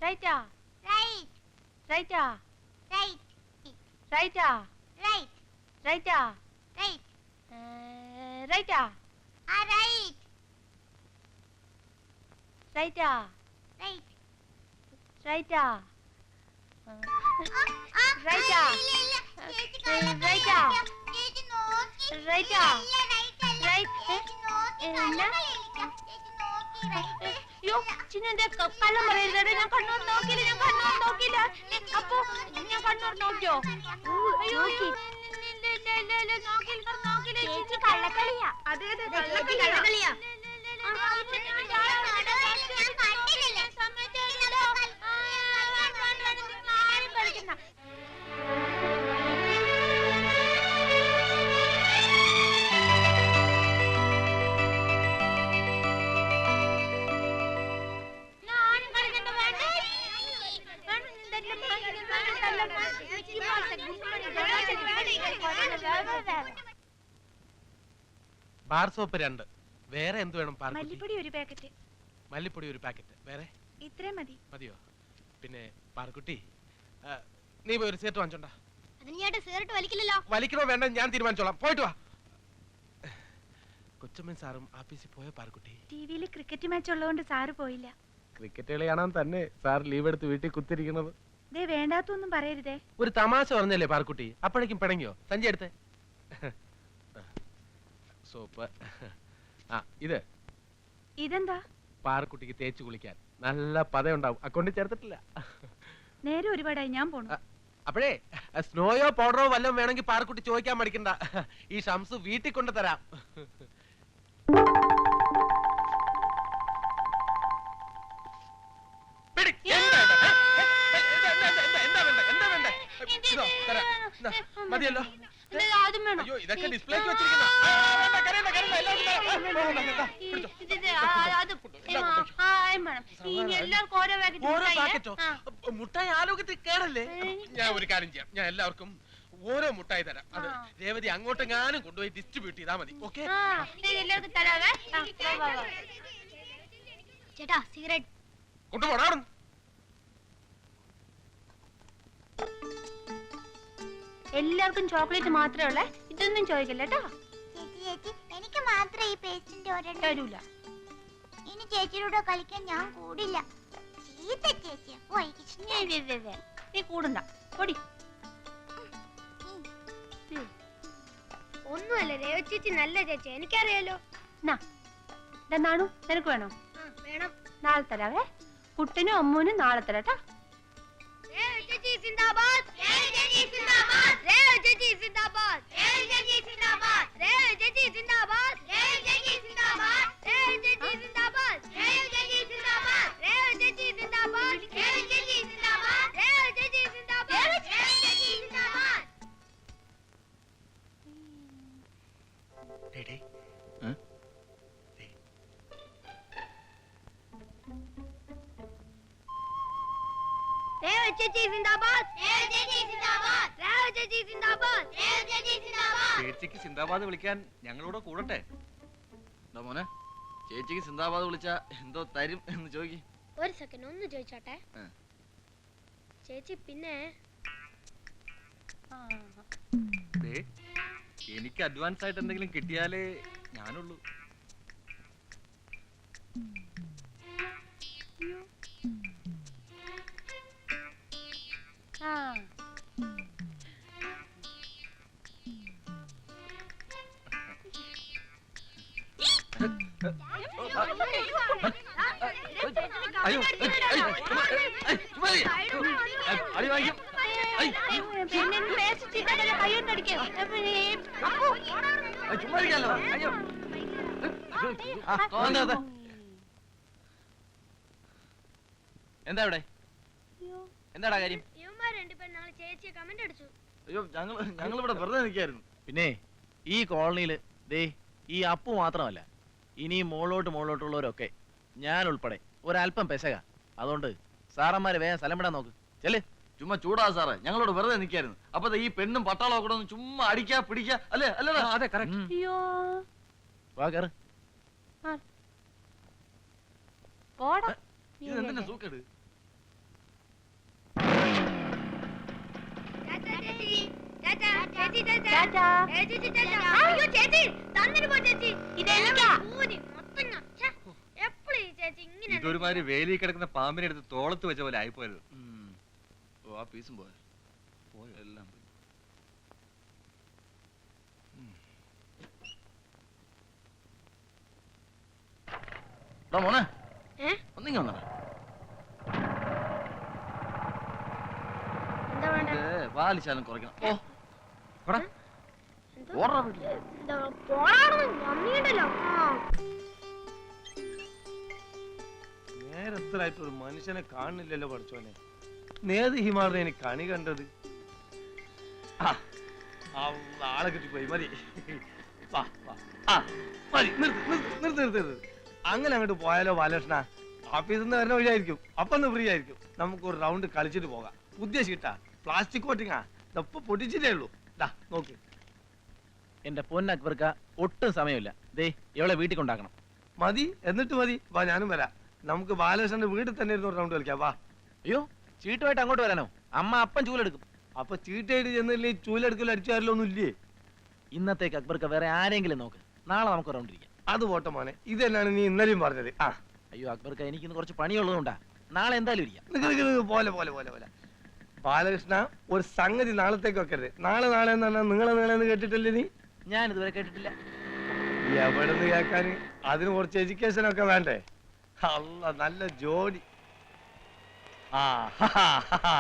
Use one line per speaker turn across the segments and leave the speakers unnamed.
റൈറ്റാ
right
റൈറ്റാ
right
റൈറ്റാ
right
റൈറ്റാ
right
റൈറ്റാ
ആ right
റൈറ്റാ
right
റൈറ്റാ റൈറ്റാ
റൈറ്റാ
റൈറ്റാ അയ്യോ ചിന്നെ കള്ളം പറയരുത്. ഞാൻ കണ്ണൂർ നോക്കിയില്ല. അപ്പൊ ഞാൻ കണ്ണൂർ നോക്കിയോ? അയ്യോ നോക്കിയില്ല. കള്ളക്കളിയാ. അതെ കള്ളക്കളിയാ.
Bar soap 2. വേറെ എന്ത് വേണം?
മല്ലിപ്പൊടി ഒരു പാക്കറ്റ്.
മല്ലിപ്പൊടി ഒരു പാക്കറ്റ്. വേറെ
ഇത്രേ മതിയോ?
പിന്നെ പാർക്കുട്ടി, നീ പോയി ഒരു സിഗരറ്റ് വാങ്ങിച്ചോണ്ടാ.
വലിക്കില്ലല്ലോ.
വലിക്കണോ വേണ്ട ഞാൻ തീരുമാനിച്ചോളാം. പോയിട്ട് വാ. കൊച്ചമ്മൻ സാറും ആഫീസിൽ പോയ പാർക്കുട്ടി?
ടിവിയിൽ ക്രിക്കറ്റ് മാച്ച് ഉള്ളതുകൊണ്ട് സാറ് പോയില്ല.
ക്രിക്കറ്റ് കളി കാണാൻ തന്നെ സാർ ലീവ് എടുത്ത് വീട്ടിൽ കുത്തിരിക്കുന്നത്.
ദേ വേണ്ടാത്തൊന്നും പറയരുതേ.
ഒരു തമാശ പറഞ്ഞല്ലേ പാർക്കുട്ടി? അപ്പോഴേക്കും പിണങ്ങിയോ? സഞ്ചി എടുത്തേ. സോപ്പ്.
ഇതെന്താ?
പാർക്കുട്ടിക്ക് തേച്ച് കുളിക്കാൻ നല്ല പതയുണ്ടാവും. അക്കൗണ്ടിൽ ചേർത്തിട്ടില്ല.
നേരെ ഒരുപാടായി, ഞാൻ പോണു.
അപ്പോഴേ സ്നോയോ പൗഡറോ വല്ലതും വേണമെങ്കിൽ പാർക്കുട്ടി ചോദിക്കാൻ മടിക്കണ്ട. ഈ ഷംസ് വീട്ടിൽ കൊണ്ട് തരാം. മതിയല്ലോ. അയ്യോ ഇതൊക്കെ ഡിസ്പ്ലേക്ക് വെച്ചിരിക്കുന്ന മുട്ടായി ആലോകത്തിൽ കേറല്ലേ. ഞാൻ ഒരു കാര്യം ചെയ്യാം. ഞാൻ എല്ലാവർക്കും ഓരോ മുട്ടായി തരാം. അത് രേവതി അങ്ങോട്ടെങ്ങാനും കൊണ്ടുപോയി ഡിസ്ട്രിബ്യൂട്ട് ചെയ്താൽ മതി. ഓക്കെ?
ചേട്ടാ സിഗരറ്റ്
കൊണ്ടുപോടാ.
എല്ലാവർക്കും ചോക്ലേറ്റ് മാത്രമേ ഉള്ളേ. ഇതൊന്നും ചോദിക്കല്ല കേട്ടോ.
ചേച്ചി എനിക്ക് മാത്രമേ ഈ പേസ്റ്റിന്റെ ഒരെണ്ണം
തരൂല.
ഇനി ചേച്ചിയുടെ കളിക്കാൻ ഞാൻ കൂടില്ല. ചീത്ത ചേച്ചി.
നീ കൂടണ്ട. പൊടി.
ഒന്നുമല്ല രേവ ചേച്ചി നല്ല ചേച്ചി, എനിക്കറിയാലോ.
നാണു നിനക്ക് വേണോ?
വേണം.
നാളെ തരാവേ. കുട്ടനും അമ്മൂനും നാളെ തരാട്ടാ.
ചേച്ചിക്ക് സിന്ദാബാദ് വിളിക്കാൻ ഞങ്ങളോട് കൂടട്ടെ? എന്താ മോനെ, ചേച്ചിക്ക് സിന്ദാബാദ് വിളിച്ച എന്തോ തരും എന്ന് ചോദിക്കും.
ഒരു സെക്കൻഡ് ഒന്ന് ചോദിച്ചോട്ടെ ചേച്ചി. പിന്നെ
എനിക്ക് അഡ്വാൻസ് ആയിട്ട് എന്തെങ്കിലും കിട്ടിയാലേ ഞാനുള്ളൂ. അയ്യോ എന്താ ഇവിടെ? എന്താടാ കാര്യം? അയ്യോ ഞങ്ങൾ ഇവിടെ വെറുതെ നിൽക്കായിരുന്നു.
പിന്നെ ഈ കോളനിയില് ദേ ഈ അപ്പു മാത്രമല്ല, ഇനി മുകളിലോട്ടുള്ളവരൊക്കെ ഞാൻ ഉൾപ്പെടെ ഒരല്പം പെശക. അതുകൊണ്ട് സാറന്മാര് വേഗം സ്ഥലം വിടാൻ നോക്ക്. ചെല്.
ചുമ്മാ ചൂടാ സാറേ, ഞങ്ങളോട് വെറുതെ നിൽക്കായിരുന്നു. അപ്പൊ ഈ പെണ്ണും പട്ടാളവും കൂടെ ഒന്ന് ചുമ്മാ അടിക്കാ പിടിക്കാ അല്ലേ? അല്ലേ?
അതെ കറക്റ്റ്. വാ കേറ്.
ഇത് എന്തിനാ സൂക്കേട്?
ടാറ്റാ.
അയ്യോ ചേച്ചി തന്നിട്ട് പോ ചേച്ചി.
ഇതെനിക്കാ.
ഊരി മൊത്തം ഞാൻ. ഛെ, എപ്പളും ഈ ചേച്ചി ഇങ്ങനെ
ഇതൊരുമാതിരി വേലി കിടക്കുന്ന പാമ്പിനെ എടുത്ത് തോളത്ത് വെച്ച പോലെ ആയിപ്പോയത്. ഓ ആ പീസും പോയ പോയോ എല്ലാം പോയി.
മോനെ
ഏ?
ഒന്നിങ്ങി വന്നോ.
എന്താ വേണ്ട?
പാലിശാലം കുറയ്ക്കണം. ഓ
എന്തോ?
ഓർഡർ വീട്ടിൽ
എന്താ പോണാണെന്ന് മമ്മിയുണ്ടല്ലോ.
നേരത്തിലായിട്ട് ഒരു മനുഷ്യനെ കാണുന്നില്ലല്ലോ പഠിച്ചോനെ. നേത് ഹിമാറിനെ എനിക്ക് കണി കണ്ടത്. ആ, ആളെ കിട്ടിപ്പോയി. മതി വാ, വാ. ആ, മതി. നിർത്ത്. അങ്ങനെ അങ്ങോട്ട് പോയാലോ ബാലകൃഷ്ണ? ഓഫീസിൽ നിന്ന് വരുന്ന വഴിയായിരിക്കും. അപ്പൊ ഒന്ന് ഫ്രീ ആയിരിക്കും. നമുക്ക് ഒരു റൗണ്ട് കളിച്ചിട്ട് പോകാം. പുതിയ ഷീട്ടാ, പ്ലാസ്റ്റിക് കോട്ടിങ്ങാ. ഇപ്പൊ പൊട്ടിച്ചിട്ടേ ഉള്ളൂ. നോക്ക്.
എന്റെ പൊന്നക്ബർക്ക ഒട്ടും സമയമില്ല. ദേ ഇവളെ വീട്ടിൽ കൊണ്ടാക്കണം.
മതി, എന്നിട്ട് മതി. വാ, ഞാനും വരാം. നമുക്ക് ബാലകൃഷ്ണന്റെ വീട്ടിൽ തന്നെ ഇരുന്ന് ഒരു റൗണ്ട് കളിക്കാം. വാ.
അയ്യോ ചീട്ടുമായിട്ട് അങ്ങോട്ട് വരാനോ? അമ്മ അപ്പം ചൂലെടുക്കും.
അപ്പൊ ചീട്ടയിട്ട് ചെന്നില്ലേ ചൂലെടുക്കൽ അടിച്ചാരല്ലോ ഒന്നും ഇല്ലേ?
ഇന്നത്തേക്ക് അക്ബർക്ക വേറെ ആരെങ്കിലും നോക്ക്. നാളെ നമുക്ക് റൗണ്ട് ഇരിക്കാം.
അത് പോട്ടെ മോനെ, ഇത് തന്നെയാണ് നീ ഇന്നലെയും പറഞ്ഞത്. ആ,
അയ്യോ അക്ബർക്ക എനിക്കിന്ന് കുറച്ച് പണിയുള്ളതുകൊണ്ടാ. നാളെ എന്തായാലും ഇരിക്കാം.
പോലെ ബാലകൃഷ്ണ, ഒരു സംഗതി നാളത്തേക്ക് വെക്കരുത്. നാളെ എന്ന് പറഞ്ഞാൽ നിങ്ങളെ കേട്ടിട്ടില്ലേ നീ?
ഞാൻ ഇതുവരെ കേട്ടിട്ടില്ല.
എവിടെ നിന്ന് കേൾക്കാൻ? അതിന് കുറച്ച് എഡ്യൂക്കേഷൻ ഒക്കെ വേണ്ടേ? അല്ല, നല്ല ജോലി. ആ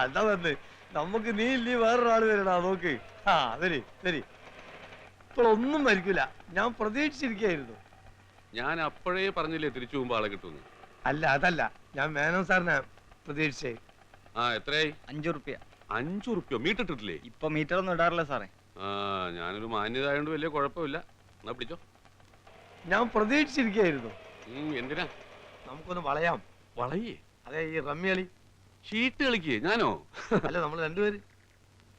എന്താ വന്ന് നമുക്ക് നീ ഇല്ലേ വേറൊരാള് വരണ. നോക്ക്. ആ വരി. ഇപ്പോഴൊന്നും മരിക്കൂല. ഞാൻ പ്രതീക്ഷിച്ചിരിക്കായിരുന്നു.
ഞാൻ അപ്പോഴേ പറഞ്ഞില്ലേ തിരിച്ചു പോകുമ്പോ ആളെ കിട്ടുന്നു.
അല്ല, അതല്ല, ഞാൻ മേനോൻ സാറിനെ പ്രതീക്ഷിച്ചേ.
ആ എത്രയായി?
5 റുപ്യ.
5 റുപ്യോ? മീറ്റിട്ടിട്ടില്ലേ?
ഇപ്പൊ മീറ്റർ ഒന്നും ഇടാറില്ല സാറേ.
ആ ഞാനൊരു മാന്യതായോണ്ട് വലിയ കുഴപ്പമില്ല. എന്നാ പിടിച്ചോ.
ഞാൻ പ്രതീക്ഷിച്ചിരിക്കായിരുന്നു.
എന്തിനാ?
നമുക്കൊന്ന് വളയാം.
വളയേ?
അതെ, ഈ റമ്മി കളി.
ഷീട്ട് കളിക്കേ? ഞാനോ?
അല്ല, നമ്മൾ രണ്ടുപേര്.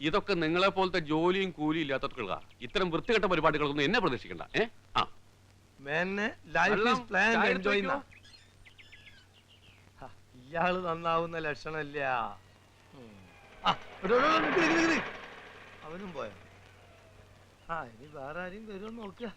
ഇതൊക്കെ നിങ്ങളെ പോലത്തെ ജോലിയും കൂലിയും ഇല്ലാത്തവർക്കുള്ള ഇത്തരം വൃത്തികെട്ട പരിപാടികളൊന്നും എന്നെ പ്രതീക്ഷിക്കണ്ട. ആ
ഇയാള് നന്നാവുന്ന ലക്ഷണമില്ല. അവനും പോയോ? ഇനി വേറെ ആരെയും വരുമെന്ന് നോക്കുക.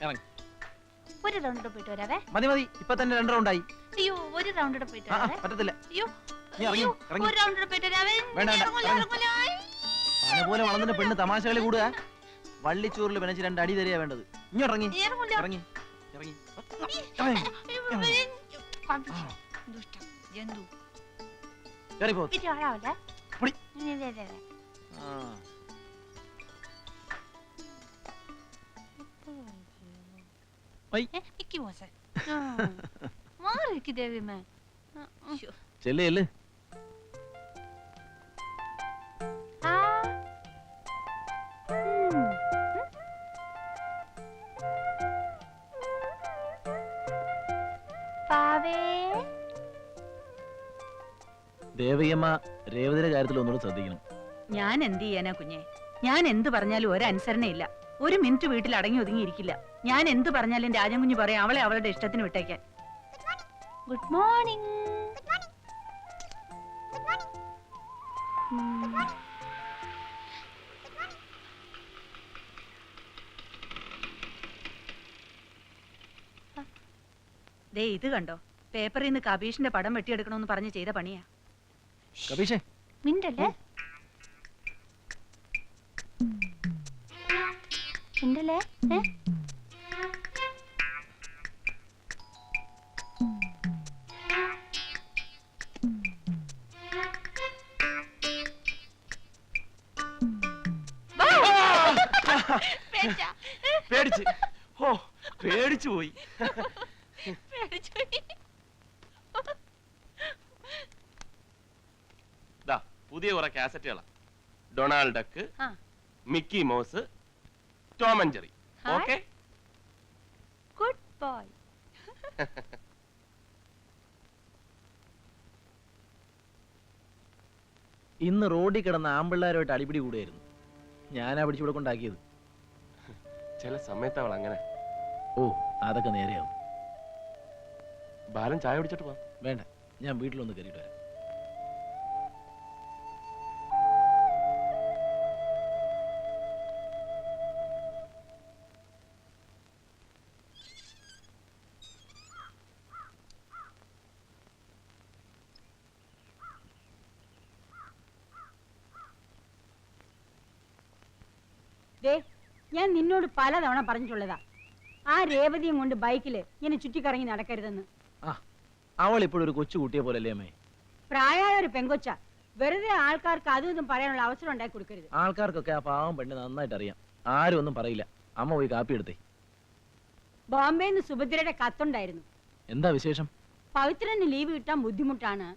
ഇറങ്ങി.
ഒരു റൗണ്ട് പോയിട്ട് വരാവേ.
മതി ഇപ്പൊ തന്നെ 2 റൗണ്ടായി.
അയ്യോ, ഒരു റൗണ്ട് പോയിട്ട് വരാവേ.
പറ്റത്തില്ല.
അയ്യോ,
നീ ഇറങ്ങി.
ഒരു റൗണ്ട് പോയിട്ട് വരാവേ.
വേണ്ട. പോലെ വളർന്നിട്ട് പെണ്ണ് തമാശകളി കൂടുക. വള്ളിച്ചോറിൽ വെനച്ച് 2 അടി തരിക വേണ്ടത്. ഇറങ്ങി. ചെല്ല്. ദേവകിയമ്മ രേവതിയുടെ കാര്യത്തിൽ ഒന്നുകൂടെ ശ്രദ്ധിക്കണം.
ഞാൻ എന്ത് ചെയ്യാനാ കുഞ്ഞെ? ഞാൻ എന്ത് പറഞ്ഞാലും ഒരനുസരണയില്ല. ഒരു മിനിറ്റ് വീട്ടിൽ അടങ്ങി ഒതുങ്ങിയിരിക്കില്ല. ഞാൻ എന്ത് പറഞ്ഞാലും രാജൻ കുഞ്ഞ് പറയാം അവളെ അവളുടെ ഇഷ്ടത്തിന് വിട്ടേക്കാൻ.
Good morning.
ദേ ഇത് കണ്ടോ, പേപ്പറിൽ നിന്ന് കബീഷിന്റെ പടം വെട്ടിയെടുക്കണമെന്ന് പറഞ്ഞ് ചെയ്ത പണിയാ.
കബീഷേ
മിണ്ടല്ലേ? മിണ്ടല്ലേ?
പേടിച്ചു പോയി. പുതിയ കുറെ കാസറ്റുകളാ. Donald Duck, Mickey Mouse, Tom and Jerry. Okay,
good boy.
ഇന്ന് റോഡിൽ കിടന്ന ആമ്പിള്ളാരുമായിട്ട് അടിപിടി കൂടുകയായിരുന്നു. ഞാനാ പിടിച്ചുകൂടെ കൊണ്ടാക്കിയത്.
ചില സമയത്ത് അവൾ അങ്ങനെ.
ഓ, അതൊക്കെ നേരെയാവും.
ബാലൻ ചായ കുടിച്ചിട്ട് പോവാം.
വേണ്ട, ഞാൻ വീട്ടിലൊന്ന് കയറിയിട്ട് വരാം.
ഞാൻ നിന്നോട് പലതവണ പറഞ്ഞിട്ടുള്ളതാ, ആ രേവതിയും കൊണ്ട് ബൈക്കില് ഇങ്ങനെ ചുറ്റിക്കറങ്ങി നടക്കരുതെന്ന്.
അവൾ ഇപ്പോഴൊരു കൊച്ചു കുട്ടിയെ പോലല്ലേ അമ്മേ?
പ്രായമായ ഒരു പെങ്കൊച്ച, വെറുതെ ആൾക്കാർക്ക് അതും ഇതും പറയാനുള്ള അവസരം ഉണ്ടാക്കി കൊടുക്കരുത്.
ആൾക്കാർക്കൊക്കെ ആ പാവം പെണ്ണ് നന്നായിട്ട് അറിയാം. ആരും ഒന്നും പറയില്ല. അമ്മ പോയി കാപ്പി എടുത്തേ.
ബോംബെന്ന് സുഭദ്രയുടെ കത്തുണ്ടായിരുന്നു.
എന്താ വിശേഷം?
പവിത്രന് ലീവ് കിട്ടാൻ ബുദ്ധിമുട്ടാണ്,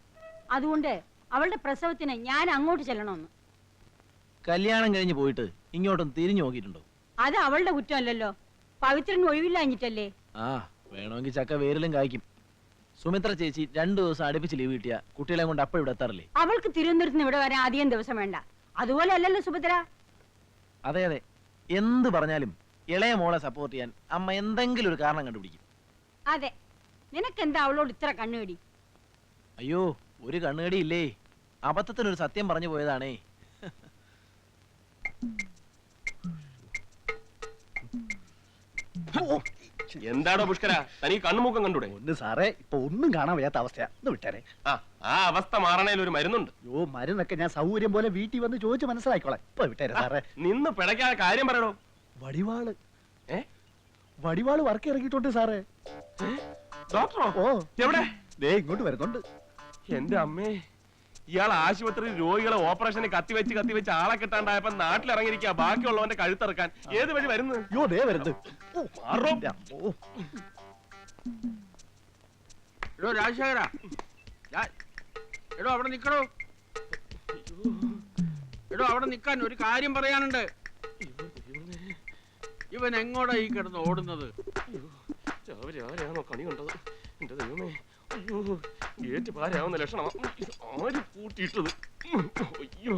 അതുകൊണ്ട് അവളുടെ പ്രസവത്തിന് ഞാൻ അങ്ങോട്ട് ചെല്ലണമെന്ന്.
കല്യാണം കഴിഞ്ഞ് പോയിട്ട് ഇങ്ങോട്ടും തിരിഞ്ഞു നോക്കിയിട്ടുണ്ടോ?
അത് അവളുടെ കുറ്റമല്ലല്ലോ, പവിത്രന് ഒഴിവില്ലാഞ്ഞിട്ടല്ലേ.
ആ, വേണമെങ്കിൽ ചക്ക വേരിലും കായ്ക്കും. സുമിത്ര ചേച്ചി 2 ദിവസം അടുപ്പിച്ച് ലീവ് കിട്ടിയ കുട്ടികളെ കൊണ്ട് അപ്പോൾ ഇവിടെ എത്താറില്ലേ?
അവൾക്ക് തിരുവനന്തപുരത്ത് ഇവിടെ വരാൻ അധികം ദിവസം വേണ്ട. അതുപോലെ അല്ലല്ലോ സുഭദ്ര.
അതെ അതെ, എന്ത് പറഞ്ഞാലും ഇളയ മോളെ സപ്പോർട്ട് ചെയ്യാൻ അമ്മ എന്തെങ്കിലും ഒരു കാരണം കണ്ടുപിടിക്കും.
അതെ, നിനക്കെന്താ അവളോട് ഇത്ര കണ്ണുകടി?
അയ്യോ, ഒരു കണ്ണുകടി ഇല്ലേ, അബദ്ധത്തിനൊരു സത്യം പറഞ്ഞു പോയതാണേ.
എന്താടോ പുഷ്കര, തനിക്ക് കണ്ണുമുക്കം കണ്ടൂടെ?
ഒന്ന് സാറേ, ഇപ്പൊ ഒന്നും കാണാൻ വയ്യാത്ത അവസ്ഥയാ. ഒന്ന് വിട്ടാരെ.
ആ അവസ്ഥ മാറണേൽ ഒരു മരുന്നുണ്ട്.
യോ, മരുന്നൊക്കെ ഞാൻ സൗകര്യം പോലെ വീട്ടിൽ വന്ന് ചോദിച്ച് മനസ്സിലാക്കിക്കോളാം. ഇപ്പൊ വിട്ടാരെ സാറേ.
നിന്ന് പിടയ്ക്കാതെ കാര്യം പറയണോ.
വടിവാള് വടിവാള് വർക്ക് ഇറങ്ങിയിട്ടുണ്ട് സാറേ.
ഡോക്ടറോ?
ഓ,
എവിടെ?
ദേ ഇങ്ങോട്ട് വരുന്നുണ്ട്.
എന്റെ അമ്മേ, ഇയാൾ ആശുപത്രിയിൽ രോഗികളെ ഓപ്പറേഷന് കത്തിവെച്ച് ആളെ കിട്ടാണ്ടായപ്പോ നാട്ടിലിറങ്ങിയിരിക്കുക ബാക്കിയുള്ളവന്റെ കഴുത്തിറക്കാൻ. ഏത് വഴി വരുന്നത്?
യോ, ദേ വരുന്നത്.
എടോ രാജശേഖര, എടോ അവിടെ നിക്കടോ. എടോ അവിടെ നിക്കാൻ ഒരു കാര്യം പറയാനുണ്ട്. ഇവൻ എങ്ങോട്ടാ ഈ കിടന്ന് ഓടുന്നത്?
രാവിലെ ആരെയാണോ കണി കണ്ടത്? എന്റെ ദൈവമേ, അയ്യോ, ഗേറ്റ് പാരാവുന്ന ലക്ഷണം. ആര് പൂട്ടിയിട്ടത്? അയ്യോ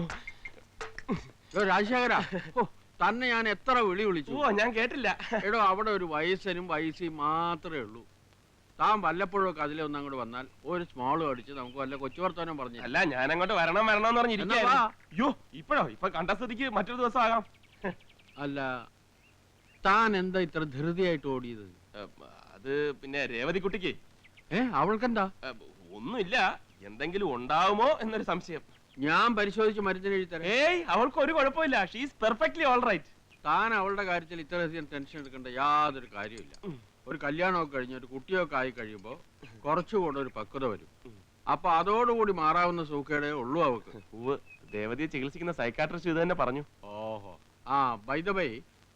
രാജശേഖര, തന്നെ ഞാൻ എത്ര വിളി വിളിച്ചു.
ഓ, ഞാൻ കേട്ടില്ല.
എടോ അവിടെ ഒരു വയസ്സനും വയസ്സിയും മാത്രമേ ഉള്ളൂ. താൻ വല്ലപ്പോഴും ഒക്കെ അതിലെ ഒന്ന് അങ്ങോട്ട് വന്നാൽ ഒരു സ്മോളും അടിച്ച് നമുക്ക് വല്ല കൊച്ചു വർത്താനം പറഞ്ഞു.
അല്ല, ഞാൻ അങ്ങോട്ട് വരണമെന്ന് പറഞ്ഞിരിക്കുക. അയ്യോ, ഇപ്പൊ കണ്ട സ്ഥിതിക്ക് മറ്റൊരു ദിവസം ആകാം.
അല്ല, താൻ എന്താ ഇത്ര ധൃതിയായിട്ട് ഓടിയത്?
അത് പിന്നെ രേവതി കുട്ടിക്ക്
അവൾക്കെന്താ?
ഒന്നുമില്ല, എന്തെങ്കിലും ഉണ്ടാവുമോ എന്നൊരു സംശയം.
ഞാൻ പരിശോധിച്ച് മരുന്നിന് എഴുതരാം.
ഏയ്, അവൾക്ക് ഒരു കുഴപ്പമില്ല. She's perfectly all right.
താൻ അവളുടെ കാര്യത്തിൽ ഇത്രയധികം ടെൻഷൻ എടുക്കേണ്ട യാതൊരു കാര്യമില്ല. ഒരു കല്യാണമൊക്കെ കഴിഞ്ഞ് ഒരു കുട്ടിയൊക്കെ ആയി കഴിയുമ്പോ കുറച്ചുകൂടെ ഒരു പക്വത വരും. അപ്പൊ അതോടുകൂടി മാറാവുന്ന സൂക്കേടേ ഉള്ളൂ അവക്ക്.
ദേവതിയെ ചികിത്സിക്കുന്ന സൈക്കാട്രിസ്റ്റ് ഇത് തന്നെ പറഞ്ഞു.
ഓഹോ. ബൈ ദ വേ,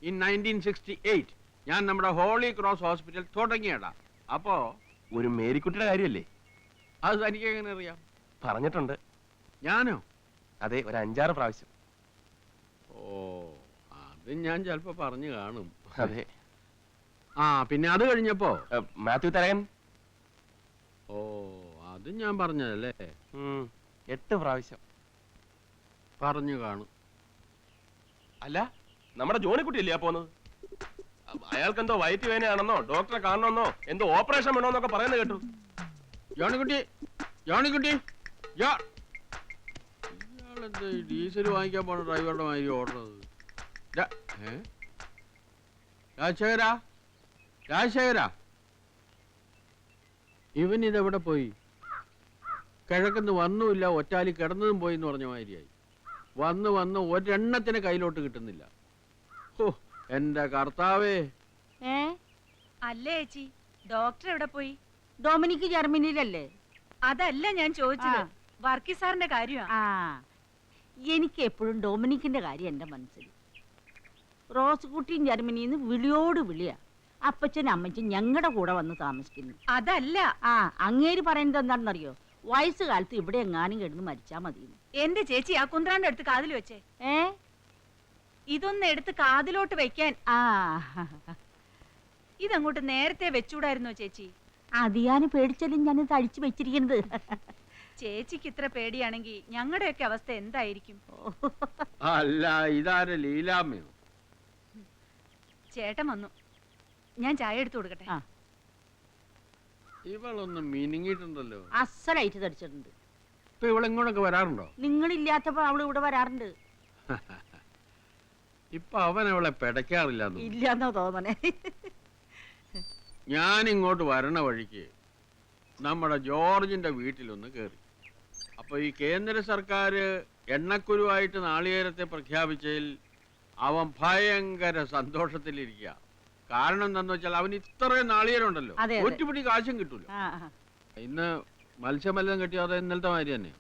ഇൻ 1968 ഞാൻ നമ്മുടെ ഹോളി ക്രോസ് ഹോസ്പിറ്റൽ തുടങ്ങിയടാ. അപ്പോ
ഒരു മേരിക്കുട്ടിയുടെ കാര്യമല്ലേ?
അത് തനിക്ക് എങ്ങനെ അറിയാം?
പറഞ്ഞിട്ടുണ്ട്.
ഞാനോ?
അതെ, ഒരു 5-6 പ്രാവശ്യം.
ഓ, അത് ഞാൻ ചിലപ്പോ പറഞ്ഞു കാണും.
അതെ.
പിന്നെ അത് കഴിഞ്ഞപ്പോ
മാത്യു തരകൻ.
ഓ, അത് ഞാൻ പറഞ്ഞതല്ലേ.
8 പ്രാവശ്യം
പറഞ്ഞു കാണും.
അല്ല, നമ്മുടെ ജോണിക്കുട്ടിയല്ലേ പോന്നത്? അയാൾക്ക് എന്തോ വയറ്റ് വേനയാണെന്നോ ഡോക്ടറെ കാണണമെന്നോ എന്തോ ഓപ്പറേഷൻ വേണോന്നൊക്കെ പറയുന്നത് കേട്ടു.
ജോണിക്കുട്ടി, ഇയാളെന്താ ഡീസൽ വാങ്ങിക്കാൻ പോണ ഡ്രൈവറുടെ മാതിരി ഓടുന്നത്? രാജശേഖര, ഇവൻ ഇതെവിടെ പോയി? കിഴക്കുന്ന് വന്നുമില്ല, ഒറ്റാലി കിടന്നതും പോയി എന്ന് പറഞ്ഞ മാതിരിയായി. വന്ന് ഒരെണ്ണത്തിന് കയ്യിലോട്ട് കിട്ടുന്നില്ല. ഓ, എന്റെ കർത്താവേ.
അല്ലേ ചേച്ചി, ഡോക്ടർ എവിടെ പോയി?
ഡൊമിനിക്ക് ജർമ്മനിയിലല്ലേ?
അതല്ല ഞാൻ ചോദിച്ചത്, വർക്കി സാറിന്റെ കാര്യമാണ്.
എനിക്ക് എപ്പോഴും ഡൊമിനിക്കിന്റെ കാര്യം എന്റെ മനസ്സിൽ. റോസ് കുട്ടിയും ജർമ്മനിന്ന് വിളിയോട് വിളിയാ. അപ്പച്ചനും അമ്മച്ചും ഞങ്ങളുടെ കൂടെ വന്ന് താമസിക്കുന്നു.
അതല്ല,
അങ്ങേര് പറയുന്നത് എന്താണെന്നറിയോ? വയസ്സുകാലത്ത് ഇവിടെ എങ്ങാനും കിടന്ന് മരിച്ചാ മതി.
എന്റെ ചേച്ചി ആ കുന്ത്രാണ്ട് എടുത്ത് കാതിൽ വെച്ചേ. ഇതൊന്ന് എടുത്ത് കാതിലോട്ട് വെക്കാൻ. ഇതങ്ങോട്ട് നേരത്തെ വെച്ചൂടായിരുന്നോ ചേച്ചി?
അത് ഞാൻ പേടിച്ചാലും ഞാനിത് അഴിച്ചു വെച്ചിരിക്കുന്നത്.
ചേച്ചിക്ക് ഇത്ര പേടിയാണെങ്കിൽ ഞങ്ങളുടെയൊക്കെ അവസ്ഥ എന്തായിരിക്കും?
അല്ല, ഇതാരെ ലീലാമ്മയോ?
ചേട്ടൻ വന്നു, ഞാൻ ചായ എടുത്തു കൊടുക്കട്ടെ.
ഇവളൊന്ന് മിനിങ്ങിട്ടുണ്ടല്ലോ.
അസലായിട്ട് തടിച്ചിട്ടുണ്ട്.
ഇപ്പൊ ഇവളെങ്ങോട്ടൊക്കെ വരാറുണ്ടോ?
നിങ്ങളില്ലാത്തപ്പോ അവള് ഇവിടെ വരാറുണ്ട്.
ഇപ്പൊ അവൻ അവളെ പെടയ്ക്കാറില്ല.
ഇല്ലാന്നോ തോന്നണേ.
ഞാൻ ഇങ്ങോട്ട് വരണ വഴിക്ക് നമ്മുടെ ജോർജിന്റെ വീട്ടിലൊന്ന് കയറി. അപ്പൊ ഈ കേന്ദ്ര സർക്കാർ എണ്ണക്കുരുവായിട്ട് നാളികേരത്തെ പ്രഖ്യാപിച്ചതിൽ അവൻ ഭയങ്കര സന്തോഷത്തിലിരിക്കുക. കാരണം എന്താന്ന് വെച്ചാൽ അവന് ഇത്രയും നാളികേരം ഉണ്ടല്ലോ, ഒറ്റപ്പിടി കാശും കിട്ടൂല. ഇന്ന് മത്സ്യമല്ലം കിട്ടിയോ? അത് ഇന്നലത്തെ മാതിരി തന്നെ.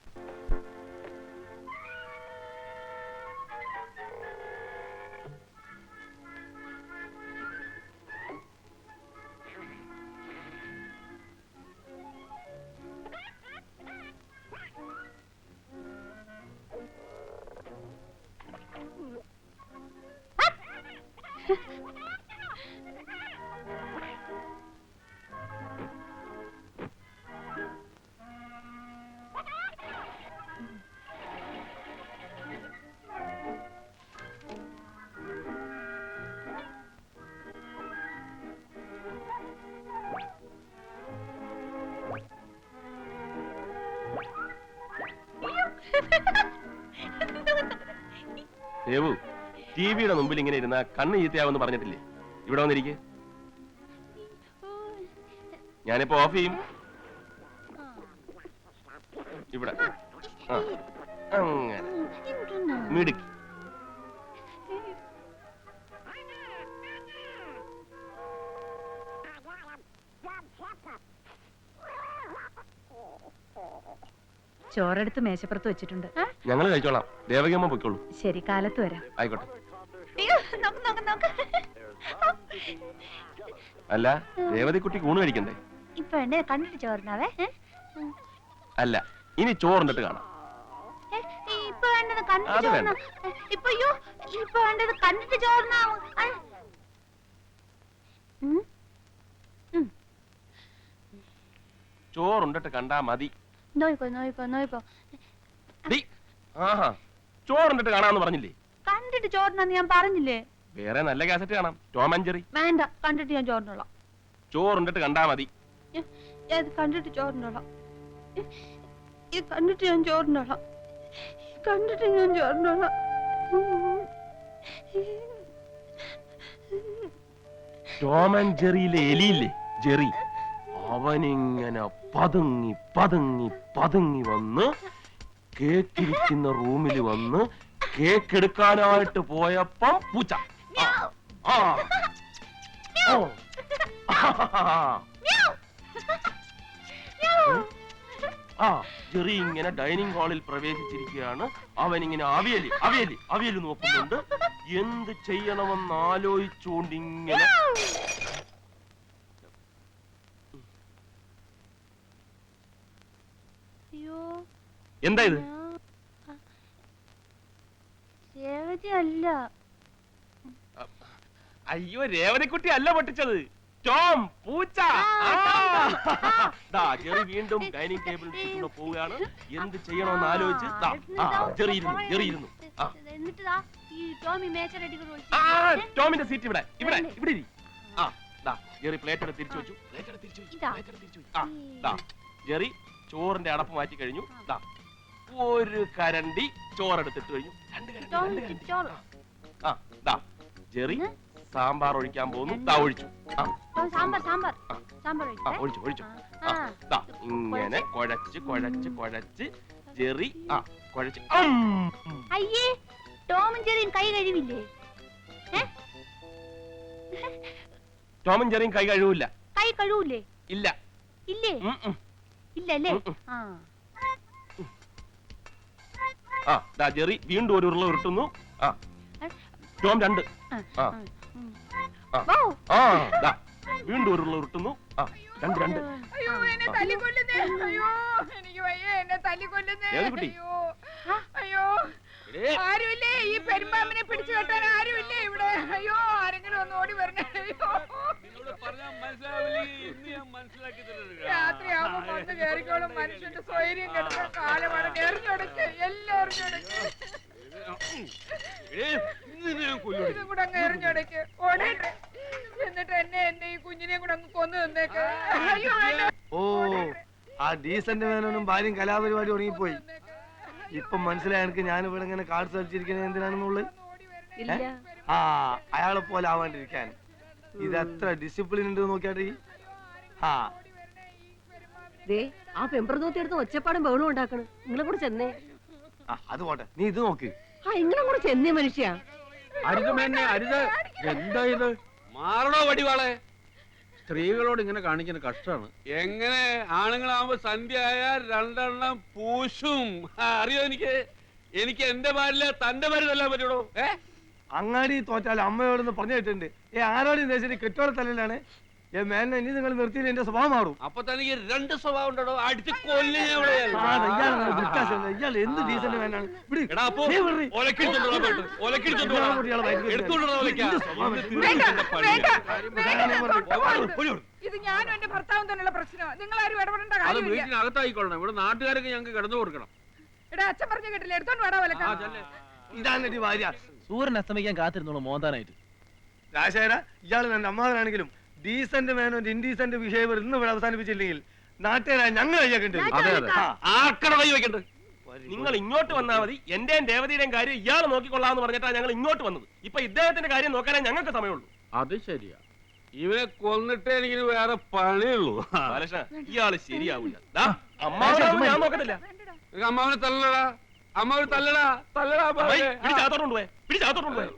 ദേവു, ടിവിയുടെ മുമ്പിൽ ഇങ്ങനെ ഇരുന്ന കണ്ണ് ചീത്തയാവെന്ന് പറഞ്ഞിട്ടില്ലേ? ഇവിടെ വന്നിരിക്കെ, ഞാനിപ്പോ ഓഫ് ചെയ്യും. ഇവിടെ അങ്ങനെ മിടുക്കി.
ചോറെടുത്ത് മേശപ്പുറത്ത് വെച്ചിട്ടുണ്ട്.
ഞങ്ങൾ കഴിച്ചോളാം, ദേവകിയമ്മ പൊയ്ക്കോളൂ.
ശരി, കാലത്ത് വരാം.
ആയിക്കോട്ടെ. അല്ല, രേവതിക്കുട്ടി ഊണ് കഴിക്കണ്ടേ?
ഇപ്പൊ എന്നെ കണ്ടിട്ട് ചോറിനാവേ.
അല്ല, ഇനി ചോറുണ്ടിട്ട് കാണാം.
ഇപ്പൊ വേണ്ടത് കണ്ടിട്ട് ചോറിനാ. ഇപ്പൊ വേണ്ടത് കണ്ടിട്ട് ചോറിനാവും.
ചോറുണ്ടിട്ട് കണ്ടാ മതി.
നോയിക്കോ നോയിക്കോ നോയിക്കോ.
ആഹാ, ചോറുണ്ടിട്ട് കാണാന്ന് പറഞ്ഞില്ലേ?
കണ്ടിട്ട് ചോറിനാന്ന് ഞാൻ പറഞ്ഞില്ലേ?
വേറെ നല്ല കാസറ്റ് കാണാം, ടോം ആൻഡ് ജെറി.
വേണ്ട, കണ്ടിട്ട് ഞാൻ ചോറിനോളാം.
ചോറുണ്ടിട്ട് കണ്ടാ മതി.
ഇത് കണ്ടിട്ട് ചോറിനോളാം. ഇത് കണ്ടിട്ട് ഞാൻ ചോറിനോളാം. കണ്ടിട്ട് ഞാൻ ചോറിനോളാം.
ടോം ആൻഡ് ജെറിയിലെ എലിയില്ലേ, ജെറി, അവനിങ്ങനെ പതുങ്ങി പതുങ്ങി പതുങ്ങി വന്ന് കേക്കിരിക്കുന്ന റൂമിൽ വന്ന് കേക്ക് എടുക്കാനായിട്ട് പോയപ്പം പൂച്ച. ജെറി ഇങ്ങനെ ഡൈനിങ് ഹാളിൽ പ്രവേശിച്ചിരിക്കുകയാണ്. അവനിങ്ങനെ അവിയല് നോക്കുന്നുണ്ട്. എന്ത് ചെയ്യണമെന്ന് ആലോചിച്ചുകൊണ്ടിങ്ങനെ എന്താ ഇത്?
രേവതി അല്ല.
അയ്യോ, രേവതിക്കുട്ടി അല്ല പൊട്ടിച്ചത്, ടോം, പൂച്ച. ജെറി വീണ്ടും ഡൈനിങ് ടേബിളിൽ ചുറ്റുന്ന പോവുകയാണ്. എന്ത് ചെയ്യണമെന്ന് ആലോചിച്ച് ജെറിയിരുന്നു. ടോമിന്റെ സീറ്റ് ഇവിടെ ഇവിടെ ഇവിടെ ഇരി. ജെറി പ്ലേറ്റ് എടുത്ത് തിരിച്ചു വെച്ചു. ജെറി ചോറിന്റെ അടപ്പ് മാറ്റി കഴിഞ്ഞു. ഒരു കരണ്ടി ചോറെടുത്തിട്ട് കഴിഞ്ഞു. 2 കരണ്ടി. ജെറി സാമ്പാർ ഒഴിക്കാൻ പോകുന്നു. ഒഴിച്ചു. ഒഴിച്ചു. ഇങ്ങനെ കുഴച്ച് കുഴച്ച് കുഴച്ച് ജെറി കുഴച്ച്.
അയ്യേ, ടോമും ജെറിയും കൈ കഴിവില്ലേ?
ടോമും ജെറിയും കൈ കഴുകില്ല.
കൈ കഴുകൂലേ?
ഇല്ല.
ഇല്ലേ? ഇല്ലല്ലേ?
ജെറി വീണ്ടും ഒരു ഉരുള ഉരുട്ടുന്നു. ടോം 2. വീണ്ടും ഒരു ഉരുള ഉരുട്ടുന്നു. 2.
ആരുമില്ലേ ഈ പെരുമ്പാമ്പിനെ പിടിച്ചു കെട്ടാൻ? ആരുമില്ലേ ഇവിടെ? അയ്യോ, ആരെങ്കിലും ഒന്ന് ഓടി വരണേ. അയ്യോ, രാത്രിയാവുമ്പോ വന്ന് കയറിക്കോളും. മനുഷ്യന്റെ സ്വൈര്യം കെടുത്ത കാലമാണ്. എറിഞ്ഞൊടക്ക്, എല്ലാം എറിഞ്ഞൊടക്ക്. ഇതും കൂടെ അങ്ങ് എറിഞ്ഞൊടക്ക്, ഓടേട്ടെ. എന്നിട്ട് എന്നെ ഈ കുഞ്ഞിനെ കൂടെ അങ്ങ് കൊന്നു തന്നേക്ക്. അയ്യോ,
ഓ, ആ ഡീസന്റ് മേനോനും ഭാര്യയും കലാപരിപാടി തുടങ്ങിപ്പോയി. ഇപ്പൊ മനസ്സിലായി എനിക്ക് ഞാൻ ഇവിടെ ഇങ്ങനെ കാർഡ് കളിച്ചിരിക്കുന്നത് എന്തിനാണെന്നുള്ളത്. ആ, അയാളെ പോലെ ആവാണ്ടിരിക്കാൻ ഇത് എത്ര ഡിസിപ്ലിൻ ഉണ്ട് നോക്കിയാട്ടെ.
ആ പെമ്പറന്നോത്തിയെടുത്ത് ഒച്ചപ്പാടും ബഹളും ഉണ്ടാക്കണം. നിങ്ങളെ കൂടെ ചെന്നേ.
അത് പോട്ടെ, നീ ഇത് നോക്ക്.
നിങ്ങളെ കൂടെ ചെന്നേ മനുഷ്യ.
എന്താ ഇത്?
മാറണോ വടിവാളെ?
സ്ത്രീകളോട് ഇങ്ങനെ കാണിക്കുന്ന കഷ്ടമാണ്.
എങ്ങനെ ആണുങ്ങളാവുമ്പോ സന്ധ്യ ആയാൽ രണ്ടെണ്ണം പൂശും. അറിയോ എനിക്ക് എന്റെ ഭാര്യ തന്റെ ഭാര്യ തല്ലാൻ പറ്റുള്ളൂ.
അങ്ങാടി തോറ്റാൽ അമ്മയോടൊന്ന് പറഞ്ഞു കേട്ടിട്ടുണ്ട്. ആരോടും ദേശം കെട്ടോടെ തല്ലാണ്. മേനെ ഇനി നിങ്ങൾ നിർത്തിയില്ല എന്റെ സ്വഭാവം മാറും.
അപ്പൊ തനിക്ക് രണ്ട് സ്വഭാവം ഉണ്ടോ? അടിച്ച് കൊല്ലിയാൽ
എന്ത് ഡീസന്റ് മേനാണ്.
ഇത് ഞാനും എന്റെ ഭർത്താവും തന്നെയുള്ള പ്രശ്നമാണ്. നിങ്ങൾ ആരും ഇടപെടേണ്ട
അത്
കാര്യമില്ല.
വീട്ടിനകത്തായിക്കൊള്ളണം. ഇവിടെ നാട്ടുകാർക്ക് ഞങ്ങൾക്ക് കിടന്നു കൊടുക്കണം.
എടാ, അച്ഛൻ പറഞ്ഞു കേട്ടില്ല, എടുത്തോണ്ട് വേടാ വലക്ക.
ഇതാണ് ഭാര്യ.
സൂര്യൻ അസ്തമിക്കാൻ കാത്തിരുന്നോളൂ മോന്താനായിട്ട്.
രാജേര, ഇയാള് എന്റെ അമ്മാവനാണെങ്കിലും ഡീസന്റ് മേനോ ഇൻഡീസന്റ് ബിഹേവിയർ ഇന്ന് ഇവിടെ അവസാനിപ്പിച്ചില്ലെങ്കിൽ നാട്ടുകാരായ ഞങ്ങൾ
കൈവയ്ക്കണ്ട്. നിങ്ങൾ ഇങ്ങോട്ട് വന്നാൽ മതി. എന്റെയും ദേവതയുടെയും കാര്യം ഇയാൾ നോക്കിക്കൊള്ളാന്ന് പറഞ്ഞിട്ടാണ് ഞങ്ങൾ ഇങ്ങോട്ട് വന്നത്. ഇപ്പൊ ഇദ്ദേഹത്തിന്റെ കാര്യം നോക്കാനേ ഞങ്ങൾക്ക് സമയമുള്ളൂ.
അത് ശരിയാ. ഇവരെ കൊന്നിട്ടേ എനിക്ക് വേറെ പണിയുള്ളൂ.
ഇയാള് ശരിയാവില്ല. അമ്മാവനെ ഞാൻ നോക്കത്തില്ല.
അമ്മാവനെ തല്ലടാ, അമ്മാവനെ തല്ലടാ, തല്ലടാ.
പിടിച്ചാത്തോണ്ട് പോയെ, പിടിച്ചാത്തോണ്ട് പോയെ.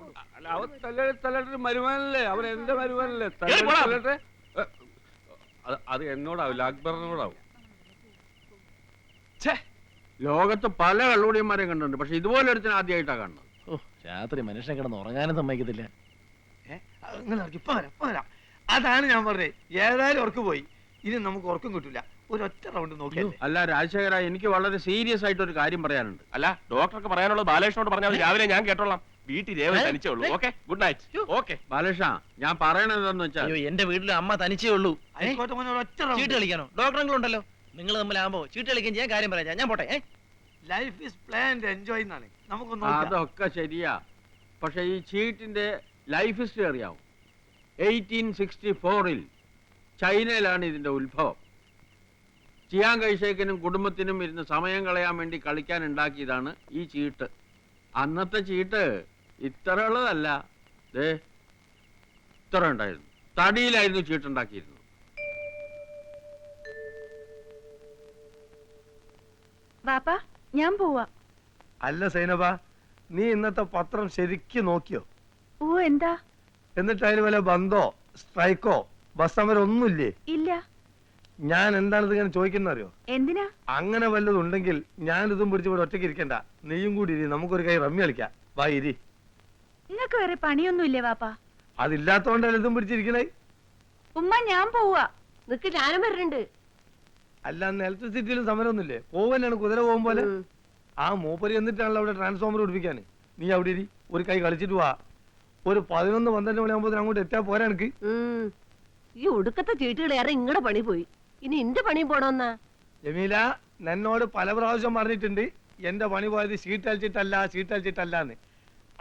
അവൻ തല്ലട്ട് മരുമാനല്ലേ? അവൻ എന്റെ മരുമാനല്ലേ? തല്ലട്ടെ. അത് എന്നോടാവില്ല, അക്ബറിനോടാവും. ലോകത്ത് പല കള്ളുടിയന്മാരെയും കണ്ടിട്ടുണ്ട്, പക്ഷെ ഇതുപോലെ ഒരുത്തിന് ആദ്യമായിട്ടാ കാണുന്നത്.
ഓ, രാത്രി മനുഷ്യനെ കിടന്ന് ഉറങ്ങാനും സമ്മതിക്കത്തില്ല.
അതാണ് ഞാൻ പറഞ്ഞത്. ഏതായാലും ഉറക്ക് പോയി. ഇനി നമുക്ക് ഉറക്കം കിട്ടില്ല. ഒരൊറ്റ റൗണ്ട് നോക്കി.
അല്ല രാജശേഖര, എനിക്ക് വളരെ സീരിയസ് ആയിട്ട് ഒരു കാര്യം പറയാനുണ്ട്.
അല്ല, ഡോക്ടർക്ക് പറയാനുള്ളത് ബാലകൃഷ്ണനോട് പറഞ്ഞാൽ രാവിലെ ഞാൻ കേട്ടോളാം. വീട്ടിൽ രേവതി തനിച്ചേ ഉള്ളൂ. Okay, good night. Okay
Balakrishna, ഞാൻ പറയണതെന്ന് വെച്ചാൽ
എന്റെ വീട്ടിൽ അമ്മ തനിച്ചേ ഉള്ളൂ. ചീട്ട് കളിക്കാനോ? ഡോക്ടറുണ്ടല്ലോ. നിങ്ങൾ തമ്മിലാകുമ്പോ ചീട്ട് കളിക്കാൻ ചെയ്യാൻ കാര്യം പറയാം. ഞാൻ പോട്ടെ.
Life is play and enjoy എന്നാണ്. നമുക്കൊന്നും
അതൊക്കെ ശരിയാ. പക്ഷെ ഈ ചീട്ടിന്റെ ലൈഫ് ഹിസ്റ്ററി അറിയാവും. 1864 ചൈനയിലാണ് ഇതിന്റെ ഉത്ഭവം. ചിയാങ് കൈഷേക്കിനും കുടുംബത്തിനും ഇരുന്ന് സമയം കളയാൻ വേണ്ടി കളിക്കാൻ ഉണ്ടാക്കിയതാണ് ഈ ചീട്ട്. അന്നത്തെ ചീട്ട് ഇത്ര ഉള്ളതല്ല, ഇത്ര ഉണ്ടായിരുന്നു. തടിയിലായിരുന്നു ചീട്ടുണ്ടാക്കിയിരുന്നത്.
വാപ്പാ, ഞാൻ പോവാ.
അല്ല സൈനബ, നീ ഇന്നത്തെ പത്രം ശരിക്കും നോക്കിയോ?
ഓ, എന്താ?
എന്നിട്ട് അതിന് വല്ല ബന്ധോ സ്ട്രൈക്കോ ബസ് സമരം ഒന്നുമില്ലേ?
ഇല്ല.
ഞാൻ എന്താണ് ഇതിങ്ങനെ ചോദിക്കുന്ന അറിയോ?
എന്തിനാ?
അങ്ങനെ വല്ലതും ഉണ്ടെങ്കിൽ ഞാൻ ഇതും പിടിച്ച് ഇവിടെ ഒറ്റയ്ക്ക് ഇരിക്കണ്ട. നീയും കൂടി ഇരി, നമുക്കൊരു കൈ റമ്മി കളിക്കാം. വാ, ഇരി.
നിങ്ങൾക്ക് വേറെ പണിയൊന്നുമില്ലേ വാപ്പാ?
അതില്ലാത്തോണ്ടല്ല ഇതും പിടിച്ചിരിക്കണേ.
ഉമ്മ, ഞാൻ പോവാ.
നിക്ക്, ഞാനും വരുന്നുണ്ട്.
അല്ല, അന്ന് ഇലക്ട്രിസിറ്റിയിലും സമരമൊന്നുമില്ലേ? പോവനാണ് കുതിര പോകും പോലെ. ആ മൂപ്പര് എന്നിട്ടാണല്ലോ അവിടെ ട്രാൻസ്ഫോമർ പിടിപ്പിക്കാൻ. നീ അവിടെ ഇരി, ഒരു കൈ കളിച്ചിട്ട് വാ. ഒരു 11-12 മണിയാകുമ്പോൾ അങ്ങോട്ട് എത്താൻ പോരാ എനിക്ക്.
ഈ ഒടുക്കത്തെ ചീട്ടുകളേറെ ഇങ്ങടെ പണി പോയി. ഇനി എന്റെ പണിയും പോണോന്നാ.
ജമീല, എന്നോട് പല പ്രാവശ്യം പറഞ്ഞിട്ടുണ്ട് എന്റെ പണി പോയത് ഷീട്ട് കളിച്ചിട്ടല്ലാന്ന്.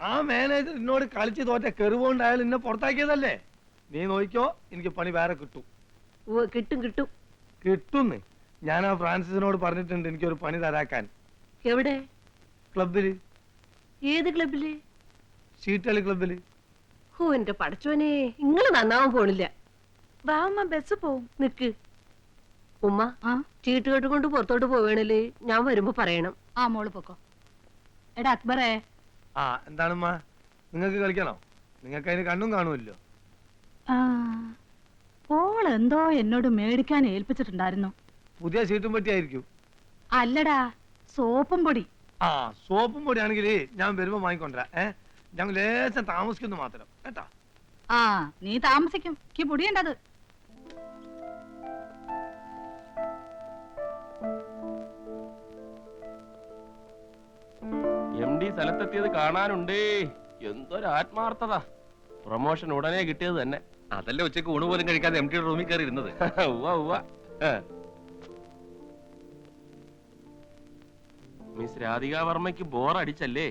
ആ മാനേജർ എന്നോട് കളിച്ച് തോറ്റ കെറുകൊണ്ടായാലും എന്നെ പുറത്താക്കിയതല്ലേ. നീ നോക്കിക്കോ, എനിക്ക് പണി വേറെ കിട്ടും.
കിട്ടും കിട്ടും
കിട്ടുന്ന്. ഞാൻ ആ ഫ്രാൻസിസിനോട് പറഞ്ഞിട്ടുണ്ട് എനിക്കൊരു പണി തരാക്കാൻ.
എവിടെ?
ക്ലബില്.
ഏത് ക്ലബില്?
ഷീട്ട് കളി ക്ലബില്.
ഓ, എന്റെ പടച്ചോനെ, ഇങ്ങള് നന്നാവാൻ പോണില്ല.
വാ ഉമ്മ, ബസ് പോവും.
നിക്ക് ഉമ്മ, ചീട്ട് കെട്ടുകൊണ്ട് പുറത്തോട്ട് പോവേണല്ലേ? ഞാൻ വരുമ്പോ പറയണം.
ആ, മോള് പൊക്കോ. എടാ അക്ബറേ.
എന്താണമ്മ, നിങ്ങൾക്ക് കളിക്കണോ? നിങ്ങൾക്ക് അതിന് കണ്ണും കാണുമല്ലോ.
ഓൾ എന്തോ എന്നോട് മേടിക്കാൻ ഏൽപ്പിച്ചിട്ടുണ്ടായിരുന്നു.
പുതിയ ഷീട്ടും പെട്ടിയായിരിക്കും.
അല്ലടാ, സോപ്പും പൊടി.
സോപ്പും പൊടി ആണെങ്കിൽ ഞാൻ വരുമ്പോ വാങ്ങിക്കൊണ്ടരാ. ഞങ്ങൾ ലേശം താമസിക്കുന്നു മാത്രം കേട്ടാ.
നീ താമസിക്കും, എനിക്ക് പൊടിയുണ്ടത്.
MD സ്ഥലത്തെത്തിയത് കാണാനുണ്ടേ. എന്തൊരു ആത്മാർത്ഥത. പ്രൊമോഷൻ ഉടനെ കിട്ടിയത് തന്നെ.
അതല്ലേ ഉച്ചക്ക് ഊണ് പോലും കഴിക്കാതെ എം ടി റൂമിൽ കയറി ഇരുന്നത്.
മിസ് രാധിക വർമ്മയ്ക്ക് ബോറടിച്ചല്ലേ?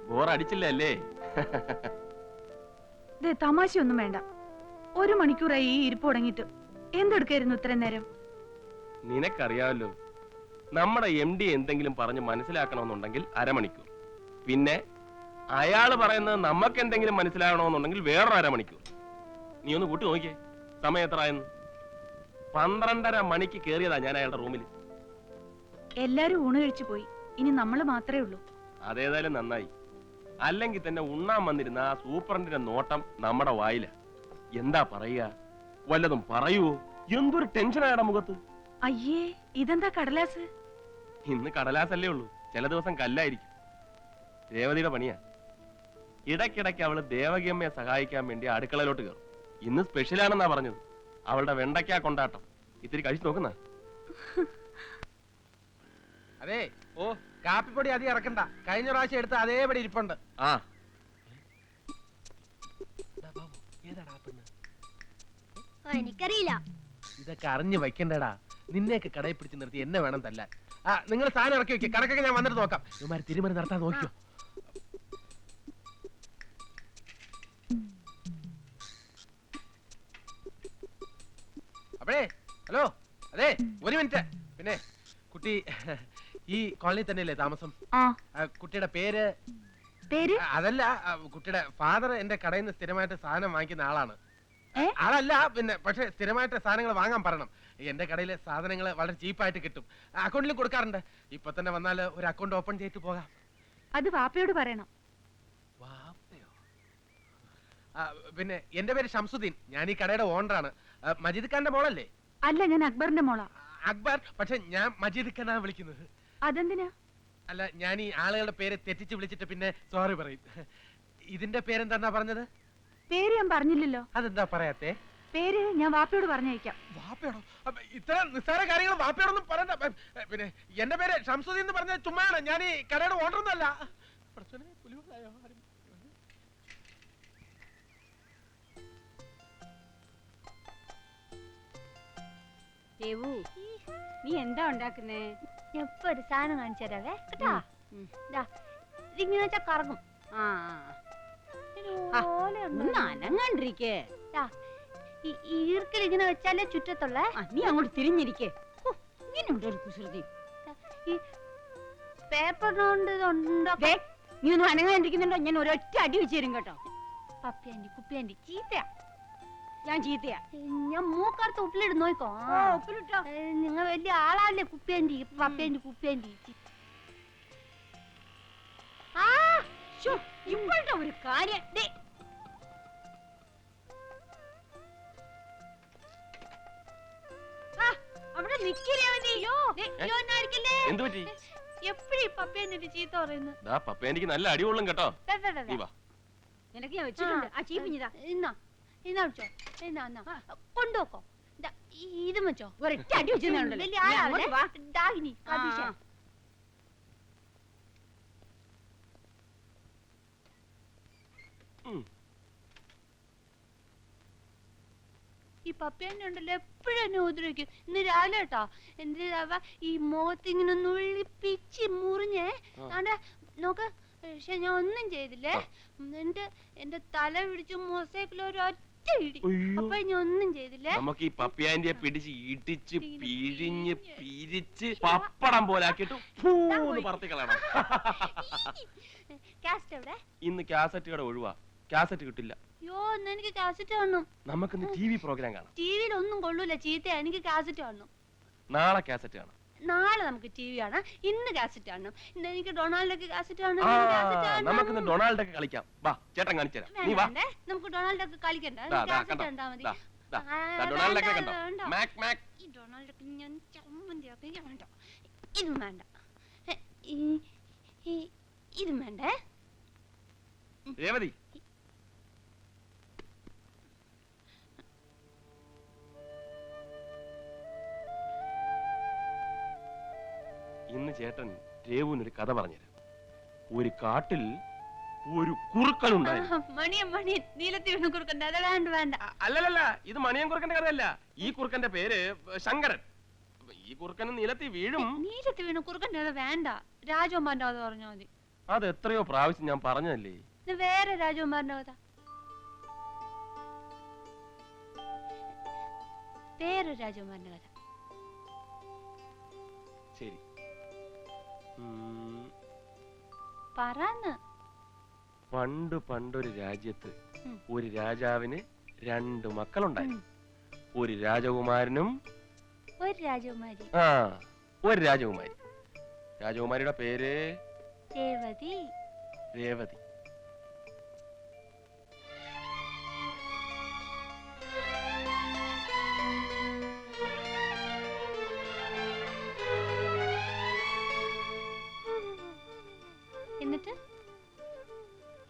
ബോറടിച്ചില്ല അല്ലേ?
തമാശയൊന്നും വേണ്ട. 1 മണിക്കൂറായി ഈ ഇരിപ്പ് തുടങ്ങിയിട്ട്. എന്തെടുക്കായിരുന്നു ഇത്രയും നേരം?
നിനക്കറിയാമല്ലോ, നമ്മുടെ എം ഡി എന്തെങ്കിലും പറഞ്ഞ് മനസ്സിലാക്കണമെന്നുണ്ടെങ്കിൽ അരമണിക്കൂർ. പിന്നെ അയാള് പറയുന്നത് നമുക്ക് എന്തെങ്കിലും മനസ്സിലാകണമെന്നുണ്ടെങ്കിൽ വേറൊരു അരമണിക്കൂർ. നീ ഒന്ന് കൂട്ടി നോക്കിയേ, സമയം എത്ര ആയെന്ന്. 12:30 മണിക്ക് കയറിയതാ ഞാൻ അയാളുടെ റൂമിൽ.
എല്ലാരും ഊണ് കഴിച്ചു പോയി. ഇനി നമ്മള് മാത്രമേ ഉള്ളൂ.
അതേതായാലും നന്നായി. അല്ലെങ്കിൽ തന്നെ ഉണ്ണാൻ വന്നിരുന്ന ആ സൂപ്രണ്ടിന്റെ നോട്ടം നമ്മുടെ വായില. എന്താ പറയുക? വല്ലതും പറയുവോ? എന്തൊരു ടെൻഷനായടാ മുഖത്ത്.
അയ്യേ, ഇതെന്താ കടലാസ്?
ഇന്ന് കടലാസല്ലേ ഉള്ളൂ, ചില ദിവസം കല്ലായിരിക്കും. രേവതിയുടെ പണിയാ. ഇടയ്ക്കിടയ്ക്ക് അവള് ദേവകിയമ്മയെ സഹായിക്കാൻ വേണ്ടി അടുക്കളയിലോട്ട് കയറും. ഇന്ന് സ്പെഷ്യലാണെന്നാ പറഞ്ഞത്. അവളുടെ വെണ്ടയ്ക്കാ കൊണ്ടാട്ടം. ഇത്തിരി കഴിച്ചു നോക്കുന്ന.
അതെ, ഓ കാപ്പിപ്പൊടി അധികം ഇറക്കണ്ട. കഴിഞ്ഞ പ്രാവശ്യം എടുത്ത് അതേപടി ഇരിപ്പുണ്ട്.
ആ
എനിക്കറിയില്ല.
ഇതൊക്കെ അറിഞ്ഞു വയ്ക്കണ്ടടാ. നിന്നെയൊക്കെ കടയിൽ പിടിച്ച് നിർത്തി എന്നെ വേണം തല്ലാൻ. ആ, നിങ്ങൾ സാധനം ഇറക്കി വെക്കുക. കണക്കൊക്കെ ഞാൻ വന്നിട്ട് നോക്കാം. ഇവന്മാര് തിരുമറി നടത്താൻ നോക്കിയോ? അപ്പഴേ, ഹലോ, അതെ, 1 മിനിറ്റ്. പിന്നെ കുട്ടി ഈ കോളനി തന്നെയല്ലേ താമസം? കുട്ടിയുടെ പേര്? അതല്ല, കുട്ടിയുടെ ഫാദർ എന്റെ കടയിൽ നിന്ന് സ്ഥിരമായിട്ട് സാധനം വാങ്ങിക്കുന്ന ആളാണ്. ആളല്ല, പിന്നെ പക്ഷെ സ്ഥിരമായിട്ട് സാധനങ്ങൾ വാങ്ങാൻ പറയണം. എന്റെ കടയിലെ സാധനങ്ങൾ വളരെ ചീപ്പായിട്ട് കിട്ടും. അക്കൗണ്ടിൽ കൊടുക്കാറുണ്ട്. ഇപ്പൊ തന്നെ വന്നാൽ ഒരു അക്കൗണ്ട് ഓപ്പൺ ചെയ്തിട്ട് പോകാം.
അത് വാപ്പയോട് പറയണം.
പിന്നെ എന്റെ പേര് ഷംസുദ്ദീൻ. ഞാൻ ഈ കടയുടെ ഓണറാണ്. മജീദ് ഖാന്റെ മോളല്ലേ?
അല്ല, ഞാൻ അക്ബറിന്റെ മോളാ.
അക്ബർ, പക്ഷെ ഞാൻ മജീദ് ഖാനാണ് വിളിക്കുന്നത്.
അതെന്തിനാ?
അല്ല, ഞാൻ ഈ ആളുകളുടെ പേര് തെറ്റിച്ച് വിളിച്ചിട്ട് പിന്നെ സോറി പറയും. ഇതിന്റെ പേരെന്താ പറഞ്ഞത്?
പേര് ഞാൻ പറഞ്ഞില്ലല്ലോ.
അതെന്താ പറയാത്തെ?
പേര് ഞാൻ വാപ്പയോട് പറഞ്ഞയക്കാം.
വാപ്പയോടോ? ഇത്തരം നിസ്സാര കാര്യങ്ങൾ വാപ്പയോടൊന്നും പറയണ്ട. പിന്നെ എന്റെ പേര് ഷംസുദ്ദീൻ എന്ന് പറഞ്ഞത് ചുമ്മാണ്. ഞാൻ ഈ കടയുടെ ഓണറൊന്നല്ല.
നീ എന്താ ഉണ്ടാക്കുന്നേ?
ഇപ്പൊ ഒരു സാധനം കാണിച്ചു തരാവേ കേട്ടാ. ഇതിങ്ങനെ വെച്ചാ കറങ്ങും.
അനങ്ങാണ്ടിരിക്കേ.
ഈർക്കിൽ ഇങ്ങനെ വെച്ചാലേ ചുറ്റത്തുള്ള.
നീ അങ്ങോട്ട് തിരിഞ്ഞിരിക്കേ. ഇങ്ങനെയുണ്ട് ഒരു കുസൃതി.
ഈ പേപ്പറിനോണ്ട്
നീ ഒന്നും അനങ്ങാണ്ടിരിക്കുന്നുണ്ടോ? ഞാൻ ഒരൊറ്റ അടി വെച്ച് തരും കേട്ടോ.
പപ്പിയാണ്ടി കുപ്പിയാണ്ടി ചീത്തയാ.
ഞാൻ ചീത്തയാ?
ഞാൻ മൂക്കറുത്ത് ഉപ്പിലിട്ട് നോക്കോ.
ഉപ്പിലിട്ടോ?
നിങ്ങൾ വലിയ ആളാല്ലേ കുപ്പിയാണ്ടി പപ്പിയാണ്ടി കുപ്പിയാണ്ടി.
ഇപ്പോഴത്തെ ഒരു കാര്യം അവിടെ
എപ്പോഴും പപ്പിയാണ്ടി ചീത്ത പറയുന്നു.
പപ്പേനിക്ക് നല്ല അടികൊള്ളും കേട്ടോ.
നിനക്ക് ഞാൻ വെച്ചിട്ടുണ്ട്. ആ ചീപ്പിഞ്ഞതാ.
ഇന്നാ വെച്ചോ. കൊണ്ടുപോക്കോ. ഇതും വെച്ചോ.
ഒരൊറ്റ അടി വെച്ചിട്ടുണ്ടല്ലോ.
ഈ പപ്പിയാണ്ടി ഉണ്ടല്ലോ എപ്പോഴും എന്നെ ഉപദ്രവിക്കും. ഇന്ന് രാവിലെ കേട്ടോ എന്റെ ഈ മുഖത്തിങ്ങനെ നുള്ളിപ്പിച്ച് മുറിഞ്ഞേ നോക്ക്. പക്ഷെ ഞാൻ ഒന്നും ചെയ്തില്ലേ. എന്നിട്ട് എന്റെ തല പിടിച്ച് മൊസൈക്കിൽ ഒരൊറ്റ ഇടി. അപ്പൊ ഞാൻ ഒന്നും ചെയ്തില്ലേ.
നമുക്ക് ഈ പപ്പിയാന്റിയെ പിടിച്ച് ഇടിച്ച് പിഴിഞ്ഞ് പിരിച്ച് പപ്പടം പോലാക്കിട്ട് പറത്തി കളയണം.
കാസറ്റ് എവിടെ?
ഇന്ന് കാസറ്റ് കട ഒഴിവാ. കാസറ്റ് കിട്ടില്ല.
യോ, എനിക്ക് കാസറ്റ് കാണണം.
നമുക്കിന്ന് TV പ്രോഗ്രാം കാണാം.
ടിവിയിൽ ഒന്നും കൊള്ളൂല, ചീത്തയാ. എനിക്ക് കാസറ്റ് കാണണം.
നാളെ കാസറ്റ് കാണാം.
നാളെ നമുക്ക് TV കാണാം. ഇന്ന് കാസറ്റ് കാണണം. ഇന്ന് എനിക്ക് ഡൊണാൾഡൊക്കെ കാസറ്റ് കാണണം.
നമുക്കിന്ന് ഡൊണാൾഡൊക്കെ കളിക്കാം. വാ, ചേട്ടൻ കാണിച്ചു തരാം. നീ വാ.
നമുക്ക് ഡൊണാൾഡൊക്കെ കളിക്കണ്ട. കാസറ്റ് കണ്ടാ മതി.
ഡൊണാൾഡൊക്കെ കണ്ടോ? Mac Mac.
ഈ ഡൊണാൾഡൊക്കെ ഞാൻ ചമ്മന്തിയാക്കി വേണ്ട. ഇതും വേണ്ട. ഇതും വേണ്ടേ.
രേവതി, ഇന്ന് ചേട്ടൻ രേവുവിനൊരു കഥ പറഞ്ഞുതരാം. ഒരു കാട്ടിൽ ഒരു കുറുക്കൻ ഉണ്ടായിരുന്നു.
മണിയൻ നീലത്തി വീണ കുറുക്കണ്ട അത് വേണ്ട.
അല്ലല്ല, ഇത് മണിയൻ കുറുക്കന്റെ കഥയല്ല. ഈ കുറുക്കന്റെ പേര് ശങ്കരൻ. ഈ കുറുക്കന് നീലത്തി വീഴും.
നീലത്തി വീണ കുറുക്കണ്ട അത് വേണ്ട. രാജകുമാരന്റെ കഥ പറഞ്ഞാ മതി.
അത് എത്രയോ പ്രാവശ്യം ഞാൻ പറഞ്ഞതല്ലേ.
ഇത് വേറെ രാജകുമാരന്റെ കഥ. വേറെ രാജകുമാരന്റെ കഥ.
ശരി.
പറന്ന്.
പണ്ടൊരു രാജ്യത്ത് ഒരു രാജാവിന് 2 മക്കളുണ്ടായിരുന്നു. ഒരു രാജകുമാരനും
ഒരു രാജകുമാരി.
ഒരു രാജകുമാരി. രാജകുമാരിയുടെ പേര്
രേവതി.
രേവതി.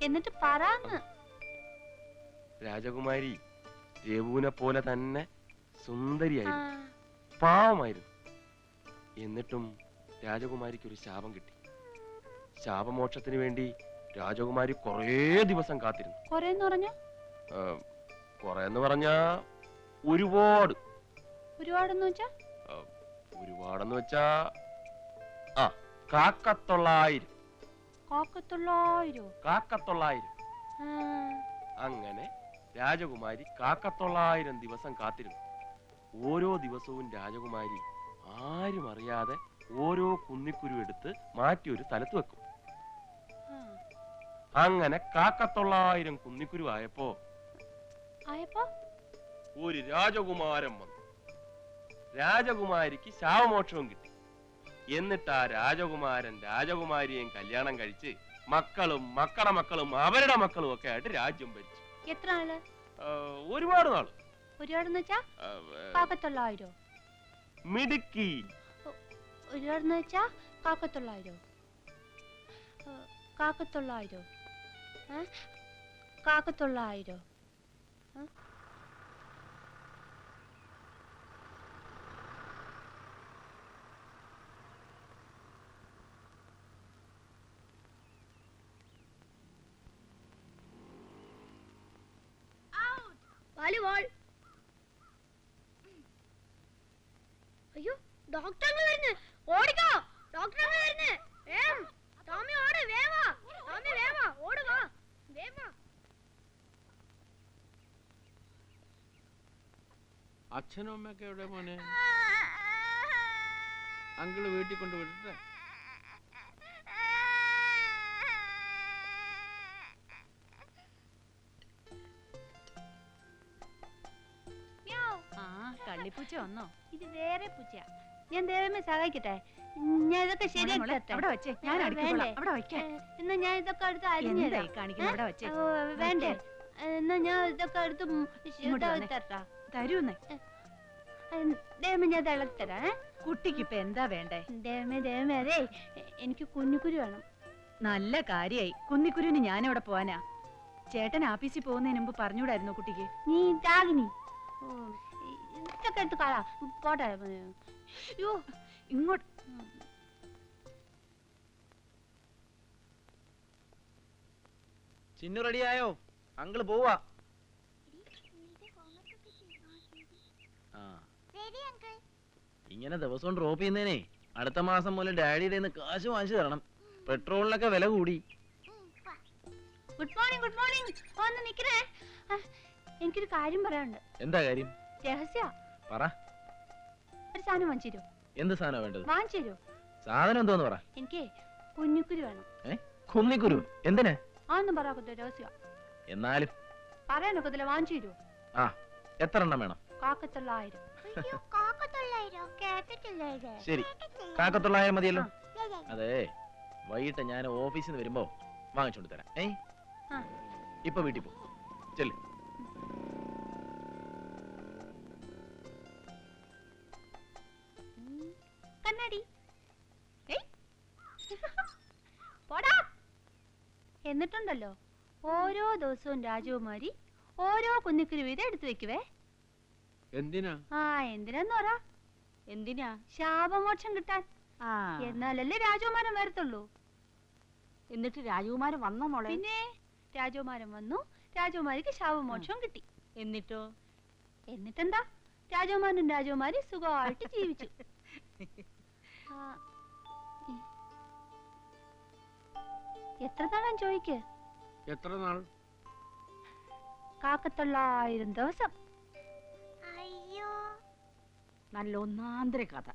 എന്നിട്ട് പറന്ന്.
രാജകുമാരി രേവുവിനെ പോലെ തന്നെ സുന്ദരിയായിരുന്നു, പാവമായിരുന്നു. എന്നിട്ടും രാജകുമാരിക്ക് ഒരു ശാപം കിട്ടി. ശാപമോക്ഷത്തിന് വേണ്ടി രാജകുമാരി കുറേ ദിവസം കാത്തിരുന്നു. കൊറേന്ന് പറഞ്ഞാ ഒരുപാട്.
ഒരുപാടെന്ന്
വെച്ചാ കാക്കത്തൊള്ളായിരം. അങ്ങനെ രാജകുമാരി 900 ദിവസം കാത്തിരുന്നു. ഓരോ ദിവസവും രാജകുമാരി ആരും അറിയാതെ ഓരോ കുന്നിക്കുരു എടുത്ത് മാറ്റി ഒരു സ്ഥലത്ത് വെക്കും. അങ്ങനെ 900 കുന്നിക്കുരു ആയപ്പോ ഒരു രാജകുമാരൻ വന്നു. രാജകുമാരിക്ക് ശാപമോക്ഷവും കിട്ടി. എന്നിട്ട് ആ രാജകുമാരൻ രാജകുമാരിയെയും കല്യാണം കഴിച്ച് മക്കളും മക്കളുടെ മക്കളും അവരുടെ മക്കളും ഒക്കെ ആയിട്ട് രാജ്യം ഭരിച്ചു.
എത്ര നാള്?
ഒരുപാട് നാള്.
ഒരുപാടെന്ന് വെച്ചാ 900
മിടുക്കി.
ഒരുപാടെന്ന് വെച്ചാ 900
അയ്യോ ഡോക്ടർ വരുന്നു, ഓടിക്കോ, ഡോക്ടർ വരുന്നു, വേഗം ടോമി ഓട്, വേവാ ടോമി വേവാ, ഓടുവാ വേവാ.
അച്ഛനും അമ്മയൊക്കെ എവിടെ മോനെ? അങ്കിള് വീട്ടിൽ കൊണ്ട് വിട്ടിട്ടേ.
കള്ളിപ്പൂച്ച വന്നോ?
ഇത് വേറെ പൂച്ച. ഞാൻ ദേവമേ സഹായിക്കട്ടെ? ഞാൻ ഇതൊക്കെ ശരിയാക്കി എന്നാ ഞാൻ ഇതൊക്കെ അടുത്ത് അരിഞ്ഞു വേണ്ടേ? എന്നാ ഞാൻ ഇതൊക്കെ അടുത്ത്
തരൂന്നേ.
ദേവമേ ഞാൻ ഇളക്കി തരാം.
കുട്ടിക്ക് ഇപ്പൊ എന്താ വേണ്ടേ?
ദേവമേ അതെ എനിക്ക് കുഞ്ഞുകുരു വേണം.
നല്ല കാര്യായി. കുന്നിക്കുരുവിന് ഞാനവിടെ പോവാനാ. ചേട്ടൻ ആഫീസിൽ പോകുന്നതിന് മുമ്പ് പറഞ്ഞൂടായിരുന്നു കുട്ടിക്ക്?
നീ രാഗിനി ഇതൊക്കെ എടുത്ത് കളാ പോട്ടെ.
അയ്യോ ഇങ്ങോട്ട്.
ചിന്നു റെഡിയായോ? അങ്കിള് പോവാ. ഇങ്ങനെ ദിവസവും ഡ്രോപ്പ് ചെയ്യുന്നേനെ അടുത്ത മാസം മുതൽ ഡാഡിയുടെ കാശ് വാങ്ങിച്ചു തരണം. പെട്രോളിനൊക്കെ വില കൂടി.
Good morning, good morning. ഒന്ന് നിക്കണേ, എനിക്കൊരു കാര്യം പറയാനുണ്ട്.
എന്താ കാര്യം?
രഹസ്യ.
പറ.
ഒരു സാധനം വാങ്ങിച്ചു തരൂ.
എന്ത് സാധനം വേണ്ടത്?
വാങ്ങിച്ചു തരൂ.
സാധനം എന്തോന്ന് പറ.
എനിക്ക് കുഞ്ഞുക്കുരു വേണം.
കുന്നിക്കുരു എന്തിനാ?
ആന്നും പറയാത്ത രഹസ്യ.
എന്നാലും
പറയാനൊക്കത്തില്ല, വാങ്ങിച്ചു തരൂ.
ആ എത്ര എണ്ണം വേണം?
900.
ശരി, 900 മതിയല്ലോ. അതെ, വൈകിട്ട് ഞാൻ ഓഫീസിൽ നിന്ന് വരുമ്പോ വാങ്ങിച്ചോണ്ട് തരാം. ഇപ്പൊ വീട്ടിൽ പോ. ചെല്ല്.
കണ്ണാടി പോടാ. എന്നിട്ടുണ്ടല്ലോ ഓരോ ദിവസവും രാജകുമാരി ഓരോ കുന്നിക്കുരു വീതം എടുത്തു വെക്കുവേ.
എന്തിനാ?
എന്തിനാന്ന് പറ.
എന്തിനാ?
ശാപമോക്ഷം കിട്ടാൻ. എന്നാലല്ലേ രാജകുമാരൻ വരത്തുള്ളൂ.
എന്നിട്ട് രാജകുമാരൻ വന്നോ മോളെ?
പിന്നെ രാജകുമാരൻ വന്നു, രാജകുമാരിക്ക് ശാപമോക്ഷം കിട്ടി.
എന്നിട്ടോ?
എന്നിട്ടെന്താ, രാജകുമാരനും രാജകുമാരി സുഖമായിട്ട് ജീവിച്ചു. എത്ര നാളാൻ ചോദിക്ക്?
എത്ര നാൾ?
900 ദിവസം.
അയ്യോ, നല്ല ഒന്നാന്തര കഥ.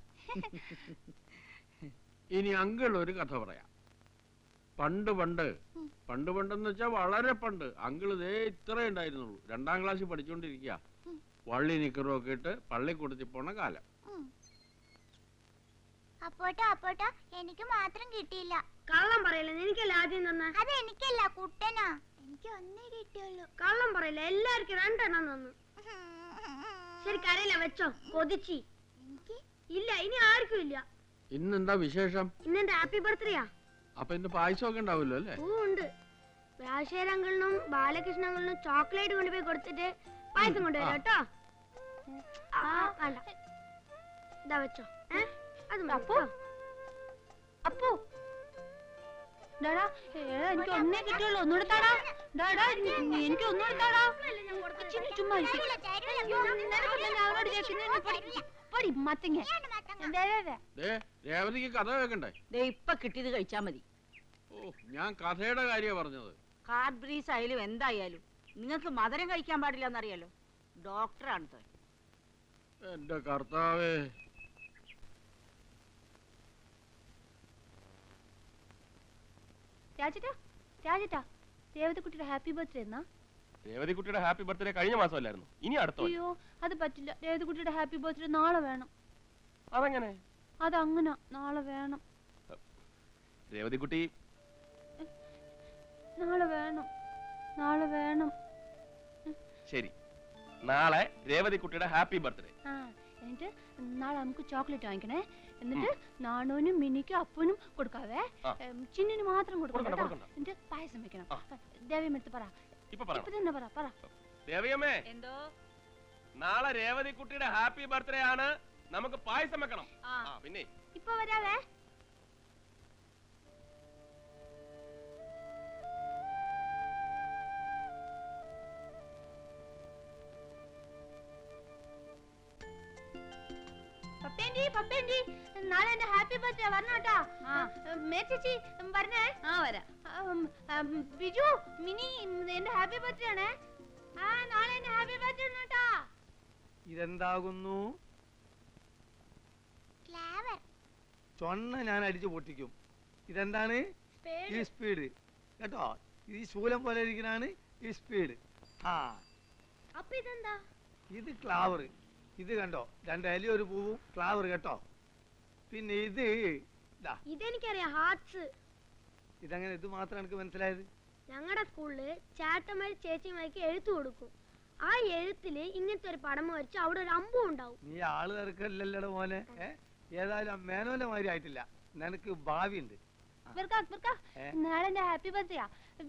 ഇനി അങ്കിൾ ഒരു കഥ പറയാം. പണ്ട് പണ്ടെന്ന് വെച്ചാ വളരെ പണ്ട്, അങ്കിൾ ഇതേ ഇത്രേ ഉണ്ടായിരുന്നുള്ളൂ. 2ാം ക്ലാസ്സിൽ പഠിച്ചുകൊണ്ടിരിക്കുക. വള്ളി നിക്കറും ഒക്കെ ഇട്ട് പള്ളിക്കൂടത്തിൽ പോണ കാലം.
അപ്പോട്ടോ എനിക്ക് മാത്രം കിട്ടിയില്ല. കള്ളം പറയല്ലേ, എനിക്കല്ല ആദ്യം തന്ന. അത് എനിക്കല്ല, കുട്ടനാ. എനിക്ക് ഒന്നേ കിട്ടിയുള്ളൂ. കള്ളം പറയല്ലേ, എല്ലാവർക്കും 2 എണ്ണം തന്നു. ശരി കരയില്ല, വെച്ചോ. കൊതിച്ചി ഇല്ല, ഇനി ആർക്കും ഇല്ല.
ഇന്നെന്താ വിശേഷം?
ഇന്നെന്റെ ഹാപ്പി ബർത്ത്ഡേയാ.
അപ്പൊ ഇന്ന് പായസമൊക്കെ ഉണ്ടാവില്ലോ അല്ലേ?
ഉണ്ട്. രാജശേഖരങ്ങളിനും ബാലകൃഷ്ണങ്ങളിനും ചോക്ലേറ്റ് കൊണ്ടുപോയി കൊടുത്തിട്ട് പായസം കൊണ്ടുവരാം കേട്ടോ. വേണ്ട, ഇതാ വെച്ചോ. അത്
അപ്പോ എനിക്ക് ഒന്നേ കിട്ടുള്ളൂ. ഒന്നുകൂടെ താടാ. എനിക്ക് ഒന്നുകൂടെ താടാ. ചുമ്മാ
രേവതിക്ക് കഥ കേൾക്കണ്ടേ?
ഇപ്പൊ കിട്ടിയത് കഴിച്ചാ മതി.
ഓ, ഞാൻ കഥയുടെ കാര്യമാണ് പറഞ്ഞത്.
കാർബ്രീസ് ആയാലും എന്തായാലും നിങ്ങൾക്ക് മധുരം കഴിക്കാൻ പാടില്ല എന്നറിയാലോ. ഡോക്ടറാണ്.
എന്റെ കർത്താവേ.
രാജേട്ടാ, രേവതിക്കുട്ടിയുടെ ഹാപ്പി ബർത്ത്ഡേ എന്നാ?
രേവതിക്കുട്ടിയുടെ ഹാപ്പി ബർത്ത്ഡേ കഴിഞ്ഞ മാസമല്ലായിരുന്നു? ഇനി അടുത്ത?
അയ്യോ, അത് പറ്റില്ല. രേവതിക്കുട്ടിയുടെ ഹാപ്പി ബർത്ത്ഡേ നാളെ വേണം.
അതെങ്ങനെ?
അതങ്ങനെ നാളെ വേണം.
രേവതിക്കുട്ടി
നാളെ വേണം.
ശരി, നാളെ രേവതിക്കുട്ടിയുടെ ഹാപ്പി ബർത്ത്ഡേ.
എന്നിട്ട് നാളെ നമുക്ക് ചോക്ലേറ്റ് വാങ്ങിക്കണേ. എന്നിട്ട് നാണോനും മിനിക്കും അപ്പനും കൊടുക്കാവേ. ചിന്നിന് മാത്രം കൊടുക്കണം. എന്നിട്ട് പായസം വെക്കണം. ദേവിയമ്മ പറ. ഇപ്പൊ തന്നെ പറ.
ദേവിയമ്മേ,
എന്തോ?
നാളെ രേവതിക്കുട്ടിയുടെ ഹാപ്പി ബർത്ത്ഡേ ആണ്, നമുക്ക് പായസം വെക്കണം. പിന്നെ
ഇപ്പൊ വരാവേ. പപ്പേന്റി, നാളെ എന്റെ ഹാപ്പി ബർത്ത്ഡേ വരണോട്ടാ. മേച്ചേച്ചി വരണേ. വരാം. ബിജു, മിനി, എന്റെ ഹാപ്പി ബർത്ത്ഡേ ആണേ. നാളെ എന്റെ ഹാപ്പി ബർത്ത്ഡേ ആണോട്ടാ.
ഇതെന്താകുന്നു? ചൊണ്ണ ഞാൻ അടിച്ചു പൊട്ടിക്കും. ഇതെന്താണ്? ഈ സ്പീഡ് കേട്ടോ. ഈ ശൂലം പോലെ ഇരിക്കുന്നതാണ് ഈ സ്പീഡ്.
ഇതെന്താ?
ഇത് ക്ലാവർ. ഇത് കണ്ടോ, 2 ഇലയും 1 പൂവും ക്ലാവർ കേട്ടോ. പിന്നെ
ഇതെനിക്കറിയാം, ഹാർട്സ്.
ഇതെങ്ങനെ ഇത് മാത്രം എനിക്ക് മനസ്സിലായത്?
ഞങ്ങളുടെ സ്കൂളില് ചേട്ടന്മാര് ചേച്ചിമാർക്ക് എഴുത്തു കൊടുക്കും. ആ എഴുത്തില് ഇങ്ങനത്തെ ഒരു പടം വരച്ച് അവിടെ ഒരു അമ്പും ഉണ്ടാവും.
നീ ആള് തിരക്കല്ലല്ലോ മോനെ. ഏതായാലും മേനോന്റെ മാതിരി ആയിട്ടില്ല, നിനക്ക് ഭാവിയുണ്ട്.
നാളെ എന്റെ ഹാപ്പി ബർത്ത്ഡേ.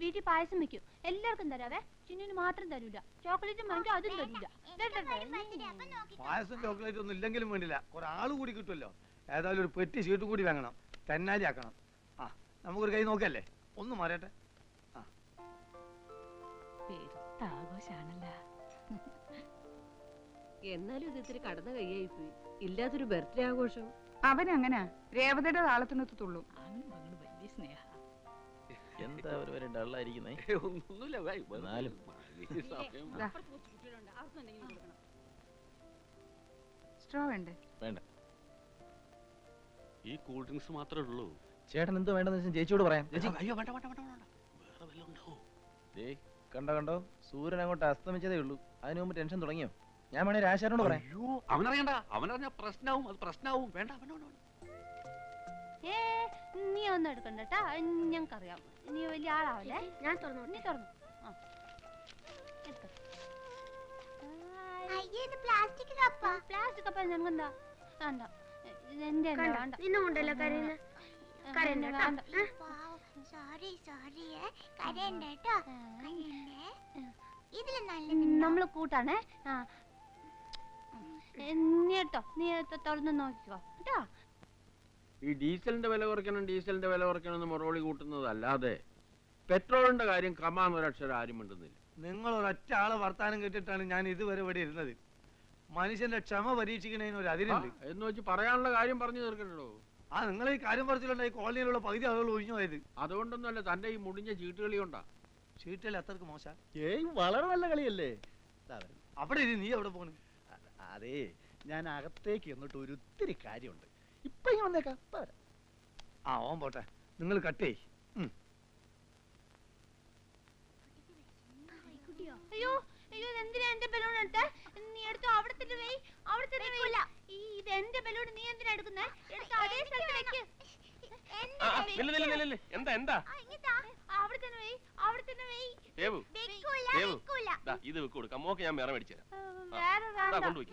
വീട്ടിൽ പായസം വെക്കും, എല്ലാവർക്കും തരാവേ. ചിന്നിന് മാത്രം തരൂല. ചോക്ലേറ്റും വാങ്ങിക്കും, അതും തരൂല.
പായസം ചോക്ലേറ്റ് ഒന്നും ഇല്ലെങ്കിലും വേണ്ടില്ല, കുറെ ആള് കൂടി കിട്ടുമല്ലോ. ഏതായാലും ഒരു പെട്ടി ഷീറ്റ് കൂടി വാങ്ങണം, തെന്നാലി ആക്കണം. നമുക്കൊരു കൈ നോക്കല്ലേ, ഒന്ന് മാറട്ടെ.
എന്നാലും ഇത് ഇത്തിരി കടന്ന കൈയായി പോയി. ഇല്ലാത്തൊരു ബർത്ത്ഡേ ആഘോഷം.
അവനങ്ങനെ രേവതയുടെ താളത്തിനെത്തുള്ളൂ.
വലിയ സ്നേഹ.
എന്താ ഒരു ഡള്ളായിരിക്കുന്നേ?
സ്ട്രോ വേണ്ടേ?
വേണ്ട.
ഈ കൂൾ ഡ്രിങ്ക്സ് മാത്രമേ ഉള്ളൂ.
ചേട്ടൻ എന്തോ വേണ്ടെന്ന് ചേച്ചിയോട് പറയാം.
അയ്യോ, വേണ്ട. വേറെ വല്ലതും ഉണ്ടോ?
കണ്ടോ, സൂര്യൻ അങ്ങോട്ട് അസ്തമിച്ചതേ ഉള്ളൂ. അതിനു മുമ്പ് ടെൻഷൻ തുടങ്ങിയോ? ഞാൻ വേണേ രാജാനോട് പറയാം.
അയ്യോ, അവനറിയണ്ട. അവനറിഞ്ഞ പ്രശ്നവും. അത് പ്രശ്നവും. വേണ്ട.
നീ ഒന്നും എടുക്കണ്ടട്ടാ, ഞങ്ങൾക്കറിയാം. നീ വലിയ ആളാവല്ലേ. ഞാൻ തുറന്നു. നീ തുറന്നു. പ്ലാസ്റ്റിക് കപ്പ ഞങ്ങെന്താ വേണ്ട. എന്റെ
നിന്നെ കൊണ്ടല്ലോ കരയുന്ന.
നമ്മള് കൂട്ടാണേ. നീ കേട്ടോ, നീ തുറന്ന് നോക്കിക്കോ കേട്ടോ.
ഈ ഡീസലിന്റെ വില കുറയ്ക്കണം എന്ന് മുറവിളി കൂട്ടുന്നതല്ലാതെ പെട്രോളിന്റെ കാര്യം കമാൻ ഒരക്ഷരം ആരും മിണ്ടുന്നില്ല.
നിങ്ങൾ ഒരൊറ്റ ആളെ വർത്താനം കേട്ടിട്ടാണ് ഞാൻ ഇതുവരെ ഇവിടെ ഇരുന്നത്. മനുഷ്യന്റെ ക്ഷമ പരീക്ഷിക്കുന്നതിന് ഒരു അതിരുണ്ട്
എന്ന് വെച്ച് പറയാനുള്ള കാര്യം പറഞ്ഞു തീർക്കണല്ലോ.
നിങ്ങൾ ഈ കാര്യം പറഞ്ഞിട്ടുണ്ടായി കോളനിയിലുള്ള പകുതി ആളുകൾ ഒഴിഞ്ഞു പോയത്.
അതുകൊണ്ടൊന്നുമല്ല, തന്റെ ഈ മുടിഞ്ഞ ചീട്ടുകളി കൊണ്ടാ.
ചീട്ടുകളി അത്രക്ക് മോശ?
ഏയ് വളരെ നല്ല കളിയല്ലേ.
അവിടെ നീ എവിടെ പോണ്?
അതേ, ഞാൻ അകത്തേക്ക് എന്നിട്ട് ഒത്തിരി കാര്യമുണ്ട്. ഇപ്പൊ ഇങ്ങനെ വന്നേക്കാം.
ഓൻ പോട്ടെ, നിങ്ങൾ കട്ടേ.
അയ്യോ അയ്യോ, എന്തിനാ എന്റെ ബലൂൺ എടുത്തേ? നീ എടുത്തോ, അവിടെ തന്നെ വെയ്. ഇത് എന്റെ ബലൂൺ, നീ എന്തിനാ എടുക്കുന്നേ? എടുത്തോ, അതേ സ്ഥലത്ത് വെക്ക്.
എന്താ എന്താ
അവിടെ തന്നെ വെയ്, അവിടെ തന്നെ വെയ്.
ഇത് വെക്ക് കൊടുക്കാം. മോക്ക് ഞാൻ വേറെ മേടിച്ചു തരാം.
വേറെ
കൊണ്ടുപോയി.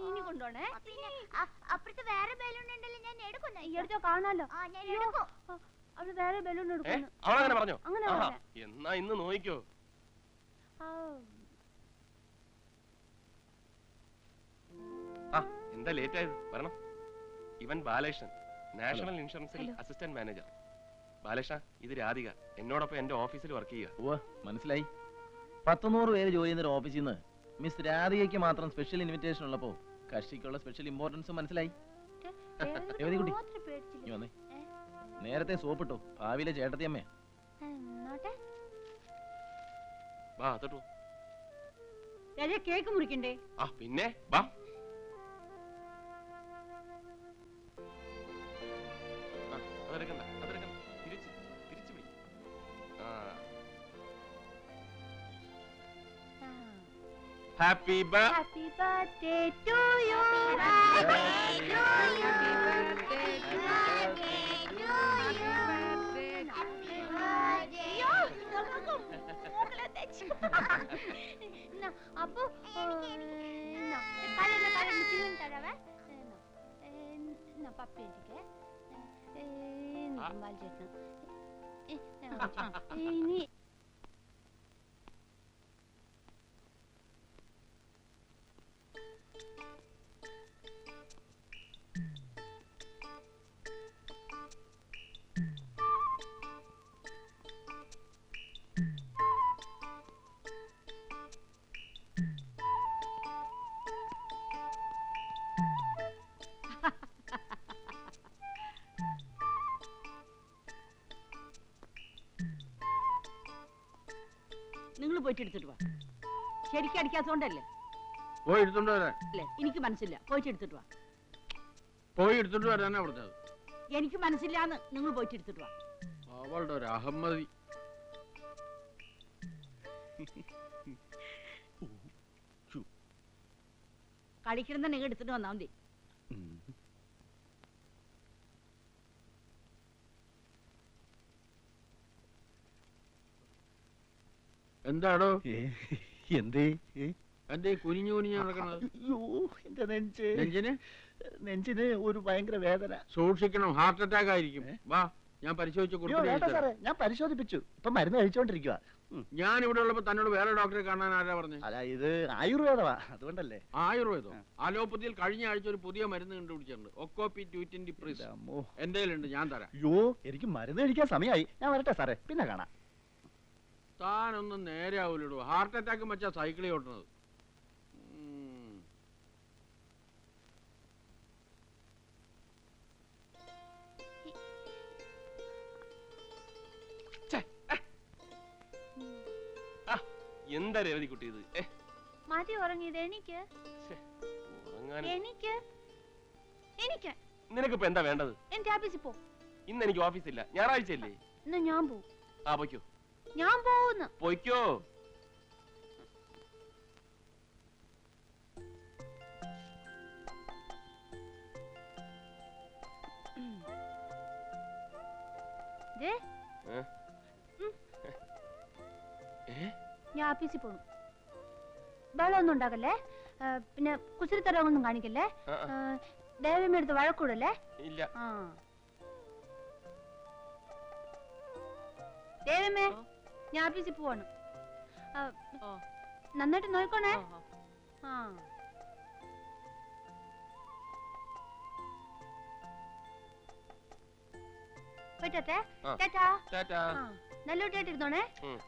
ഇനി കൊണ്ടോണേ.
അപ്പുറത്ത് വേറെ ബലൂൺ ഉണ്ടല്ലോ, ഞാൻ എടുക്കുന്നു.
ഈ എടുത്തോ, കാണാലോ. അവിടെ വേറെ ബലൂൺ എടുക്കുന്നു.
അവളങ്ങനെ പറഞ്ഞോ?
അങ്ങനെ
എന്നാ ഇന്ന് നോക്കിക്കോ. എന്താ ലേറ്റ് ആയത്? വരണം. ഇവൻ ബാലകൃഷ്ണൻ, നാഷണൽ ഇൻഷുറൻസിൽ അസിസ്റ്റന്റ് മാനേജർ. ബാലകൃഷ്ണ, ഇത് രാധിക, എന്നോടൊപ്പം എന്റെ ഓഫീസിൽ വർക്ക് ചെയ്യുക.
മനസ്സിലായി. 100 പേര് ജോലി ചെയ്യുന്ന ഒരു ഓഫീസിൽ നിന്ന് മിസ് രാധികയ്ക്ക് മാത്രം സ്പെഷ്യൽ ഇൻവിറ്റേഷൻ ഉള്ളപ്പോ കക്ഷിക്കുള്ള സ്പെഷ്യൽ ഇമ്പോർട്ടൻസ് മനസ്സിലായി. കുട്ടി നീ വന്നേ. നേരത്തെ സോപ്പിട്ടോ, ഭാവിയിലെ ചേട്ടത്തിയമ്മയാ.
വാ തൊട്ടു.
കേക്ക് മുറിക്കണ്ടേ?
പിന്നെ വാ. അതെടുക്കണ്ട, അതെടുക്കണ്ട. തിരിച്ചു പിടി. Happy
birthday to you. അപ്പൊ പപ്പി എനിക്ക് ഇനി
നിങ്ങൾ പോയിട്ട് എടുത്തിട്ട് വാ. ശരിക്കും അടിക്കാത്തോണ്ടല്ലേ?
പോയി എടുത്തോണ്ട് വരാൻ.
അല്ലേ, എനിക്ക് മനസ്സില്ല. പോയിട്ട് എടുത്തിട്ട് വാ.
പോയി എടുത്തോണ്ട് വരാനാ പറഞ്ഞത്.
എനിക്ക് മനസ്സില്ലാന്ന്. നിങ്ങൾ പോയിട്ട് എടുത്തിട്ട് വാ.
അവളുടെ ഒരു അഹമ്മതി.
കളിക്കണം നിങ്ങൾ എടുത്തിട്ട് വന്നാ മതി.
എന്താടോ
എന്തേ
എന്റെ കുനിഞ്ഞു കുനിഞ്ഞു നടക്കണത്?
എന്റെ
നെഞ്ചിന്
നെഞ്ചിന് ഒരു ഭയങ്കര വേദന.
സൂക്ഷിക്കണം, ഹാർട്ട് അറ്റാക്ക് ആയിരിക്കും. വാ, ഞാൻ പരിശോധിച്ചു.
ഞാൻ പരിശോധിപ്പിച്ചു, ഇപ്പൊ മരുന്ന് കഴിച്ചോണ്ടിരിക്കുക.
ഞാൻ ഇവിടെ ഉള്ളപ്പോ തന്നോട് വേറെ ഡോക്ടറെ കാണാൻ ആരാ പറഞ്ഞു?
അല്ല, ഇത് ആയുർവേദമാ, അതുകൊണ്ടല്ലേ.
ആയുർവേദം? അലോപ്പതിയിൽ കഴിഞ്ഞ ആഴ്ച ഒരു പുതിയ മരുന്ന് കണ്ടുപിടിച്ചിട്ടുണ്ട്, ഒക്കോപി 220 എന്റെ കയ്യിലുണ്ട്, ഞാൻ തരാം.
അയ്യോ, എനിക്ക് മരുന്ന് കഴിക്കാൻ സമയമായി, ഞാൻ വരട്ടെ സാറേ, പിന്നെ കാണാം.
താനൊന്നും നേരെ ആവൂലോ, ഹാർട്ട് അറ്റാക്ക് വെച്ചാ സൈക്കിളിൽ ഓട്ടണത്.
എന്താ രവതി കുട്ടി ഇത്?
മതി ഉറങ്ങിയത്. എനിക്ക് എനിക്ക് എനിക്ക്
നിനക്കിപ്പോ എന്താ വേണ്ടത്?
എന്റെ ഓഫീസിൽ പോ.
ഇന്ന് എനിക്ക് ഓഫീസില്ല, ഞായറാഴ്ച അല്ലേ.
ഇന്ന് ഞാൻ പോവും.
പൊയ്ക്കോ.
ഞാൻ പോവുന്നു.
പൊയ്ക്കോ.
ഞാൻ ഓഫീസിൽ പോണു. ബഹളമൊന്നും ഉണ്ടാകല്ലേ, പിന്നെ കുസൃത്തരമൊന്നും കാണിക്കല്ലേ, ദേവമ്മ എടുത്ത് വഴക്കൂടല്ലേ.
ഇല്ല.
ദേവമ്മേ, ഞാൻ ഓഫീസിൽ പോവാണ്. നന്നായിട്ട് നോക്കണേ. പോയിട്ടെ
ആ.
ടാറ്റാ
ടാറ്റാ.
നല്ലോട്ടായിട്ടിരുന്നോണേ.
ഉം.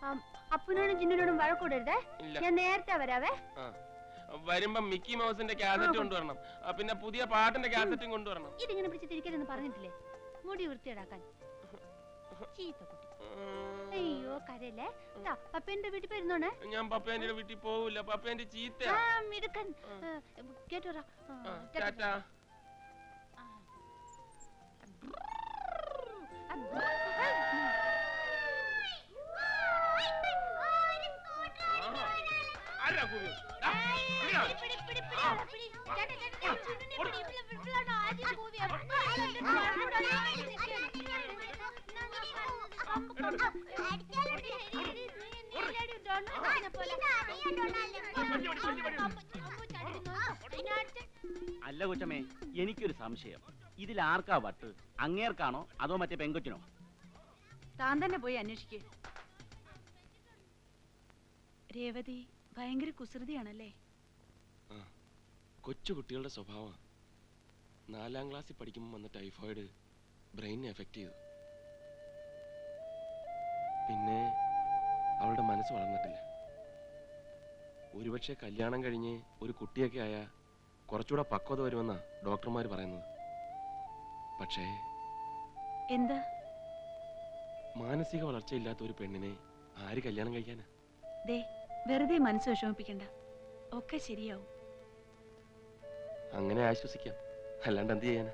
അപ്പനോടും ജിന്നിനോടും വഴക്കൂടരുതേ.
ഇല്ല.
ഞാൻ നേരത്തെ വരാവേ.
ആ. വരുമ്പോ മിക്കി മൗസിന്റെ കാസറ്റ് കൊണ്ടുവരണം. പിന്നെ പുതിയ പാട്ടിന്റെ കാസറ്റും കൊണ്ടുവരണം.
ഇതിങ്ങനെ പിടിച്ച് തിരിക്കരുതെന്ന് പറഞ്ഞിട്ടില്ലേ? മുടി വൃത്തിയേടാക്കാൻ. ചീത്ത കുട്ടി. അയ്യോ കരയല്ലേ. പപ്പേന്റെ വീട്ടിൽ പോയിരുന്നോണേ.
ഞാൻ പപ്പേന്റെ വീട്ടിൽ പോവില്ല. പപ്പേന്റെ ചീത്ത.
മിടുക്കൻ. കേട്ടോറാ.
ടാറ്റാ.
അല്ല കൊച്ചമ്മേ, എനിക്കൊരു സംശയം. ഇതിൽ ആർക്കാ വട്ട്? അങ്ങേർക്കാണോ അതോ മറ്റേ പെങ്കൊച്ചിനോ?
താൻ തന്നെ പോയി അന്വേഷിക്കേ. രേവതി ഭയങ്കര കുസൃതിയാണല്ലേ?
കൊച്ചു കുട്ടികളുടെ സ്വഭാവം. 4ാം ക്ലാസ്സിൽ പഠിക്കുമ്പോൾ വന്ന ടൈഫോയിഡ് ബ്രെയിനിനെ എഫക്ട് ചെയ്തു. പിന്നെ അവളുടെ മനസ്സ് വളർന്നിട്ടില്ല. ഒരുപക്ഷെ കല്യാണം കഴിഞ്ഞ് ഒരു കുട്ടിയൊക്കെ ആയ കുറച്ചുകൂടെ പക്വത വരുമെന്നാ ഡോക്ടർമാർ പറയുന്നത്. പക്ഷേ
എന്താ?
മാനസിക വളർച്ചയില്ലാത്ത ഒരു പെണ്ണിനെ ആര് കല്യാണം കഴിക്കാനാ?
ദേ വെറുതെ മനസ്സ് വിഷമിപ്പിക്കണ്ട, ഒക്കെ ശരിയാവും.
അങ്ങനെ ആശ്വസിക്കാം, അല്ലാണ്ട് എന്ത് ചെയ്യാനാ?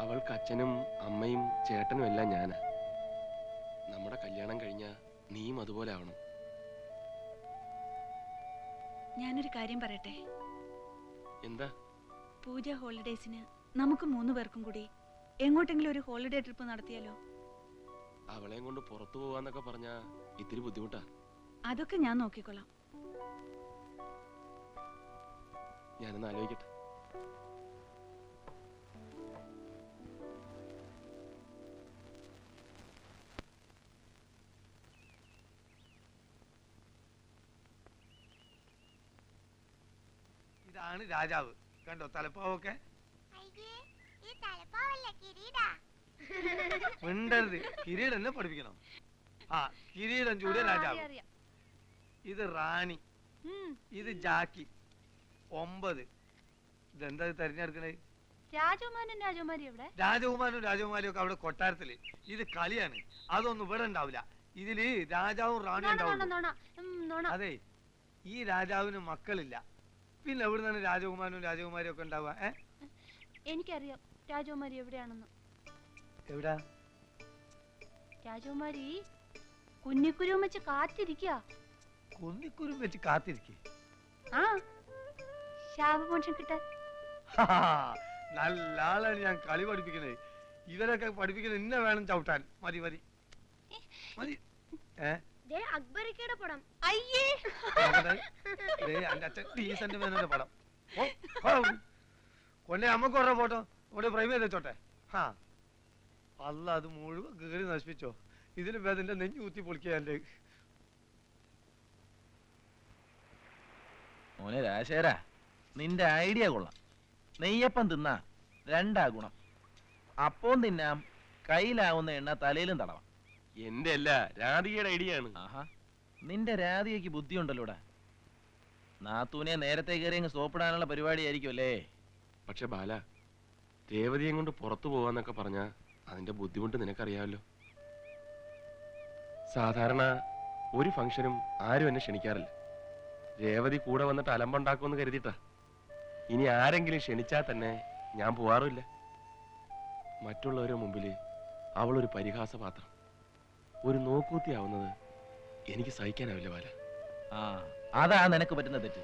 അവൾക്ക് അച്ഛനും അമ്മയും ചേട്ടനും എല്ലാം ഞാനാ. നമ്മുടെ കല്യാണം കഴിഞ്ഞ നീയും അതുപോലെ ആവണം.
ഞാനൊരു കാര്യം പറയട്ടെ?
എന്താ?
പൂജ ഹോളിഡേസിന് നമുക്ക് 3 പേർക്കും കൂടി എങ്ങോട്ടെങ്കിലും ഒരു ഹോളിഡേ ട്രിപ്പ് നടത്തിയാലോ?
അവളെയും കൊണ്ട് പുറത്തു പോവാന്നൊക്കെ പറഞ്ഞാ ഇത്തിരി ബുദ്ധിമുട്ടാ.
അതൊക്കെ ഞാൻ നോക്കിക്കൊള്ളാം.
ഞാനൊന്ന് ആലോചിക്കട്ടെ.
ഇതാണ് രാജാവ്. കണ്ടോ തലപ്പാവൊക്കെ? മിണ്ടരുത്. കിരീടനെ പഠിപ്പിക്കണം. ആ, കിരീടം ചൂടിയ രാജാവ്. ഇത് റാണി. ഇത് ജാക്കി. 9. ഇതെന്താ തെരഞ്ഞെടുക്കണേ?
രാജകുമാരനും രാജകുമാരി എവിടെ?
രാജകുമാരനും രാജകുമാരിയും ഒക്കെ അവിടെ കൊട്ടാരത്തില്. ഇത് കളിയാണ്, അതൊന്നും ഇവിടെ ഉണ്ടാവില്ല. ഇതില് രാജാവും റാണിയും ഉണ്ടാവും. അതെ, ഈ രാജാവിന് മക്കളില്ല. പിന്നെ എവിടെ നിന്നാണ് രാജകുമാരനും രാജകുമാരിയും ഒക്കെ ഉണ്ടാവുക?
എനിക്കറിയാം രാജകുമാരി എവിടെയാണെന്ന്.
എവിടാ?
രാജകുമാരി കുന്നിക്കുരുവും വെച്ച് കാത്തിരിക്കുക.
കുന്നിക്കുരും വെച്ച് കാത്തിരിക്കേ?
ആ, ശാപമോക്ഷം കിട്ടാൻ.
നല്ല ആളാണ് ഞാൻ കളി പഠിപ്പിക്കുന്നത്. ഇവരൊക്കെ പഠിപ്പിക്കുന്നത് ഇന്ന വേണം ചവിട്ടാൻ. മതി മതി മതി.
അക്ബറിക്കയുടെ പടം.
അയ്യേ,
എന്റെ അച്ഛൻ ഡീസന്റ് മേനോന്റെ പടം. കൊണ്ടേ അമ്മക്ക് ഓരോ ഫോട്ടോ ഇവിടെ പ്രൈം ചെയ്ത് വെച്ചോട്ടെ. ആ അല്ല, അത് മുഴുവൻ കീറി നശിപ്പിച്ചോ. ഇതിന് വേദന്റെ നെഞ്ഞു കുത്തി പൊളിക്കുക. എന്റെ
മോനെ രാശേരാ, നിന്റെ ഐഡിയ കൊള്ളാം. നെയ്യപ്പം തിന്നാ 2 ഗുണം. അപ്പം തിന്നാം, കയ്യിലാവുന്ന എണ്ണ തലയിലും തടവാം.
എന്റെ അല്ല, രാധികയുടെ ഐഡിയ ആണ്.
ആഹാ, നിന്റെ രാധികയ്ക്ക് ബുദ്ധിയുണ്ടല്ലോടാ. നാത്തൂനെ നേരത്തെ കയറി അങ്ങ് സോപ്പിടാനുള്ള പരിപാടിയായിരിക്കും അല്ലേ?
പക്ഷെ ബാല, രേവതിയെ കൊണ്ട് പുറത്തു പോവാന്നൊക്കെ പറഞ്ഞാ അതിന്റെ ബുദ്ധിമുട്ട് നിനക്കറിയാമല്ലോ. സാധാരണ ഒരു ഫംഗ്ഷനും ആരും എന്നെ ക്ഷണിക്കാറില്ല. രേവതി കൂടെ വന്നിട്ട് അലമ്പുണ്ടാക്കുമെന്ന് കരുതിയിട്ടാ. ഇനി ആരെങ്കിലും ക്ഷണിച്ചാൽ തന്നെ ഞാൻ പോവാറില്ല. മറ്റുള്ളവരുടെ മുമ്പില് അവളൊരു പരിഹാസപാത്രം, ഒരു നോക്കൂത്തിയാവുന്നത് എനിക്ക് സഹിക്കാനാവില്ല ബാല.
ആ, അതാ നിനക്ക് പറ്റുന്ന തെറ്റ്.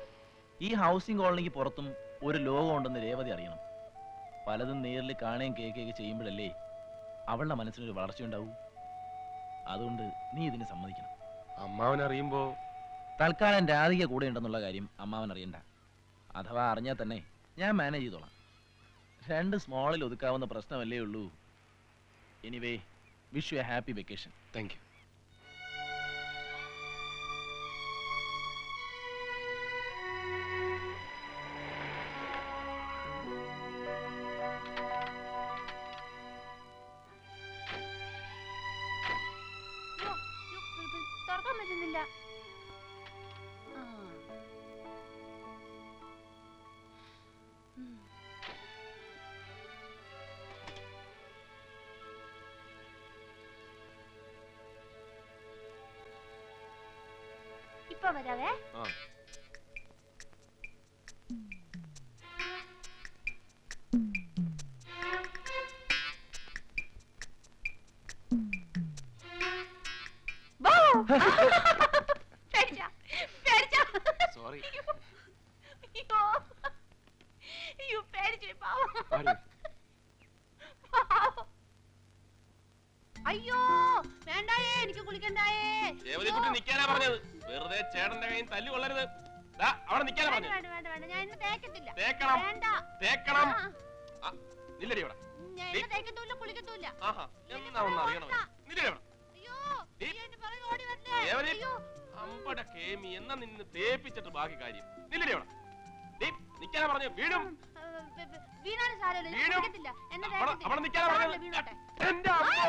ഈ ഹൗസിംഗ് കോളനിക്ക് പുറത്തും ഒരു ലോകം ഉണ്ടെന്ന് രേവതി അറിയണം. പലതും നേരിൽ കാണുകയും കേൾക്കുകയൊക്കെ ചെയ്യുമ്പോഴല്ലേ അവളുടെ മനസ്സിനൊരു വളർച്ചയുണ്ടാവൂ. അതുകൊണ്ട് നീ ഇതിന് സമ്മതിക്കണം.
അമ്മാവൻ അറിയുമ്പോ?
തൽക്കാലം രാധിക കൂടെ ഉണ്ടെന്നുള്ള കാര്യം അമ്മാവൻ അറിയണ്ട. അഥവാ അറിഞ്ഞാൽ തന്നെ ഞാൻ മാനേജ് ചെയ്തോളാം. 2 സ്മോളിൽ ഒതുക്കാവുന്ന പ്രശ്നമല്ലേ ഉള്ളൂ. Anyway, wish you A happy vacation.
Thank you.
ഇപ്പൊ വരാവേ.
സോറി.
അയ്യോ വേണ്ടായേ, എനിക്ക് കുളിക്കണ്ടായേ.
ദേവതിക്കുട്ടി നിക്കാനാ പറഞ്ഞത്. വെറുതെ ചേട്ടന്റെ കയ്യിൽ തല്ലു കൊള്ളരുത്. അവിടെ നിക്കാനാ പറഞ്ഞത്.
വേണ്ട വേണ്ട, ഞാൻ ഇന്ന് തേക്കത്തില്ല.
തേക്കണം.
വേണ്ട.
തേക്കണം. നില്ലടി അവിടെ.
ഞാൻ ഇന്ന് തേക്കത്തൂല്ല, കുളിക്കത്തൂല്ല.
എന്നാ ഒന്ന് അറിയണം. നില്ലടി അവിടെ.
അയ്യോ എന്നെ പറയും ഓടി വരല്ലേ.
ദേവതി
അയ്യോ
അമ്പട കേമി എന്നാ നിന്ന് തേപ്പിച്ചിട്ട് ബാക്കി കാര്യം. നില്ലടി അവിടെ. നിക്കാനാ പറഞ്ഞു. വീടും
വീണാലും സാരമില്ല, ഞാൻ കുളിക്കത്തില്ല. എന്നെ തേക്കത്തില്ല.
അവിടെ നിക്കാനാ പറഞ്ഞത്.
വീണോട്ടെ.
എന്റെ അമ്മോ.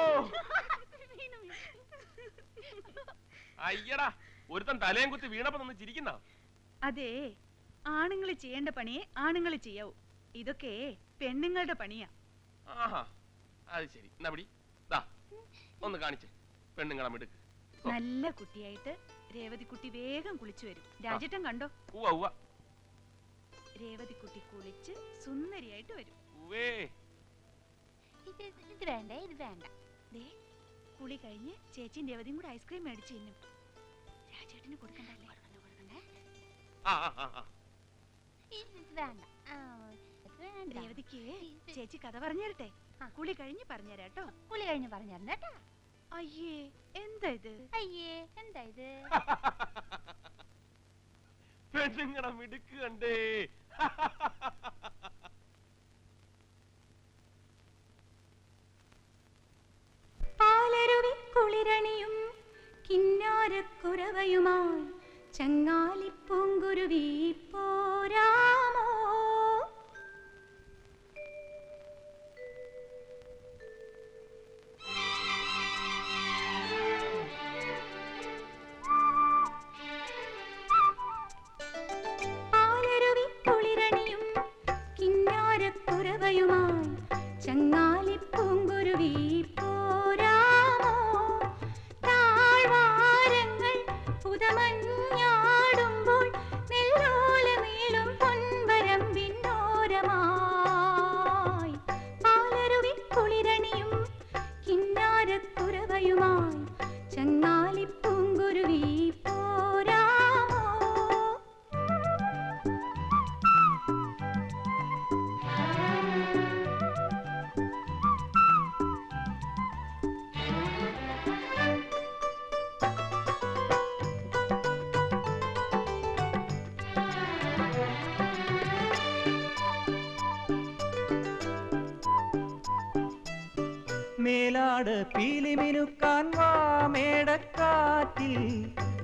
അയ്യടാ, ഒരുത്തൻ തലയും കുത്തി വീണപ്പോ നിന്ന് ചിരിക്കുന്ന.
അതെ, ആണുങ്ങൾ ചെയ്യേണ്ട പണിയെ ആണുങ്ങൾ ചെയ്യാവൂ. ഇതൊക്കെ പെണ്ണുങ്ങളുടെ പണിയാ.
ആഹാ, അത് ശരി. എന്നാ പിടി. ദാ ഒന്ന് കാണിച്ചേ പെണ്ണുങ്ങളെ മിടുക്ക്.
നല്ല കുട്ടിയായിട്ട് രേവതിക്കുട്ടി വേഗം കുളിച്ചു വരും. രാജേട്ടൻ കണ്ടോ?
ഉവ്വ ഉവ്വ.
രേവതിക്കുട്ടി കുളിച്ച് സുന്ദരിയായിട്ട് വരും.
ഉവ്വേ.
ഇത് വേണ്ട, ഇത് വേണ്ട.
ദേ, കുളി കഴിഞ്ഞ് ചേച്ചിയും രേവതിയും കൂടെ ഐസ്ക്രീം മേടിച്ച് തിന്നും. രാജേട്ടന് കൊടുക്കണ്ടല്ലേ?
ഇത് വേണ്ട.
രേവതിക്ക് ചേച്ചി കഥ പറഞ്ഞു തരട്ടെ? കുളി കഴിഞ്ഞ് പറഞ്ഞുതരാട്ടോ.
കുളി കഴിഞ്ഞ് പറഞ്ഞു കേട്ടാ.
അയ്യേ, എന്താ ഇത്?
അയ്യേ, എന്താ ഇത്?
പെണ്ണുങ്ങടെ മിടുക്ക് കണ്ടേ.
പാലരുവി കുളിരണിയും കിന്നാരക്കുരവയുമായി ചങ്ങാലിപ്പൂങ്കുരുവി പോരാമോ? പാലരുവി കുളിരണിയും കിന്നാരക്കുരവയുമായി ചങ്ങാലിപ്പൂങ്കുരുവി പോരാമോ? താഴ്വാരങ്ങൾ പുതമഞ്ഞാടുമ്പോൾ നെല്ലോലമേളും പൊൻവരമ്പിന്നോരമായി പാലരുവി കുളിരണിയും കിന്നാരക്കുരവയുമായി ചങ്ങാലിപ്പൂങ്കുരുവി പോരാമോ?
മേലാട് പീലിമിനുക്കാൻ വാ മേടക്കാറ്റിൽ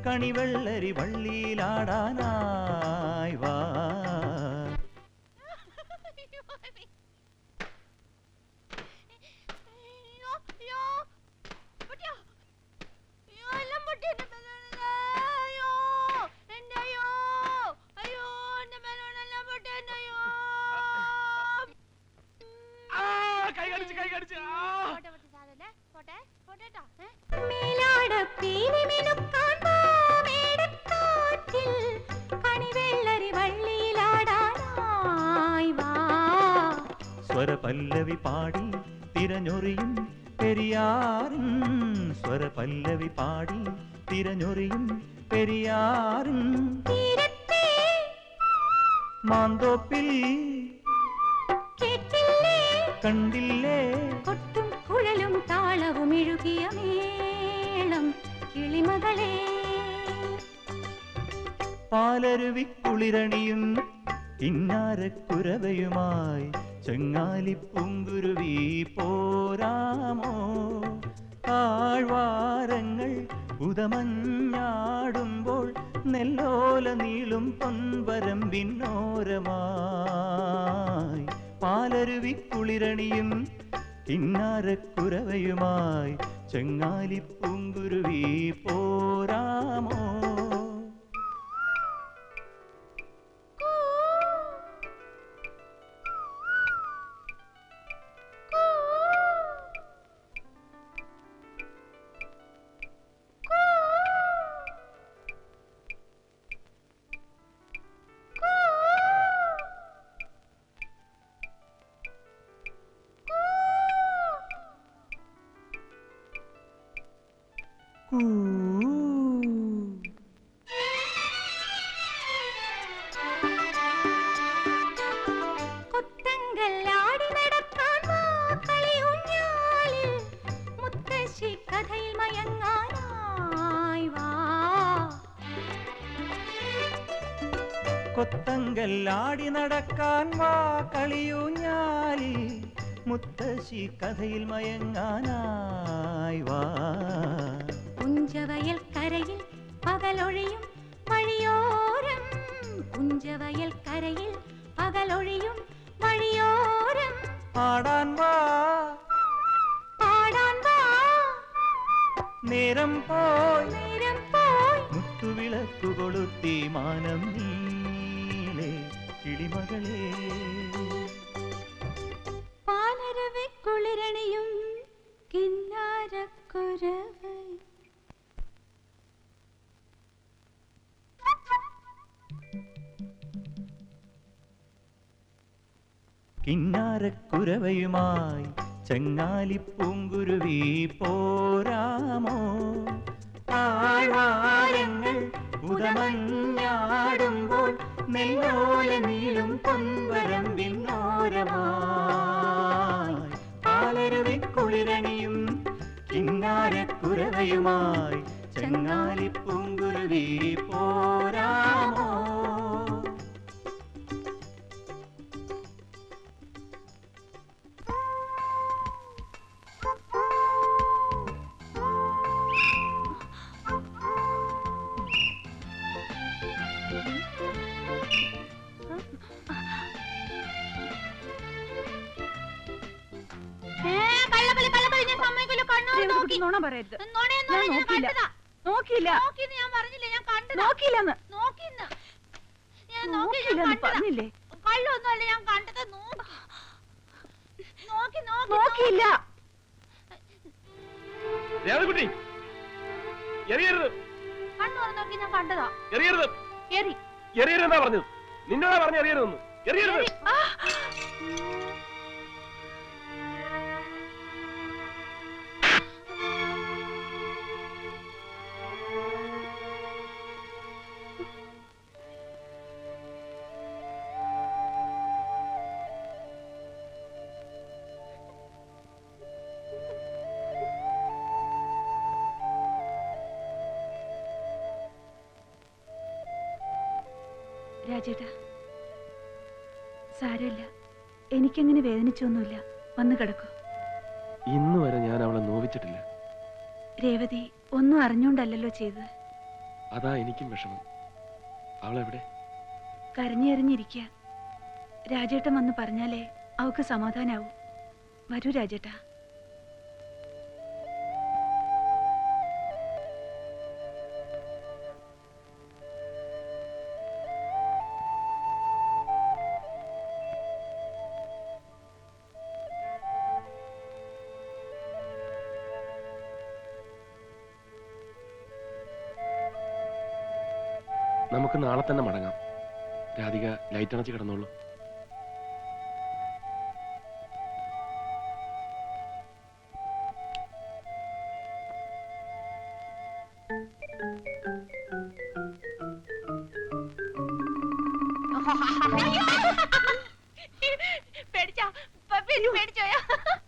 കണിവെള്ളരി വള്ളിയിലാടാനായി വാ.
മേലാട് പീലിമിനുക്കാൻ വാ മേടക്കാറ്റിൽ കണിവെള്ളരി വള്ളിയിലാടാനായി വാ.
സ്വരപല്ലവി പാടി തിരഞ്ഞൊറിയും പെരിയാറും സ്വരപല്ലവി പാടി തിരഞ്ഞൊറിയും പെരിയാറും
തീരത്തെ
മാന്തോപ്പിൽ
കേട്ടില്ലേ
കണ്ടില്ലേ
കൊട്ടും കുഴലും താളവും ഇഴുകിയ മേളം കിളിമകളെ.
പാലരുവി കുളിരണിയും കിന്നാരക്കുരവയുമായി ചങ്ങാലിപ്പൂങ്കുരുവി പോരാമോ? താഴ്വാരങ്ങൾ ഉദമഞ്ഞാടുമ്പോൾ നെല്ലോല നീളും പൊൻവരമ്പിന്നോരമായി പാലരുവി കുളിരണിയും കിന്നാരക്കുരവയുമായി ചങ്ങാലിപ്പൂങ്കുരുവി പോരാമോ? കൊത്തങ്കല്ലാടി നടക്കാൻ വാ കളിയൂഞ്ഞാലിൽ മുത്തശ്ശി കഥയിൽ മയങ്ങാനായി വാ.
പുഞ്ചവയൽ കരയിൽ പകലൊഴിയും വഴിയോരം, പുഞ്ചവയൽ കരയിൽ പകലൊഴിയും വഴിയോരം.
പാടാൻ വാ
പാടാൻ വാ,
നേരം പോയി
നേരം പോയി.
മുത്തുവിളക്കു കൊളുത്തി മാനം നീളെ കിളിമകളെ.
പാലരവെക്കുളിരണിയും കിന്നാരക്കുരവൈ.
കിന്നാരക്കുരവയുമായി ചങ്ങാലിപ്പൂങ്കുരുവി പോരാമോ? താഴ്വാരങ്ങൾ ഉദമഞ്ഞാടുമ്പോൾ നെല്ലോല നീളും പൊൻവരമ്പിന്നോരമായി പാലരുവിക്കുളിരണിയും കിന്നാരക്കുരവയുമായി ചങ്ങാലിപ്പൂങ്കുരുവി പോരാമോ?
നുണ പറയരുത്. ഞാൻ നോക്കിയില്ല. നോക്കിയില്ല. നോക്കിയില്ലെന്ന്. നോക്കിയില്ലെന്ന് പറഞ്ഞില്ലേ?
കള്ളൊന്നുമല്ല ഞാൻ കണ്ടത്.
നോക്കിയില്ല.
ദേവകുട്ടി എറിയരുത്.
കണ്ണു നോക്കി ഞാൻ കണ്ടതാ.
എറിയരുത്. എറിയരുതെന്നാ പറഞ്ഞത്. നിന്നോടാ പറഞ്ഞ എറിയരുതെന്ന്. എറിയരുത്.
രാജേട്ടാ, സാരമില്ല. എനിക്കങ്ങനെ വേദനിച്ചൊന്നുമില്ല. വന്നു കിടക്കൂ.
ഇന്ന് വരെ ഞാൻ അവളെ നോവിച്ചിട്ടില്ല.
രേവതി ഒന്നും അറിഞ്ഞോണ്ടല്ലോ ചെയ്തത്.
അതാ എനിക്കും വിഷമം. അവളെവിടെ?
കരഞ്ഞെറിഞ്ഞിരിക്കുക. രാജേട്ടൻ വന്ന് പറഞ്ഞാലേ അവക്ക് സമാധാനാവും. വരൂ രാജേട്ടാ.
നമുക്ക് നാളെ തന്നെ മടങ്ങാം. രാധിക ലൈറ്റ് അണച്ച് കിടന്നോളൂ.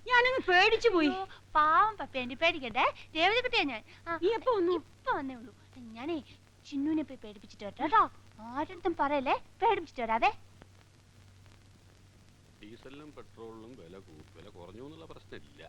ഞാനങ്ങ് പേടിച്ചു പോയി.
പാവം പപ്പേന്റെ പേടിക്കണ്ടേ. രേവതി കുട്ടിയാ ഞാൻ. ഇപ്പൊ വന്നേ ഉള്ളൂ. ഞാനേ ചിന്നുവിനെ പോയി പേടിപ്പിച്ചിട്ട് കേട്ടോ. ആരുടെ പറയല്ലേ. പേടിപ്പിച്ചിട്ട് വരാതെ.
ഡീസലിനും പെട്രോളിനും വില കുറഞ്ഞു എന്നുള്ള പ്രശ്നമില്ല.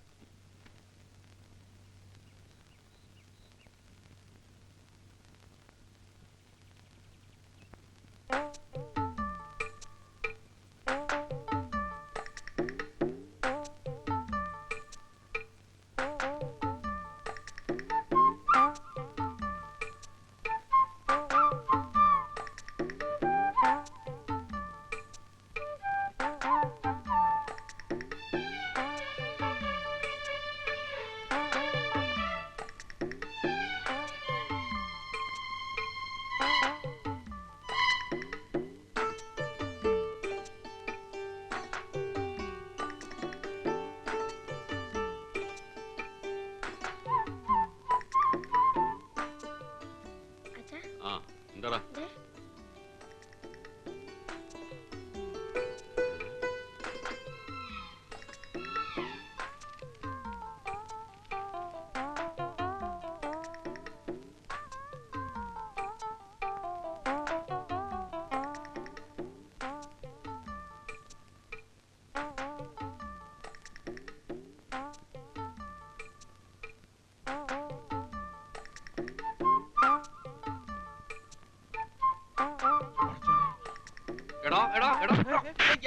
എടാ എടാ എടാ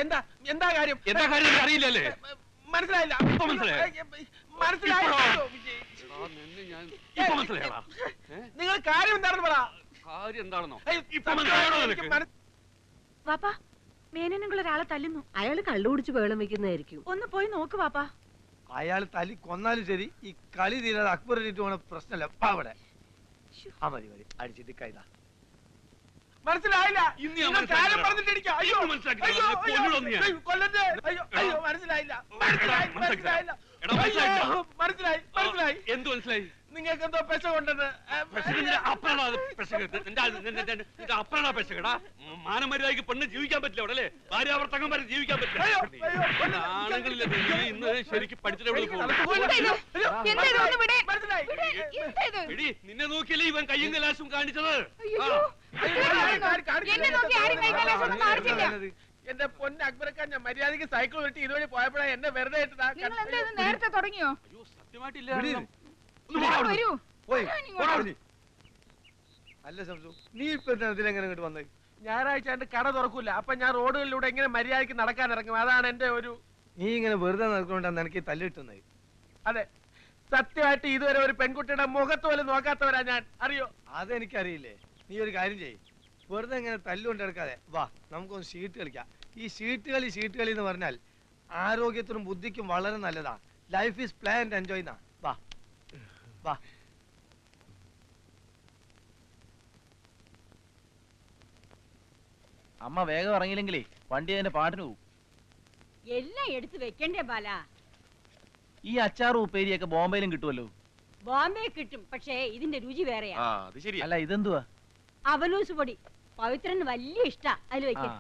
എന്താ എന്താ കാര്യം
എന്താ കാര്യം അറിയില്ലല്ലേ?
മനസ്സിലായില്ല.
ഇപ്പൊ മനസ്സിലായോ?
മനസ്സിലായോ?
ഇപ്പൊ മനസ്സിലായടാ?
നിങ്ങൾ കാര്യം എന്താണെന്ന് പറ.
കാര്യം എന്താണെന്നോ?
ഇപ്പൊ മനസ്സിലായോ നിനക്ക്?
വാപ്പാ മേനനുള്ള ഒരാളെ തല്ലുന്നു.
അയാള് കള്ളുകുടിച്ച് വേളം വെക്കുന്നതായിരിക്കും.
ഒന്ന് പോയി നോക്ക് വാപ്പാ.
അയാൾ തല്ലി കൊന്നാലും ശരി ഈ കളി തീരാതെ അക്ബറിട്ട് പോണ പ്രശ്നമല്ല. അവിടെ ആ മതി മതി അടിച്ചിട്ട് കൈതാ.
മനസ്സിലായില്ല.
ഇന്ന് ഞാൻ
നിങ്ങൾ കാര്യം
മനസ്സിലാക്കി
പറഞ്ഞിട്ടിരിക്കുക. അയ്യോ
ഇന്ന് മനസ്സിലാക്കി
അയ്യോ,
തരാം. കൊല്ലൂടൊന്ന് ഞാൻ.
അയ്യോ, കൊല്ലരുത്. അയ്യോ അയ്യോ മനസ്സിലായില്ല. മനസ്സിലായില്ല.
എടാ, മനസ്സിലായില്ല.
അയ്യോ, മനസ്സിലായി മനസ്സിലായി.
എന്ത് മനസ്സിലായി?
നിങ്ങൾക്ക് എന്തോ പെശ കൊണ്ടെന്ന്.
അപ്പഴാ പെശകടാ. മാനമര്യാദക്ക് പെണ്ണ് ജീവിക്കാൻ പറ്റില്ല അവിടെ അല്ലേ? ഭാര്യാവർത്തകന്മാരെ ജീവിക്കാൻ പറ്റില്ല. ആണുങ്ങളില്ല. നീ ഇന്ന് ശരിക്കും പഠിച്ചിട്ട് എവിടെ എടി നിന്നെ നോക്കിയല്ലേ ഇവൻ കയ്യും കലാശും കാണിച്ചത്.
എന്റെ പൊന്ന് അക്ബറക്കാൻ ഞാൻ മര്യാദക്ക് സൈക്കിൾ വെട്ടി ഇതുവഴി പോയപ്പോഴാ എന്നെ വെറുതെ
നേരത്തെ തുടങ്ങിയോ?
അയ്യോ സത്യമായിട്ടില്ല.
അല്ല സംസു നീ ഇപ്പൊ ഇതിലെങ്ങനെ ഇങ്ങോട്ട് വന്നത്?
ഞായറാഴ്ച എന്റെ കട തുറക്കൂല. അപ്പൊ ഞാൻ റോഡുകളിലൂടെ എങ്ങനെ മര്യാദക്ക് നടക്കാൻ ഇറങ്ങും. അതാണ് എന്റെ ഒരു.
നീ ഇങ്ങനെ വെറുതെ നടക്കൊണ്ടാണ് എനിക്ക് തല്ലിട്ടുന്നത്.
അതെ സത്യമായിട്ട് ഇതുവരെ ഒരു പെൺകുട്ടിയുടെ മുഖത്ത് പോലും നോക്കാത്തവരാ ഞാൻ. അറിയോ?
അതെനിക്കറിയില്ലേ. നീ ഒരു കാര്യം ചെയ്യ്, വെറുതെ ഇങ്ങനെ തല്ലുകൊണ്ട് എടുക്കാതെ വാ നമുക്കൊന്ന് ഷീട്ട് കളിക്കാം. ഈ ഷീട്ട് കളി എന്ന് പറഞ്ഞാൽ ആരോഗ്യത്തിനും ബുദ്ധിക്കും വളരെ നല്ലതാ. Life is play and enjoy എന്നാ. വാ വാ.
അമ്മ വേഗം ഇറങ്ങിയില്ലെങ്കിലേ വണ്ടി അതിന്റെ പാട്ടിന് പോകും.
എല്ലാം എടുത്തു വെക്കണ്ടേ ബാല?
ഈ അച്ചാറും ഉപ്പേരിയൊക്കെ ബോംബെയിലും കിട്ടുമല്ലോ.
ബോംബെ കിട്ടും, പക്ഷേ ഇതിന്റെ രുചി വേറെയാ.
അല്ല ഇതെന്തുവാ?
അവലൂസ് പൊടി പവിത്രന് വലിയ ഇഷ്ടാ. അതിൽ വെക്കാം.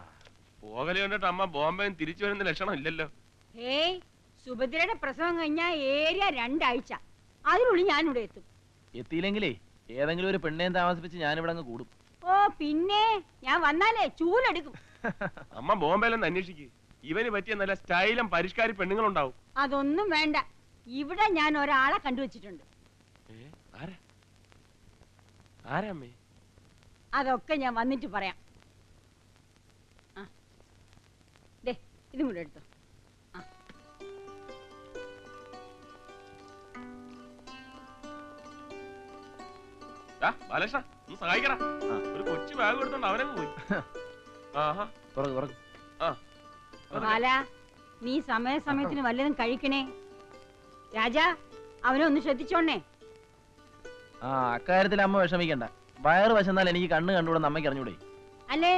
പോകല് കണ്ടിട്ട് അമ്മ ബോംബെ തിരിച്ചു വരുന്ന ലക്ഷണം ഇല്ലല്ലോ.
ഏയ് സുഭദ്രയുടെ പ്രസവം കഴിഞ്ഞാ ഏരിയ 2 ആഴ്ച, അതിനുള്ളിൽ ഞാനിവിടെ എത്തും.
എത്തിയില്ലെങ്കിലേ ഏതെങ്കിലും ഒരു പെണ്ണേം താമസിപ്പിച്ച് ഞാനിവിടെ അങ്ങ് കൂടും.
ഓ പിന്നെ ഞാൻ വന്നാലേ ചൂലെടുക്കും.
അമ്മ ബോംബെയിലൊന്ന് അന്വേഷിക്ക്. ഇവന് പറ്റിയ നല്ല സ്റ്റൈലും പരിഷ്കാരി പെണ്ണുങ്ങളുണ്ടാവും.
അതൊന്നും വേണ്ട, ഇവിടെ ഞാൻ ഒരാളെ കണ്ടുവച്ചിട്ടുണ്ട്.
ആരാമ്മേ?
അതൊക്കെ ഞാൻ വന്നിട്ട് പറയാം. ദേ ഇതും കൂടെ എടുത്തോ.
ബാലകൃഷ്ണ ഒന്ന് സഹായിക്കടാ. ഒരു കൊച്ചു ബാഗ് എടുത്തോണ്ട് അവനങ്ങ് പോയി.
ബാല നീ സമയത്തിന് വല്ലതും കഴിക്കണേ. രാജാ അവനെ ഒന്ന് ശ്രദ്ധിച്ചോണേ.
അക്കാര്യത്തിൽ അമ്മ വിഷമിക്കണ്ട. വയറ് വശന്നാൽ എനിക്ക് കണ്ണ് കണ്ടുകൂടെ അമ്മയ്ക്ക് അറിഞ്ഞൂടെ?
അല്ലേ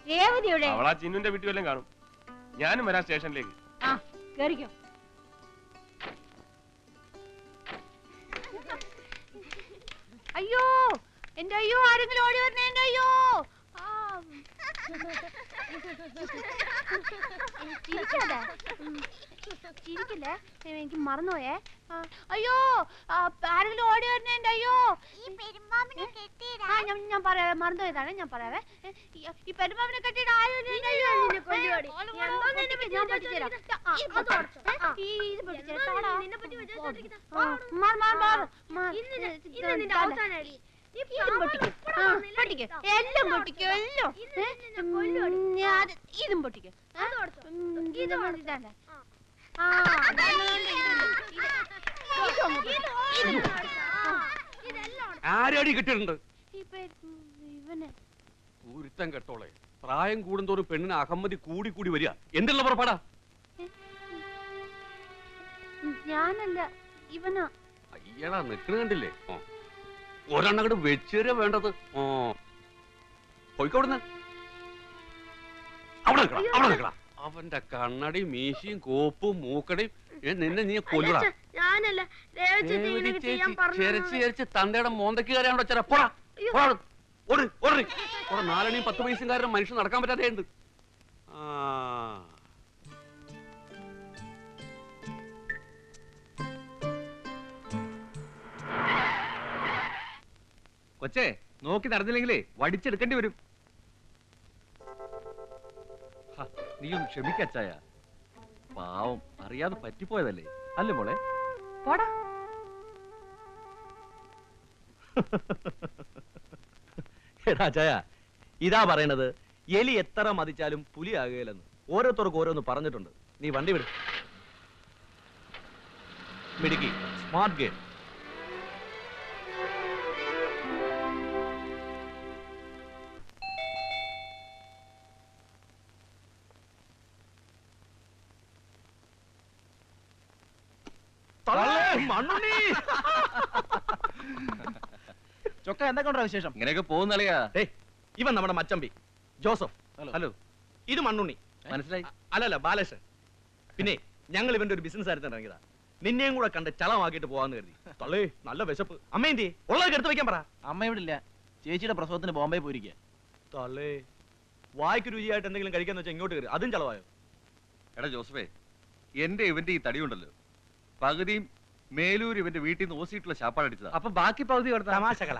രേവതിയുടെ
അവളാ ചിന്നുന്റെ വീട്ടിൽ വല്ലതും കാണും. ഞാനും വരാം സ്റ്റേഷനിലേക്ക്.
കേറിക്കോ.
അയ്യോ എന്റെ അയ്യോ, ആരെങ്കിലും ഓടി വരണേ എന്റെ അയ്യോ. ചിരിക്കല്ലേ, എനിക്ക് മറന്നുപോയേ. അയ്യോ ആരെങ്കിലും ഓടി വരണേ എന്റെ അയ്യോ. ഞാൻ പറയാവേ, മറന്നുപോയതാണ്. ഞാൻ പറയാവേ, ഈ പെരുമാവിനെ കെട്ടിയിട്ട് ആരും ഇതും പൊട്ടിക്കും, എല്ലാം പൊട്ടിക്കും, എല്ലാം ഇതും പൊട്ടിക്കും.
ആരടി കിട്ടിയിട്ടുണ്ട്? പൂരിത്തം കെട്ടോളെ. പ്രായം കൂടുന്തോറും പെണ്ണിന് അഹമ്മതി കൂടി കൂടി വരിക. എന്തുള്ള പുറപ്പാടാ?
ഞാനല്ല ഇവനാ.
അയ്യടാ നിക്കണ കണ്ടില്ലേ? ഒരെണ്ണങ്ങട് വെച്ചുതരാ വേണ്ടത്. പോയിക്കോടുന്ന് അവിടെ നിൽക്കടാ. അവന്റെ കണ്ണടി മീശയും കോപ്പും മൂക്കടയും നിന്നെ നീ കൊല്ലടാ. ചെരച്ച് തന്തയുടെ മോന്തയ്ക്ക് കയറാണ്ടോ ചെറ. പോടാ 4 10 പൈസക്കാരൻ മനുഷ്യൻ നടക്കാൻ പറ്റാതെ ഉണ്ട്. കൊച്ചേ നോക്കി നടന്നില്ലെങ്കിലേ വടിച്ചെടുക്കേണ്ടി വരും. നീ ഒന്ന് ക്ഷമിക്കച്ചായ. പാവം അറിയാതെ പറ്റിപ്പോയതല്ലേ അല്ലേ മോളെ?
പോടാ.
എടാ ചായ, ഇതാ പറയണത്.
എലി എത്ര മതിച്ചാലും പുലി ആകുകയില്ലെന്ന് ഓരോരുത്തർക്കും ഓരോന്ന് പറഞ്ഞിട്ടുണ്ട്. നീ വണ്ടി വിടും. മിടുക്കി, സ്മാർട്ട് ഗേൾ.
ചൊക്ക എന്തൊക്കെ വിശേഷം?
ഇങ്ങനെയൊക്കെ പോകുന്നളിയാ.
ഇവൻ നമ്മുടെ മച്ചമ്പി ജോസഫ്. ഹലോ, ഇത് മണ്ണുണ്ണി.
മനസ്സിലായി?
അല്ലല്ല, ബാലേഷൻ. പിന്നെ ഞങ്ങൾ ഇവന്റെ ഒരു ബിസിനസ് ആയിട്ട് ഇറങ്ങിയതാ. നിന്നെയും കൂടെ കണ്ട് ചളമാക്കിയിട്ട് പോവാന്ന് കരുതി. തള്ളേ, നല്ല വിശപ്പ്. അമ്മ എന്തി ഉള്ളത് എടുത്ത് വെക്കാൻ പറ.
അമ്മ ഇവിടെ ഇല്ല, ചേച്ചിയുടെ പ്രസവത്തിന് ബോംബെ പോയിരിക്കുക.
തള്ളേ, വായ്ക്ക് രുചിയായിട്ട് എന്തെങ്കിലും കഴിക്കാന്ന് വെച്ചാൽ ഇങ്ങോട്ട് കയറി. അതും ചളവായോ?
എടാ ജോസഫേ, എന്റെ ഇവന്റെ ഈ തടിയുണ്ടല്ലോ, പകുതിയും മേലൂർ ഇവന്റെ വീട്ടിൽ നിന്ന് ഓസിയിട്ടുള്ള ശാപ്പാട് അടിച്ചതാ.
അപ്പൊ ബാക്കി പകുതി തമാശകള.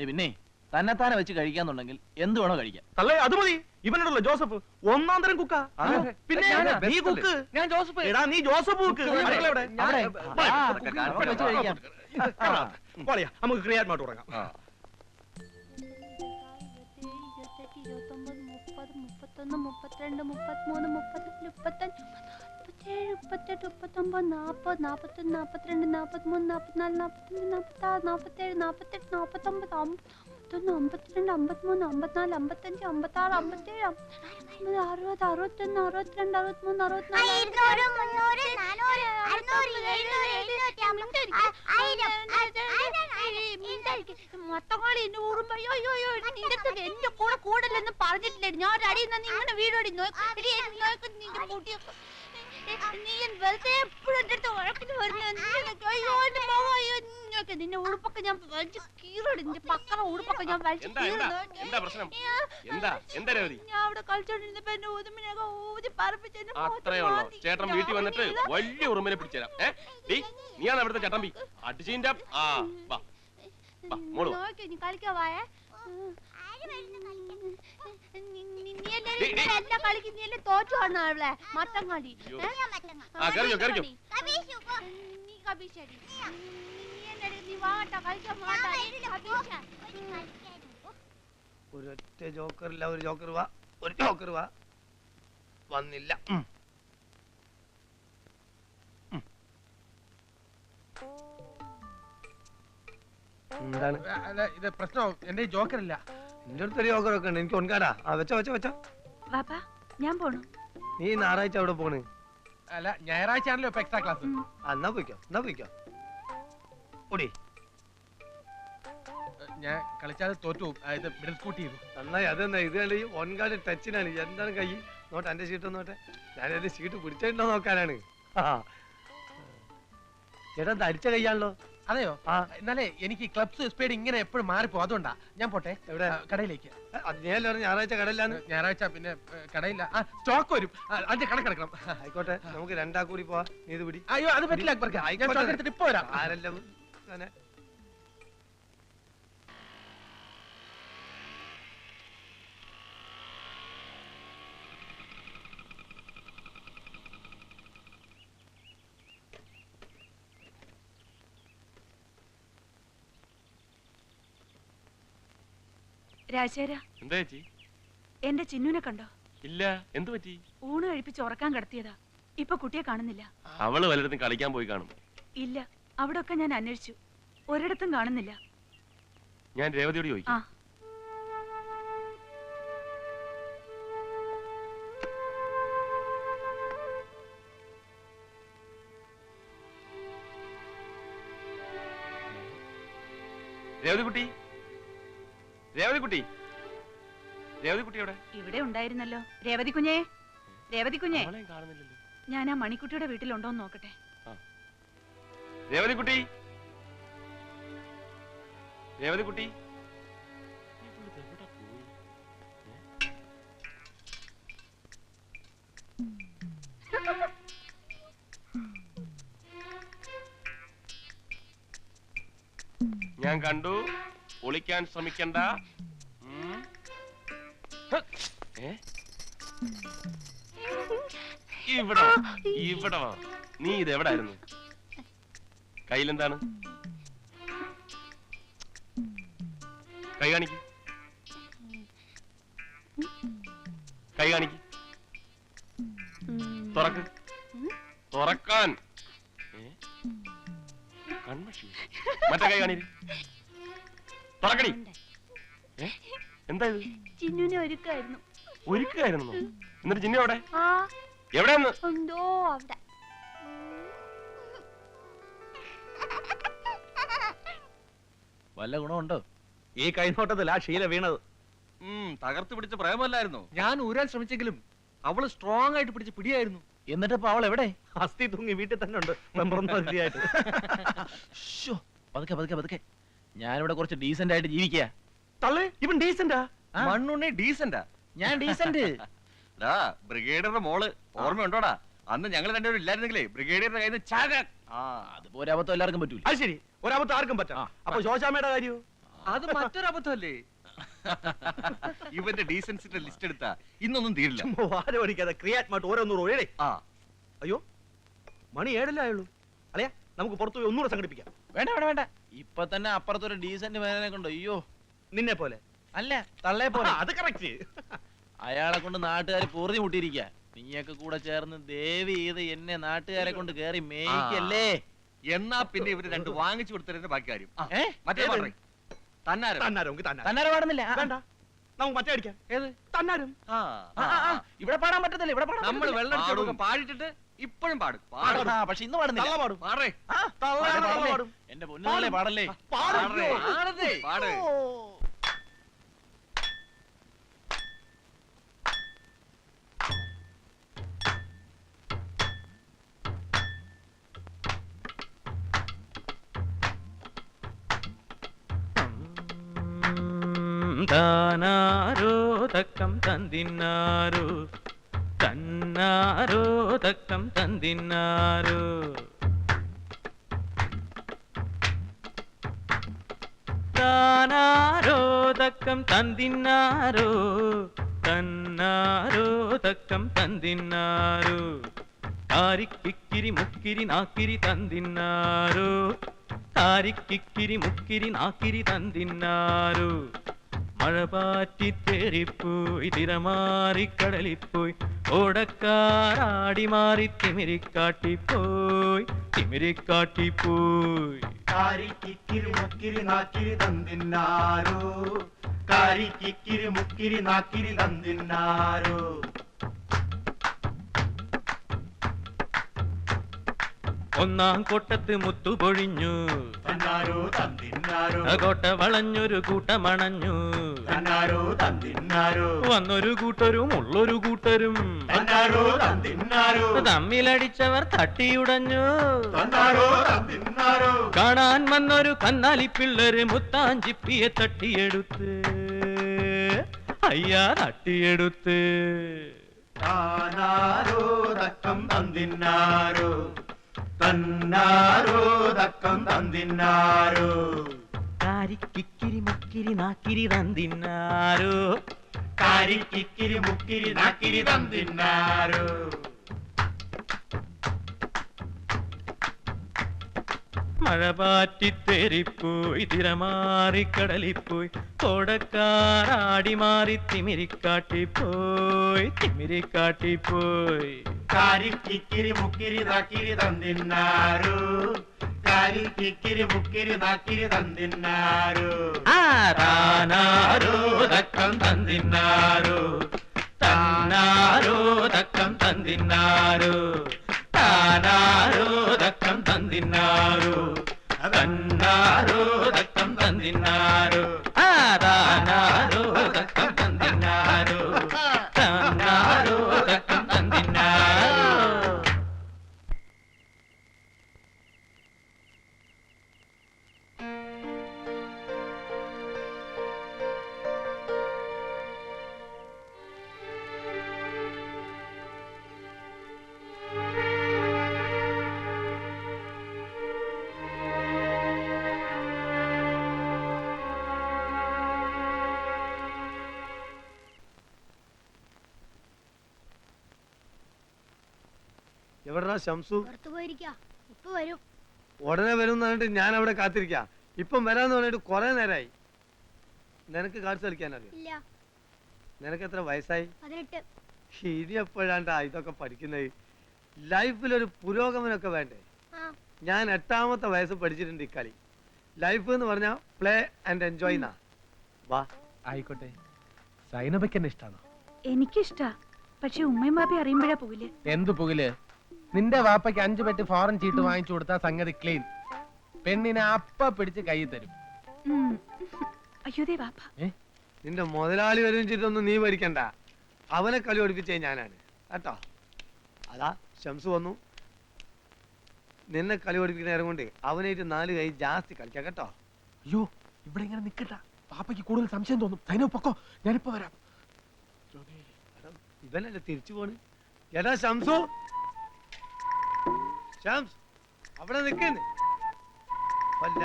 പിന്നെ തന്നെത്താനെ വെച്ച് കഴിക്കാന്നുണ്ടെങ്കിൽ എന്ത് വേണോ കഴിക്കാം.
തള്ളേ, അത് മതി. ഇവനുണ്ടല്ലോ ജോസഫ്, ഒന്നാം തരം കുക്കാ. പിന്നെ നീ കുക്ക്.
ഞാൻ ജോസഫ്.
എടാ നീ ജോസഫ് കുക്ക്. നമുക്ക് ക്രിയാത്മായിട്ട് തുടങ്ങാം.
മൊത്തങ്ങളി എന്റെ ഊറുമ്പോ എന്റെ കൂടെ കൂടല്ലെന്ന് പറഞ്ഞിട്ടില്ലേ? ഞാൻ അടിയിൽ നിന്ന് ഇങ്ങനെ വീടോടി നിന്റെ കൂട്ടിയൊക്കെ നീ വെറുതെ എപ്പോഴും എന്റെ അടുത്ത് വഴക്കിന് വരുന്ന നിന്നെ ഉടുപ്പൊക്കെ ഞാൻ വലിച്ചു കീറോടി. നിന്റെ പക്കറ ഉടുപ്പൊക്കെ ഞാൻ വലിച്ചു ഞാൻ അവിടെ കളിച്ചോണ്ടിരുന്നപ്പോ എന്റെ ഊതുമിനൊക്കെ ഊതി പറപ്പിച്ചു.
ചേട്ടൻ വീട്ടിൽ വന്നിട്ട് വലിയ ഉറുമ്പിനെ പിടിച്ചുതരാം. നീയാണ് അവിടുത്തെ ചട്ടമ്പി. അടിച്ചിന്റെ
നീ കളിക്കാവായേ? എല്ലാം കളിക്കും. നീ എല്ലാം തോറ്റു വന്നോ അവളെ? മട്ടം കളി. നീ കബീശടി. നീ വാട്ട കളിക്കാൻ വാട്ട.
ഒരൊറ്റ ജോക്കറില്ല. ഒരു ജോക്കർ വാ, ഒരു ജോക്കർ വാ. വന്നില്ല. എന്താണ്
ഇത് പ്രശ്നം? എന്റെ ജോക്കറില്ല.
എന്റെ അടുത്തൊരു ജോക്കറൊക്കെ ഉണ്ട്. എനിക്ക് ഒൻകാടാ. വെച്ചോ വെച്ചോ വെച്ചോ.
ഞാൻ പോണു.
നീ ഞായറാഴ്ച അവിടെ പോണ്?
അല്ല, ഞായറാഴ്ച ആണല്ലോ ഇപ്പൊ എക്സ്ട്രാ ക്ലാസ്.
എന്നാ പോയിക്കോ, എന്നാ പോയിക്കോ. ഓടി.
ഞാൻ കളിച്ചാൽ തോറ്റു. ഇത് മിഡിൽ സ്കൂട്ട് ചെയ്തു.
നന്നായി. അതെന്നാ ഇത് കണ്ട് ഒൻകാട് ടച്ചിനാണ്. എന്താണ് കൈ നോട്ടെ, എന്റെ ഷീറ്റ് നോട്ടെ. ഞാനത് ഷീറ്റ് പിടിച്ചിട്ടുണ്ടോ നോക്കാനാണ്. ചേട്ടാ എന്താ അടിച്ച കൈയാണല്ലോ?
അതെയോ? എന്നാലേ എനിക്ക് ക്ലബ്സ് സ്പീഡ് ഇങ്ങനെ എപ്പോഴും മാറിപ്പോ. അതുകൊണ്ടാ ഞാൻ പോട്ടെ. എവിടെ? കടയിലേക്ക്.
ഞായറാഴ്ച കടയിലാണ്.
ഞായറാഴ്ച പിന്നെ കടയില്ല. സ്റ്റോക്ക് വരും. അതിന്റെ കണക്കെടുക്കണം.
ആയിക്കോട്ടെ, നമുക്ക് രണ്ടാ കൂടി പോവാ. നീ ഇത് പിടി.
അയ്യോ, അത് പറ്റില്ല അക്ബർക്ക്. ഞാൻ സ്റ്റോക്ക് എടുത്തിട്ട് ഇപ്പൊ വരാം.
ആരെല്ലാം
രാജേര,
എന്താ ചേച്ചി?
എന്റെ ചിന്നുനെ കണ്ടോ?
ഇല്ല. എന്തു പറ്റി?
ഊണ് കഴിപ്പിച്ച് ഉറക്കാൻ കിടത്തിയതാ. ഇപ്പൊ കുട്ടിയെ കാണുന്നില്ല.
അവള് വല്ലയിടത്തും കളിക്കാൻ പോയി കാണും.
ഇല്ല, അവിടെ ഒക്കെ ഞാൻ അന്വേഷിച്ചു, ഒരിടത്തും കാണുന്നില്ല.
ഞാൻ രേവതിയോട് ചോദിക്കാം. രേവതിക്കുട്ടി, രേവതിക്കുട്ടി, രേവതിക്കുട്ടി എവിടെ?
ഇവിടെ ഉണ്ടായിരുന്നല്ലോ. രേവതി കുഞ്ഞേ, രേവതി കുഞ്ഞേ.
കാണുന്നില്ലല്ലോ.
ഞാൻ ആ മണിക്കുട്ടിയുടെ വീട്ടിലുണ്ടോന്ന് നോക്കട്ടെ.
രേവതിക്കുട്ടി, രേവതിക്കുട്ടി. ഞാൻ കണ്ടു. ഒളിക്കാൻ ശ്രമിക്കണ്ട. ഇവിടെ ഇവിടെ വാ. നീ ഇത് എവിടായിരുന്നു? കയ്യിലെന്താണ്? കൈ കാണിക്ക്. കൈ കാണിക്ക്. തുറക്ക്. തുറക്കാൻ. കൺമഷി. മറ്റേ കൈ കാണിക്ക്. തുറക്കടി. എന്താ ഇത്?
ചിന്നുനെ ഒരുക്കായിരുന്നു.
ഒരുക്കായിരുന്നോ? എന്നിട്ട് ചിന്നു എവിടെ?
ആ
എവിടെയെന്ന്?
എന്തോ അവിടെ.
വല്ല ഗുണമുണ്ടോ?
ഈ കൈനോട്ടത്തിൽ ആ ശീല വീണത്.
തകർത്ത് പിടിച്ച പ്രേമല്ലായിരുന്നോ?
ഞാൻ ഊരാൻ ശ്രമിച്ചെങ്കിലും അവള് സ്ട്രോങ് ആയിട്ട് പിടിച്ച് പിടിയായിരുന്നു.
എന്നിട്ട് ഇപ്പൊ അവൾ എവിടെ?
അസ്ഥി തൂങ്ങി വീട്ടിൽ തന്നെ ഉണ്ട്. മെമ്പർമാതിരിയായിട്ട്.
പതുക്കെ പതുക്കെ പതുക്കെ. ഞാനിവിടെ കുറച്ച് ഡീസന്റ് ആയിട്ട് ജീവിക്കുക.
തള്ളേ ഇവൻ ഡീസന്റാ?
മണ്ണുണ്ണി ഡീസന്റാ?
ഞാൻ ഡീസന്റ്.
ബ്രിഗേഡിയറുടെ മോള് ഓർമ്മയുണ്ടോടാ? അന്ന് ഞങ്ങൾ രണ്ടുപേരും ഇല്ലായിരുന്നെങ്കിലേ ബ്രിഗേഡിയറുടെ കയ്യിൽ നിന്ന് ചാകാൻ.
അതുപോലെ അബദ്ധം എല്ലാവർക്കും പറ്റൂല.
അത് ശരി, ഒരബദ്ധം ആർക്കും പറ്റാം. അപ്പൊ ശോശാമ്മയുടെ കാര്യോ?
അത് മറ്റൊരു അബദ്ധമല്ലേ? ഇവന്റെ ഡീസൻസിന്റെ ലിസ്റ്റ് എടുത്താ ഇന്നൊന്നും തീരില്ല.
ആരും പഠിക്കാതെ ക്രിയാറ്റ് ഓരോന്നൂറ് ഒഴേ. അയ്യോ, മണി 7 ആയുള്ളൂ. അല്ലയാ, നമുക്ക് പുറത്തു പോയി ഒന്നുകൂടെ സംഘടിപ്പിക്കാം.
വേണ്ട വേണ്ട വേണ്ട. ഇപ്പൊ തന്നെ അപ്പുറത്തൊരു ഡീസന്റ് മേനെ കൊണ്ട്. അയ്യോ,
നിന്നെ പോലെ
അല്ല, തള്ളേ പോലെ.
അത് കറക്റ്റ്.
അയാളെ കൊണ്ട് നാട്ടുകാർ പൂർത്തി മുട്ടിയിരിക്ക. നീയൊക്കെ കൂടെ ചേർന്ന് ദേവി ചെയ്ത് എന്നെ നാട്ടുകാരെ കൊണ്ട് കേറി മേയ്ക്കല്ലേ.
എന്നാ പിന്നെ ഇവര് രണ്ട് വാങ്ങിച്ചു കൊടുത്തതിന്റെ ബാക്കി കാര്യം. മറ്റേ
തന്നാരം പാടുന്നില്ല.
വേണ്ട, നമുക്ക് മറ്റേ അടിക്കാം. ഏത് തന്നാരും?
ഇവിടെ പാടാൻ പറ്റത്തില്ല. ഇവിടെ
നമ്മൾ വെള്ളം പാടിട്ടിട്ട് ഇപ്പോഴും പാടും.
പക്ഷെ ഇന്ന് പാടുന്നില്ല.
പാടും.
എന്റെ പൊന്നുകളെ പാടല്ലേ.
പാട്.
താനാരോ തക്കം തന്തിന്നാരോ തന്നാരോ തക്കം തന്തിന്നാരോ താനാരോ തക്കം തന്തിന്നാരോ തന്നാരോ തക്കം തന്തിന്നാരോ താരിക്കിക്കിരി മുക്കിരി നാക്കിരി തന്തിന്നാരോ താരിക്കിക്കിരി മുക്കിരി നാക്കിരി തന്തിന്നാരോ മഴ പാറ്റി തേറിപ്പോയി തിരമാറിക്കടലിപ്പോയി ഓടക്കാറാടി മാറി തിമിരിക്കാട്ടിപ്പോയി തിമിരിക്കാട്ടിപ്പോയി
കാരിക്കിക്കിരി മുക്കിരി നാക്കിരി തന്തിന്നാരോ കാരിക്കിക്കിരി മുക്കിരി നാക്കിരി തന്തിന്നാരോ
ഒന്നാം കൊട്ടത്ത് മുത്തുപൊഴിഞ്ഞു
തന്നാരോ തന്തിന്നാരോ
കോട്ട വളഞ്ഞൊരു കൂട്ടമണഞ്ഞു
തന്നാരോ തന്തിന്നാരോ
വന്നൊരു കൂട്ടരും ഉള്ളൊരു കൂട്ടരും
തന്നാരോ തന്തിന്നാരോ
തമ്മിലടിച്ചവർ തട്ടിയുടഞ്ഞു
തന്നാരോ തന്തിന്നാരോ
കാണാൻ വന്നൊരു കന്നാലിപ്പിള്ളര് മുത്താഞ്ചിപ്പിയെ തട്ടിയെടുത്ത് അയ്യാ തട്ടിയെടുത്ത്
താനാരോ തക്കം തന്തിന്നാരോ തന്നാരോ തക്കം തന്തിന്നാരോ
കാരിക്കിക്കിരി മുക്കിരി നാക്കിരി തന്തിന്നാരോ
കാരിക്കിക്കിരി മുക്കിരി നാക്കിരി തന്തിന്നാരോ
മഴ പാറ്റിത്തേറിപ്പോയി തിരമാറിക്കടലിപ്പോയി കോടക്കാറാടി മാറി തിമിരിക്കാട്ടിപ്പോയി തിമിരിക്കാട്ടിപ്പോയി
കാരിക്കിക്കിരി മുക്കിരി നാക്കിരി തന്തിന്നാരോ കാരിക്കിക്കിരി മുക്കിരി നാക്കിരി തന്തിന്നാരോ
താനാരോ തക്കം തന്തിന്നാരോ തന്നാരോ തക്കം തന്തിന്നാരോ താനാരോ തക്കം തന്തിന്നാരോ തന്നാരോ തക്കം തന്തിന്നാരോ താനാരോ തക്കം തന്തിന്നാരോ തന്നാരോ തക്കം തന്തിന്നാരോ
എവിടാ ശംസു?
ഇപ്പൊ വരും.
ഉടനെ വരും പറഞ്ഞിട്ട് ഞാൻ അവിടെ കാത്തിരിക്കാം. ഇപ്പം വരാന്ന് പറഞ്ഞിട്ട് കുറെ നേരമായി. നിനക്ക് കാർഡ്സ് കളിക്കാൻ അറിയോ?
ഇല്ല.
നിനക്ക് എത്ര വയസ്സായി?
18.
ഇനി എപ്പോഴാണ്ടാ ഇതൊക്കെ പഠിക്കുന്നത്? ലൈഫിലൊരു പുരോഗമനമൊക്കെ വേണ്ടേ? ഞാൻ 8ാമത്തെ വയസ്സ് പഠിച്ചിട്ടുണ്ട് ഈ കളി. ലൈഫ് എന്ന് പറഞ്ഞാൽ പ്ലേ ആൻഡ് എൻജോയ് എന്നാ. വാ.
ആയിക്കോട്ടെ. സൈനബയ്ക്ക് എന്നെ ഇഷ്ടാണോ?
എനിക്കിഷ്ടാ, പക്ഷെ ഉമ്മയും ബാപ്പി അറിയുമ്പോഴാ പുകില്.
എന്ത് പുകില്? നിന്റെ വാപ്പയ്ക്ക് 5 പെട്ടി ഫോറിൻ ചീട്ട് വാങ്ങിച്ചു കൊടുത്താ സംഗതി ക്ലീൻ. പെണ്ണിനെ അപ്പ പിടിച്ച് കൈ തരും.
അയ്യോദേ വാപ്പ.
നിന്റെ മുതലാളി വരും ചെയ്തൊന്നും നീ പഠിക്കണ്ട. അവനെ കളി പഠിപ്പിച്ചേ ഞാനാണ് കേട്ടോ. അതാ ഷംസ് വന്നു. നിന്നെ കളി പഠിപ്പിക്കുന്ന നേരം കൊണ്ട് അവനായിട്ട് 4 കൈ ജാസ്തി കളിക്കാം കേട്ടോ.
അയ്യോ, ഇവിടെ ഇങ്ങനെ നിക്കട്ട. പാപ്പയ്ക്ക് കൂടുതൽ സംശയം തോന്നും. സൈനബ് പൊക്കോ, ഞാനിപ്പോ വരാം.
ഇവനല്ലേ തിരിച്ചു പോണ്? എടാ ഷംസു, ഷംസ് അവിടെ നിക്കുന്നു. അല്ല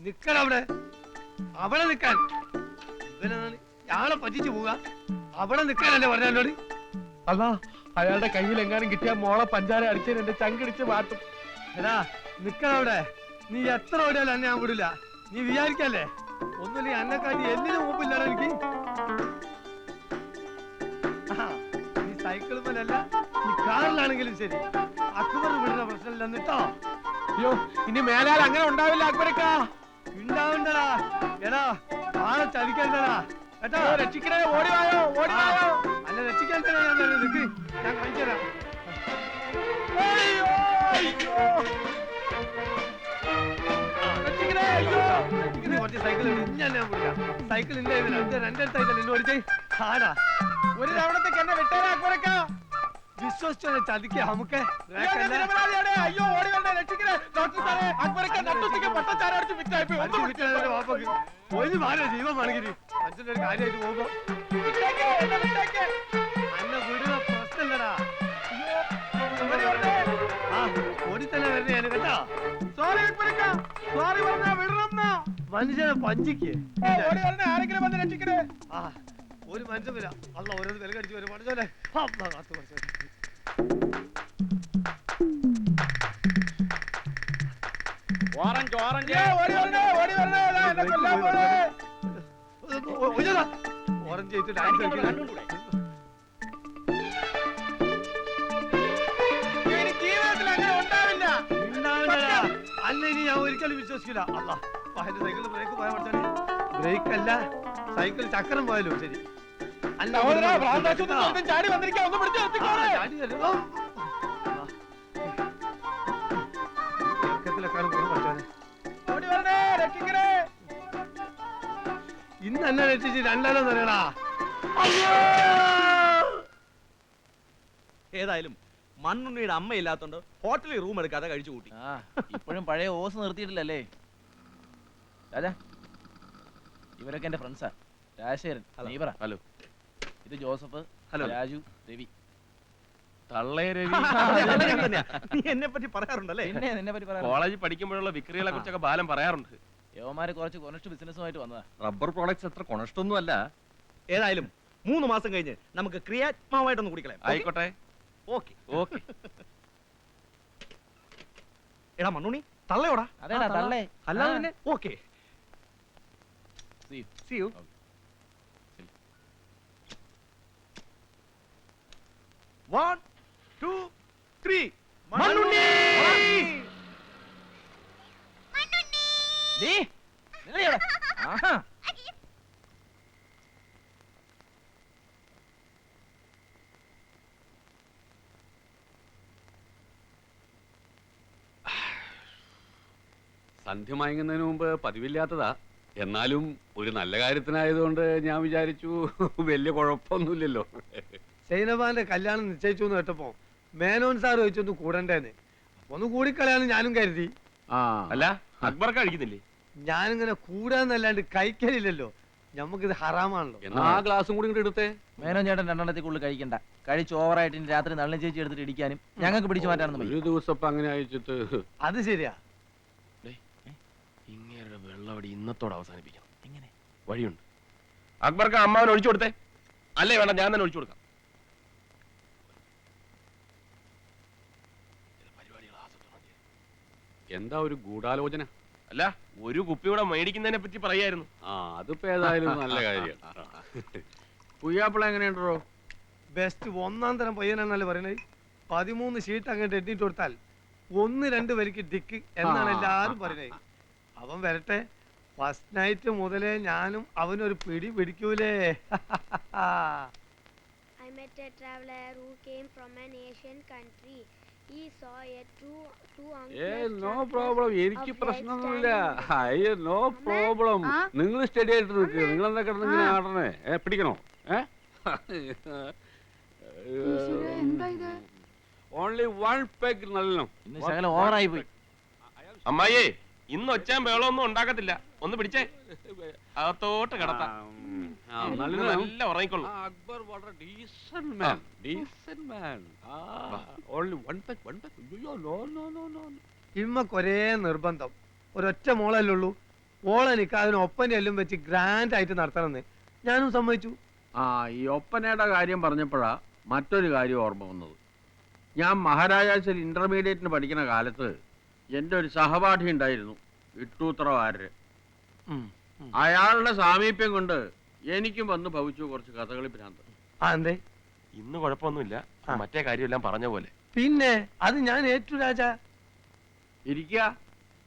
നിക്കണം അവിടെ, അവിടെ നിക്കാൻ. ഇവനാണ് ഞാളെ പറ്റിച്ചു പോവുക. അവിടെ നിക്കാനല്ലേ പറഞ്ഞ എന്നോട്?
അല്ല, അയാളുടെ കയ്യിൽ എങ്ങാനും കിട്ടിയ മോളെ പഞ്ചാര അടിച്ചതിന് എന്റെ ചങ്കിടിച്ച് മാറ്റും.
എടാ നിക്കണം അവിടെ. നീ എത്ര ഓടിയാലും എന്നെ ഞാൻ വിടില്ല. നീ വിചാരിക്കല്ലേ ഒന്നുമില്ല എന്നെക്കാട്ടി എന്തിനു മുമ്പില്ലടാ എനിക്ക്. നീ സൈക്കിൾ പോലല്ല, നീ കാറിലാണെങ്കിലും ശരി. അക്ബർ വിടുന്ന പ്രശ്നമില്ല എന്നിട്ടോ.
അയ്യോ, ഇനി മേലാൽ അങ്ങനെ ഉണ്ടാവില്ല അക്ബരക്കാ.
ഉണ്ടാവണ്ടടാ. എടാ ആളെ ചതിക്കണ്ടടാ കേട്ടോ.
രക്ഷിക്കണേ, ഓടിവായോ, ഓടിവായോ.
അല്ല രക്ഷിക്കാൻ തന്നെ ഞാൻ നിക്ക്, ഞാൻ കാണിച്ചു തരാം. കുറച്ച് സൈക്കിൾ ഞാൻ വിടില്ല. സൈക്കിൾ ഇല്ല, രണ്ടേ സൈക്കിൾ എന്നെ ഓടിച്ചേ. ആടാ
ഒരു തവണത്തേക്ക് എന്നെ വിട്ടേരാ അക്ബരക്കാ.
വിശ്വസിച്ചോ ചതിക്ക നമുക്ക്.
അയ്യോ, ഓടി വരണേ, രക്ഷിക്കണേ. ഡോക്ടർ സാറേ, അക്ബരക്ക നട്ടുച്ചയ്ക്ക് പട്ടച്ചാരടിച്ച് വിറ്റായിപ്പോയി.
ഒരു മാറി ജീവമാണെങ്കിൽ അച്ഛനൊരു കാര്യമായിട്ട് പോകുമ്പോ അന്നെ വിടുന്ന പ്രശ്നമില്ലടാ. ആ ഓടി തന്നെ വരണേ ഞാൻ കേട്ടോ.
സോറി അക്ബരക്ക, സോറി പറഞ്ഞാ വിടണം.
മനുഷ്യനെ പഞ്ചിക്ക്
ഓടി വരണേ, ആരെങ്കിലും വന്ന് രക്ഷിക്കണേ.
ആ ഒരു മനുഷ്യമില്ല. അല്ല ഓരോന്ന് വില കടിച്ചു വരും. പഠിച്ചോലെ കാത്തു പഠിച്ചോ.
ഓറഞ്ച് ഓറഞ്ച്
ഓറഞ്ച് അല്ല ഇനി ഞാൻ ഒരിക്കലും വിശ്വസിക്കില്ല. അല്ല സൈക്കിൾ ബ്രേക്ക് പോയാൽ പഠിച്ചാൽ ബ്രേക്ക് അല്ല, സൈക്കിൾ ചക്രം പോയാലും ശരി.
ചാടി വന്നിരിക്കാ, ഒന്ന് പിടിച്ചു
ഇന്ന് എന്നെ രക്ഷിച്ച് രണ്ടാലോ തരടാ.
ഏതായാലും മണ്ണുണ്ണിയുടെ അമ്മയില്ലാത്തോണ്ട് ഹോട്ടലിൽ റൂം എടുക്കാതെ കഴിച്ചു കൂട്ടി.
ഇപ്പോഴും പഴയ ഓസ് നിർത്തിയിട്ടില്ലല്ലേ രാജാ? ഇവരൊക്കെ എന്റെ ഫ്രണ്ട്സാ. രാജശേഖരൻ, നീ പറ. ഹലോ. ഇത് ജോസഫ്, രാജു, രവി.
തള്ളേ രവി.
നീ എന്നെ പറ്റി പറയാറുണ്ടല്ലേ?
പിന്നെ നിന്നെ പറ്റി പറയാം.
കോളേജിൽ പഠിക്കുമ്പോഴുള്ള വിക്രികളെ കുറിച്ചൊക്കെ ബാലം പറയാറുണ്ട്.
യവന്മാര് കുറച്ച് കൊനസ്റ്റ് ബിസിനസ്സുമായിട്ട് വന്നതാ.
റബ്ബർ പ്രോഡക്ട്സ് അത്ര കൊണഷ്ടൊന്നും അല്ല. ഏതായാലും 3 മാസം കഴിഞ്ഞ് നമുക്ക് ക്രിയാത്മാവായിട്ടൊന്ന് കുടിക്കളയാം.
ആയിക്കോട്ടെ.
Okay okay. എടാ മണ്ണുണ്ണി തള്ളയോടാ.
അതേടാ തള്ളേ.
അല്ലാതെ പിന്നെ ഓക്കെ. See you. 1 2 3 മണ്ണുണ്ണി.
നീ നിന്നെവിടെ? ആഹാ.
സന്ധ്യ മയങ്ങുന്നതിന് മുമ്പ് പതിവില്ലാത്തതാ. എന്നാലും ഒരു നല്ല കാര്യത്തിനായതുകൊണ്ട് ഞാൻ വിചാരിച്ചു വലിയ കുഴപ്പമൊന്നുമില്ലല്ലോ.
സൈനബാന്റെ കല്യാണം നിശ്ചയിച്ചു എന്ന് കേട്ടപ്പോ മേനോൻ സാർ ചോദിച്ചൊന്ന് കൂടണ്ടേന്ന്. ഒന്ന് കൂടിക്കളയാന്ന് ഞാനും കരുതി.
അല്ല അക്ബർ കഴിക്കുന്നില്ലേ?
ഞാനിങ്ങനെ കൂടാന്നല്ലാണ്ട് കഴിക്കലില്ലല്ലോ. നമുക്കിത് ഹറാമാണല്ലോ.
എന്നാ ആ ഗ്ലാസും കൂടി ഇങ്ങോട്ട് എടുത്തേ.
മേനോൻ ചേട്ടൻ 2 കൂടുതൽ കഴിക്കണ്ട. കഴിച്ച് ഓവറായിട്ട് ഇനി രാത്രി നല്ല ചേച്ചി എടുത്തിട്ട് ഇടിക്കാനും ഞങ്ങൾക്ക് പിടിച്ചു മാറ്റാനൊന്നും
ഒരു ദിവസം അങ്ങനെ അയച്ചിട്ട്.
അത് ശരിയാ.
ഇങ്ങനെ വെള്ളവടി ഇന്നത്തോടെ അവസാനിപ്പിക്കണം. എങ്ങനെ വഴിയുണ്ട്? അക്ബർക്ക് അമ്മാവൻ ഒഴിച്ചു കൊടുത്തേ. അല്ലേ വേണ്ട, ഞാൻ തന്നെ ഒഴിച്ചു കൊടുക്കാം.
എന്താ ഒരു ഗൂഢാലോചന?
അല്ല, ഒരു കുപ്പിയുടെ മേടിക്കുന്നതിനെ പറ്റി പറയായിരുന്നു.
അതിപ്പോ ഏതായാലും നല്ല കാര്യം.
പുയ്യാപ്പിള എങ്ങനെയുണ്ടോ?
ബെസ്റ്റ് ഒന്നാം തരം പയ്യനാണല്ലേ പറയണത്. 13 ഷീറ്റ് അങ്ങോട്ട് എട്ടിട്ട് കൊടുത്താൽ 1-2 വരിക്ക് ഡിക്ക് എന്നാണ് എല്ലാരും പറയുന്നത്. അവൻ വരട്ടെ. ഫസ്റ്റ് നൈറ്റ് മുതലേ ഞാനും അവനൊരു പിടി പിടിക്കൂലേ.
I met a traveler who came from an Asian country. He saw a two
no problem, എനിക്ക് പ്രശ്നമൊന്നുമില്ല. അയ്യോ നോ പ്രോബ്ലം. നിങ്ങൾ സ്റ്റഡി ആയിട്ട് നിൽക്കുക. നിങ്ങൾ എന്താ കിടന്നിങ്ങനെ ആടണേ? പിടിക്കണോ? ഓൺലി 1 പെഗ് നല്ലോണം.
ഓവറായി പോയി.
അമ്മായിയേ, ഇന്ന് ഒച്ചാൻ ബഹളമൊന്നും ഉണ്ടാക്കത്തില്ല. ഒന്ന് പിടിച്ചേ, അകത്തോട്ട് കിടത്താം. നല്ല ഉറങ്ങിക്കൊള്ളു.
അക്ബർ വളരെ decent man, decent man. Only 1 peg, 1 peg. അയ്യോ നോ നോ നോ നോ.
ഇമ്മക്കൊരേ നിർബന്ധം, ഒരൊറ്റ മോളല്ലേ ഉള്ളൂ. ഓളെ നിൽക്കാതിന് ഒപ്പനെല്ലാം വെച്ച് ഗ്രാൻഡ് ആയിട്ട് നടത്തണമെന്ന് ഞാനും സമ്മതിച്ചു.
ഈ ഒപ്പനയുടെ കാര്യം പറഞ്ഞപ്പോഴാ മറ്റൊരു കാര്യം ഓർമ്മ വന്നത്. ഞാൻ മഹാരാജാസിൽ ഇന്റർമീഡിയറ്റിന് പഠിക്കുന്ന കാലത്ത് എൻ്റെ ഒരു സഹപാഠി ഉണ്ടായിരുന്നു, ഇട്ടൂത്രവാരര്. അയാളുടെ സാമീപ്യം കൊണ്ട് എനിക്കും വന്ന് ഭവിച്ചു കുറച്ച് കഥകളി ഭ്രാന്ത്.
എന്തേ?
ഇന്ന് കുഴപ്പമൊന്നുമില്ല, മറ്റേ കാര്യമെല്ലാം പറഞ്ഞ പോലെ.
പിന്നെ അത് ഞാൻ ഏറ്റു രാജാ.
ഇരിക്കുക,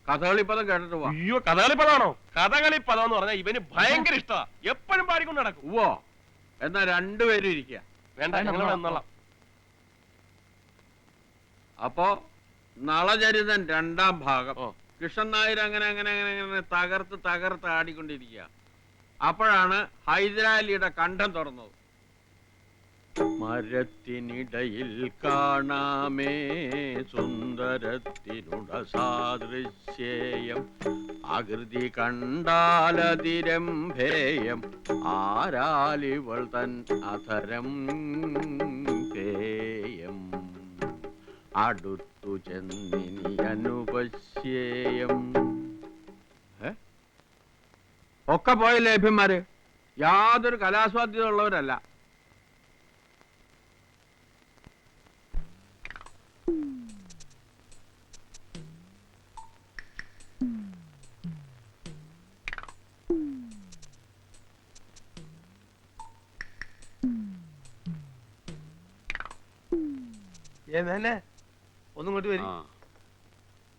കഥകളിപ്പദം കേട്ടിട്ട് പോവാ.
അയ്യോ, കഥകളിപ്പദാണോ? കഥകളിപ്പദം എന്ന് പറഞ്ഞാൽ ഇവന് ഭയങ്കര ഇഷ്ടമാ, എപ്പോഴും പാടിക്കൊണ്ട് നടക്കും.
ഓ, എന്നാ രണ്ടുപേരും ഇരിക്കുക.
വേണ്ട, ഞങ്ങൾ വന്നോളാം.
അപ്പോ നളചരിതൻ 2ാം ഭാഗം. കൃഷ്ണൻ നായർ അങ്ങനെ അങ്ങനെ അങ്ങനെ അങ്ങനെ തകർത്ത് ആടിക്കൊണ്ടിരിക്കുക. അപ്പോഴാണ് ഹൈദരാലിയുടെ കണ്ഠം തുറന്നത്. മരത്തിനിടയിൽ കാണാമേ സുന്ദരത്തിനുട സാദൃശ്യേയം, ആകൃതി കണ്ടാലതിരംഭേയം, ആരാലിവൾ തൻ അധരം പേയം, അടുത്തു ചെന്നിനി അനുപശ്യേയം. ഒക്കെ പോയ ലേഭ്യന്മാര് യാതൊരു കലാസ്വാദ്യത ഉള്ളവരല്ല.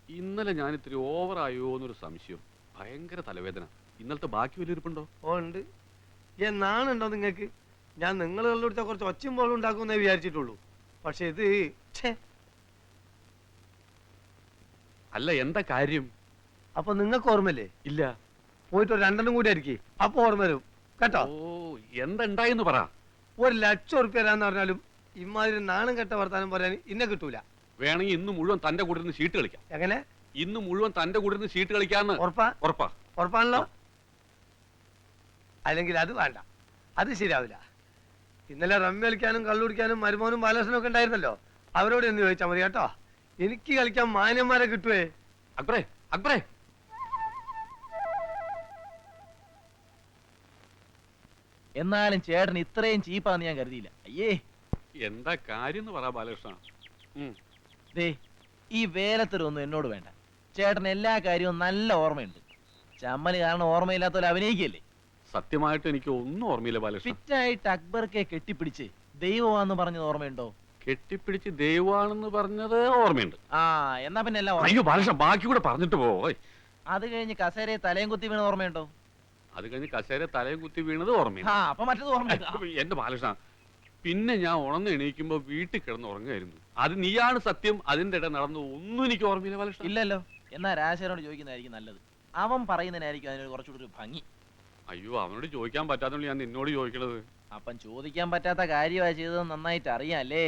ഇന്നലെ ഞാൻ ഇത്തിരി ഓവറായോ എന്നൊരു സംശയം. ഭയങ്കര തലവേദന. ഇന്നലത്തെ ബാക്കി വലിയിരിപ്പുണ്ടോ?
ഉണ്ട്. നാണുണ്ടോ നിങ്ങൾക്ക്? ഞാൻ നിങ്ങളുള്ള കുറച്ച് ഒച്ചയും പോലും ഉണ്ടാക്കുമെന്നേ വിചാരിച്ചിട്ടുള്ളൂ. പക്ഷെ ഇത്
അല്ല, എന്താ കാര്യം?
അപ്പൊ നിങ്ങൾക്ക് ഓർമ്മല്ലേ?
ഇല്ല.
പോയിട്ട് ഒരു 2 കൂടി ആയിരിക്കും, അപ്പൊ ഓർമ്മ വരും കേട്ടോ.
എന്തുണ്ടായെന്ന് പറ.
1,00,000 ഉറുപ്പ്യ തരാന്ന് പറഞ്ഞാലും ഇമാതിരി നാണം കെട്ട വർത്താനം പറയാൻ ഇന്നെ കിട്ടൂല.
വേണമെങ്കിൽ ഇന്ന് മുഴുവൻ തന്റെ കൂടെ നിന്ന് ഷീട്ട് കളിക്കാം.
എങ്ങനെ?
ഇന്ന് മുഴുവൻ തന്റെ കൂടെ നിന്ന് ഷീട്ട് കളിക്കാന്ന്.
ഉറപ്പാണല്ലോ? അല്ലെങ്കിൽ അത് വേണ്ട, അത് ശരിയാവില്ല. ഇന്നലെ റമ്മി കളിക്കാനും കള്ളുടിക്കാനും മരുമോനും ബാലകൃഷ്ണനും ഒക്കെ ഉണ്ടായിരുന്നല്ലോ, അവരോട് എന്ന് ചോദിച്ചാൽ മതി കേട്ടോ. എനിക്ക് കളിക്കാൻ മാന്യന്മാരെ കിട്ടുവേ.
അക്ബറേ, അക്ബറേ.
എന്നാലും ചേട്ടൻ ഇത്രയും ചീപ്പാന്ന് ഞാൻ കരുതിയില്ല. അയ്യേ,
എന്താ കാര്യം പറ ബാലകൃഷ്ണ.
ദേ, ഈ വേലത്തരൊന്നും എന്നോട് വേണ്ട. ചേട്ടൻ എല്ലാ കാര്യവും നല്ല ഓർമ്മയുണ്ട്. ചമ്മല് കാരണം ഓർമ്മയില്ലാത്തവരെ അഭിനയിക്കല്ലേ.
സത്യമായിട്ട് എനിക്ക് ഒന്നും ഓർമ്മയില്ല ബാലകൃഷ്ണ.
ഫിറ്റായിട്ട് അക്ബർക്കെ കെട്ടിപ്പിടിച്ച് ദൈവമാണെന്ന് പറഞ്ഞത് ഓർമ്മയുണ്ടോ?
കെട്ടിപ്പിടിച്ച് ദൈവമാണെന്ന് പറഞ്ഞത് ഓർമ്മയുണ്ട്.
എന്നാ പിന്നെ എല്ലാം
അയ്യോ ബാലകൃഷ്ണ, ബാക്കി കൂടെ പറഞ്ഞിട്ട് പോയി.
അത് കഴിഞ്ഞ് കസേരയെ തലയും കുത്തി വീണത് ഓർമ്മയുണ്ടോ?
അത് കഴിഞ്ഞ് കസേര തലയും കുത്തി വീണത് ഓർമ്മയുണ്ട്.
അപ്പൊ മറ്റത് ഓർമ്മയുണ്ട്.
എന്റെ ബാലകൃഷ്ണ, പിന്നെ ഞാൻ ഉണർന്ന് എണീക്കുമ്പോ വീട്ടിൽ കിടന്ന് ഉറങ്ങായിരുന്നു. അത് നീയാണ് സത്യം. അതിന്റെ ഇടയിൽ നടന്നു ഒന്നും എനിക്ക് ഓർമ്മയില്ല ബാലകൃഷ്ണ.
ഇല്ലല്ലോ. എന്നാ രാജശേഖരനോട് ചോദിക്കുന്നതായിരിക്കും നല്ലത്. അവൻ പറയുന്നതിനായിരിക്കും അതിനൊരു കുറച്ചുകൂടി ഒരു ഭംഗി.
അയ്യോ, അവനോട് ചോദിക്കാൻ പറ്റാത്തോണ്ട് ഞാൻ നിന്നോട് ചോദിക്കണത്.
അപ്പം ചോദിക്കാൻ പറ്റാത്ത കാര്യമാണ് ചെയ്തത് നന്നായിട്ട് അറിയാല്ലേ.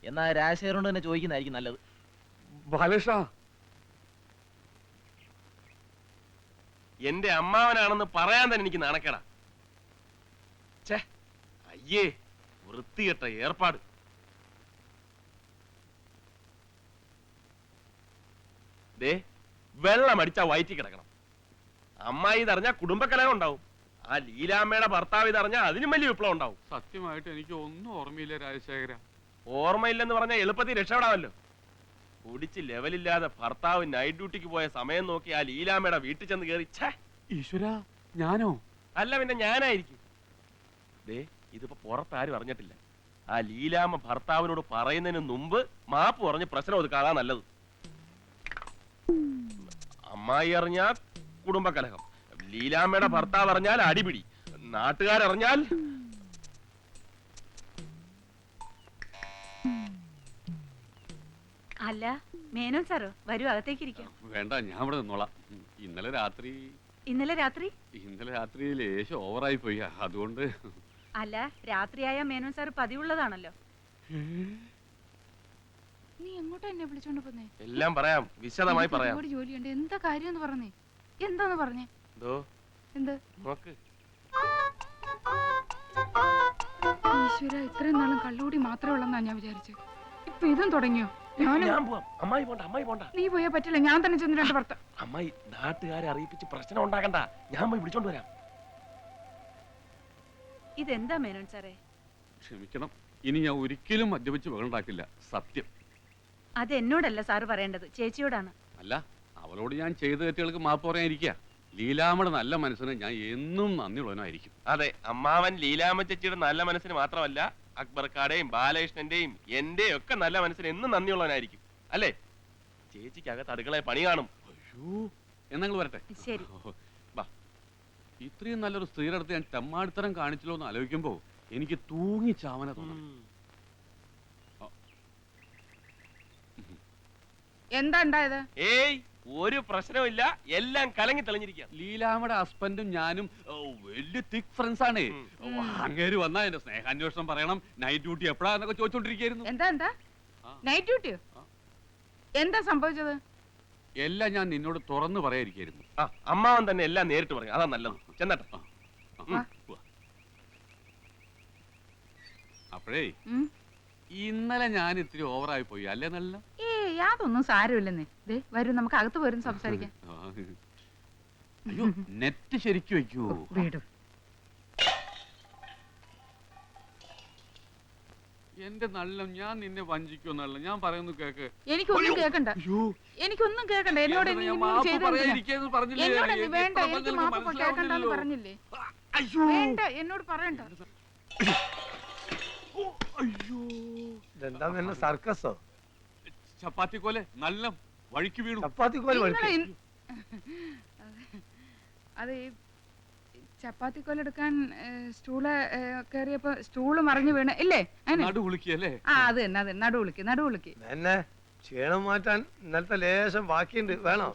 എന്നാ രാജശേഖരനോട് തന്നെ ചോദിക്കുന്നതായിരിക്കും നല്ലത്.
ബാലകൃഷ്ണ,
എന്റെ അമ്മാവനാണെന്ന് പറയാൻ തന്നെ എനിക്ക് നാണക്കേടാ. അയ്യേ, വൃത്തികെട്ട ഏർപ്പാട്. ദേ, വെള്ളം അടിച്ചാ വയറ്റി കിടക്കണം. അമ്മായി ഇതറിഞ്ഞാ കുടുംബക്കലഹം ഉണ്ടാവും. ആ ലീലാമ്മയുടെ ഭർത്താവ് ഇതറിഞ്ഞാ അതിനും വലിയ വിപ്ലവം ഉണ്ടാവും.
സത്യമായിട്ട് എനിക്ക് ഒന്നും ഓർമ്മയില്ല രാജശേഖര.
ഓർമ്മയില്ലെന്ന് പറഞ്ഞാൽ എളുപ്പത്തിൽ രക്ഷപ്പെടാമല്ലോ. കുടിച്ച് ലെവലില്ലാതെ ഭർത്താവ് നൈറ്റ് ഡ്യൂട്ടിക്ക് പോയ സമയം നോക്കി ആ ലീലാമ്മയുടെ വീട്ടിൽ ചെന്ന് കയറി.
ഈശ്വര, ഞാനോ?
അല്ല പിന്നെ ഞാനായിരിക്കും. ദേ, ഇതിപ്പോ പുറത്താരും അറിഞ്ഞിട്ടില്ല. ആ ലീലാമ്മ ഭർത്താവിനോട് പറയുന്നതിന് മുമ്പ് മാപ്പ് പറഞ്ഞ് പ്രശ്നം ഒതുക്കാതാ നല്ലത്. അമ്മായി അറിഞ്ഞാൽ കുടുംബകലഹം, ലീലാമ്മയുടെ ഭർത്താവ് അറിഞ്ഞാൽ അടിപിടി, നാട്ടുകാരറിഞ്ഞാൽ
അല്ല മേനോൻ സാറോ, വരൂ അകത്തേക്ക് ഇരിക്കാം.
വേണ്ട, ഞാൻ ഇവിടെ നിന്നോളാം. ഇന്നലെ രാത്രി
ഇന്നലെ രാത്രി
ലേശം ഓവറായി പോയി, അതുകൊണ്ട്.
അല്ല, രാത്രിയായ മേനോൻ സാർ പതിവുള്ളതാണല്ലോ.
നീ എങ്ങോട്ടാ എന്നെ വിളിച്ചോണ്ട് പോന്നേ?
എല്ലാം പറയാം, വിശദമായി പറയാം.
ഒരുപാട് ജോലിയുണ്ട്. എന്താ കാര്യം പറഞ്ഞേ? എന്താന്ന് പറഞ്ഞേ? എന്ത്?
നോക്ക്.
ഈശ്വര, ഇത്രയും നാളും കള്ളുകൂടി മാത്രമേ ഉള്ളെന്നാ ഞാൻ വിചാരിച്ചത്. ഇപ്പൊ ഇതും തുടങ്ങിയോ?
അമ്മായി പോണ്ട.
നീ പോയാ പറ്റില്ല, ഞാൻ തന്നെ ചെന്ന് 2 ഭർത്ത.
അമ്മായി നാട്ടുകാരെ അറിയിപ്പിച്ച് പ്രശ്നം ഉണ്ടാക്കണ്ട, ഞാൻ പോയി വിളിച്ചോണ്ട് വരാം.
ഇതെന്താ മേനോൻ സാറേ?
ക്ഷമിക്കണം, ഇനി ഞാൻ ഒരിക്കലും മദ്യപിച്ച് ബഹളുണ്ടാക്കില്ല, സത്യം.
അത് എന്നോടല്ല സാറ് പറയേണ്ടത്, ചേച്ചിയോടാണ്.
അല്ല, അവളോട് ഞാൻ ചെയ്ത തെറ്റുകൾക്ക് മാപ്പ് പറയാനിരിക്കുക. ലീലാമ്മയുടെ നല്ല മനസ്സിന് ഞാൻ എന്നും നന്ദിയുള്ളവനായിരിക്കും.
അതെ, അമ്മാവൻ ലീലാമ്മ ചേച്ചിയുടെ നല്ല മനസ്സിന് മാത്രമല്ല, അക്ബർക്കാടെയും ബാലകൃഷ്ണന്റെയും എന്റെയും ഒക്കെ നല്ല മനസ്സിന് എന്നും നന്ദിയുള്ളവനായിരിക്കും, അല്ലേ? ചേച്ചിക്ക് അകത്ത് അടുക്കളയെ പണി കാണും.
അയ്യോ, എന്നങ്ങൾ വരട്ടെ.
ശരി.
ഇത്രയും നല്ലൊരു സ്ത്രീയുടെ അടുത്ത് ഞാൻ ചമ്മാടിത്തരം കാണിച്ചല്ലോ എന്ന് ആലോചിക്കുമ്പോ എനിക്ക് തൂങ്ങി ചാവന തോന്നുന്നു.
എന്താ ഉണ്ടായത്?
ഏയ്, ഒരു പ്രശ്നമില്ല, എല്ലാം കലങ്ങി തെളിഞ്ഞിരിക്കുക.
ലീലാമ്മയുടെ ഹസ്ബൻഡും ഞാനും വലിയ തിക് ഫ്രണ്ട്സ് ആണ്. അങ്ങേര് വന്നാ എന്റെ സ്നേഹാന്വേഷണം പറയണം, നൈറ്റ് ഡ്യൂട്ടി എപ്പോഴാന്നൊക്കെ ചോദിച്ചോണ്ടിരിക്കുന്നു.
എന്താ നൈറ്റ് ഡ്യൂട്ടിയോ? എന്താ സംഭവിച്ചത്?
എല്ലാം ഞാൻ നിന്നോട് തുറന്നു പറയാതിരിക്കായിരുന്നു.
അമ്മാവൻ തന്നെ എല്ലാം നേരിട്ട് പറയും, അതാ നല്ലത്. ചെന്നട്ടെ.
അപ്പോഴേ ഇന്നലെ ഞാൻ ഇത്തിരി ഓവറായി പോയി, അല്ലേ? നല്ല
യാതൊന്നും സാരമില്ലെന്നേ. വരൂ, നമുക്ക് അകത്ത് പോരും സംസാരിക്കാം.
അയ്യോ, നെറ്റ് ശരിക്കും വെക്കൂ.
വീടും
എന്റെ നല്ല, ഞാൻ നിന്നെ വഞ്ചിക്കൊന്നല്ല, ഞാൻ പറയുന്നു കേക്ക്.
എനിക്കൊന്നും കേക്കണ്ട, എനിക്കൊന്നും കേക്കണ്ട. എന്നോട് വേണ്ട, എനിക്ക് മാപ്പ് കേക്കണ്ടെന്ന് പറഞ്ഞില്ലേ? വേണ്ട, എന്നോട് പറയണ്ട.
അയ്യോ, സർക്കസോ?
ചപ്പാത്തിക്കോലെ നല്ല വഴിക്ക് വീണു.
അത് ചപ്പാത്തിക്കോല എടുക്കാൻ സ്റ്റൂള് കയറിയപ്പോ സ്റ്റൂള് മറിഞ്ഞു വീണ് ഇല്ലേ?
നടുവുളുക്കിയല്ലേ?
അത് തന്നെ, അത് നടുവുളുക്കി.
എന്നെ ക്ഷീണം മാറ്റാൻ ഇന്നലത്തെ ലേശം ബാക്കിയുണ്ട്, വേണോ?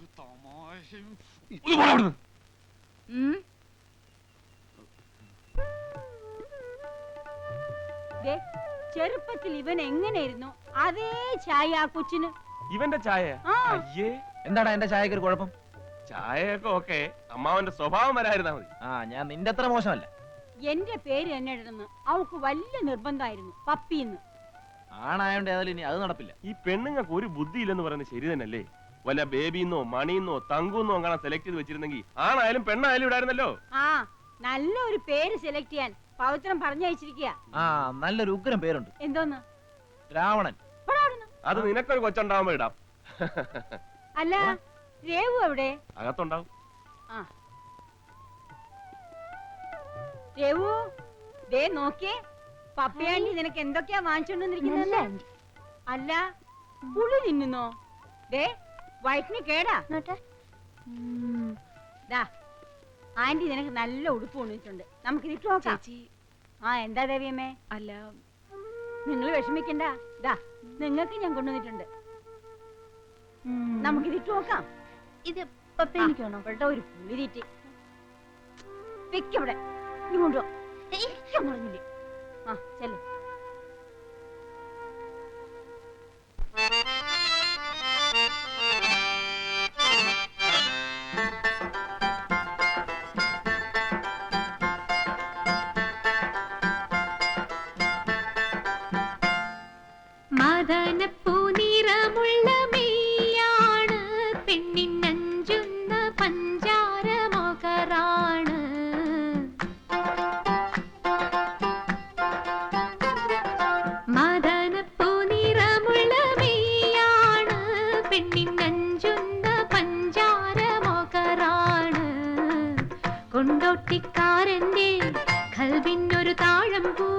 ചെറുപ്പത്തിൽ ഇവൻ എങ്ങനെയായിരുന്നു അതേ ചായ ആ കൊച്ചിന്.
ഇവന്റെ ചായ? അയ്യേ,
എന്താടാ എന്റെ ചായക്ക് ഒരു കുഴപ്പം?
ചായയൊക്കെ ഓക്കെ, അമ്മാവന്റെ സ്വഭാവം വരായിരുന്നാ മതി.
ഞാൻ നിന്റെ അത്ര മോശമല്ല.
എന്റെ പേര് തന്നെ ഇടുന്നു അവൾക്ക് വലിയ നിർബന്ധമായിരുന്നു, പപ്പിന്ന്.
ആണായോണ്ട് ഏതായാലും ഇനി അത് നടപ്പില്ല.
ഈ പെണ്ണുങ്ങൾക്ക് ഒരു ബുദ്ധി ഇല്ലെന്ന് പറയുന്നത് ശരി തന്നെയല്ലേ? വല്ല ബേബിന്നോ മണിന്നോ തങ്കുന്നോ അങ്ങനെ സെലക്ട് ചെയ്ത് വെച്ചിരുന്നെങ്കിൽ ആണായാലും പെണ്ണായാലും ഇടായിരുന്നല്ലോ.
നല്ലൊരു പേര് സെലക്ട് ചെയ്യാൻ പവിത്രം പറഞ്ഞയച്ചിരിക്കുക.
നല്ലൊരു ഉഗ്രം പേരുണ്ട്.
എന്തോന്ന്?
രാവണൻ.
അത് നിനക്കൊരു കൊച്ചുണ്ടാവുമ്പോ ഇടാം.
അല്ല, രേവു എവിടെ?
അകത്തുണ്ടാവും.
രേവു, ദേ നോക്കിയേ, പപ്പയാണ്ടി നിനക്ക് എന്തൊക്കെയാ വാങ്ങിച്ചോണ്ടിരിക്കുന്നല്ലേ? അല്ല, പുളി തിന്നുന്നോ? ദേ വയറ്റിന് കേടാ. ആന്റി നിനക്ക് നല്ല ഉടുപ്പ് കൊണ്ടിട്ടുണ്ട്, നമുക്ക് ഇതിട്ട് നോക്കാം. എന്താ ദേവിയമ്മേ?
അല്ല,
നിങ്ങൾ വിഷമിക്കണ്ട, നിങ്ങൾക്ക് ഞാൻ കൊണ്ടുവന്നിട്ടുണ്ട്, നമുക്ക് ഇതിട്ട് നോക്കാം.
ഇത് പപ്പേനിക്കാണോ?
ഇവിടെ ഒരു പുളി തീറ്റി വെക്കവിടെ, നീ കൊണ്ടുപോ. പറഞ്ഞില്ലേ? ചെല്ലു.
മദനപ്പൂനിറമുള്ള മെയ്യാണ്, പെണ്ണിനഞ്ചുന്ന പഞ്ചാര മകറാണ്. മദനപ്പൂനിറമുള്ള മെയ്യാണ്, പെണ്ണിനഞ്ചുന്ന പഞ്ചാര മകറാണ്. കൊണ്ടോട്ടിക്കാരന്റെ കൽവിനൊരു താഴം പൂ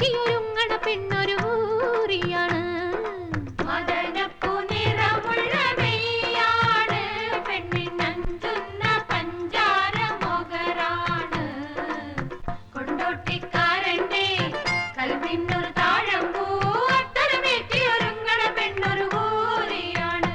മേറ്റിയൊരുങ്ങണ പെണ്ണൊരു ഊറിയാണ് മദനപ്പൂ നിറമുള്ള മെയ്യാണ് പെണ്ണിനഞ്ചുന്ന പഞ്ചാര മൊകറാണ് കൊണ്ടോട്ടിക്കാരന്റെ കൽവിന്നൊരു താഴമ്പൂ അത്തരമേറ്റിയൊരുങ്ങണ പെണ്ണൊരു ഊറിയാണ്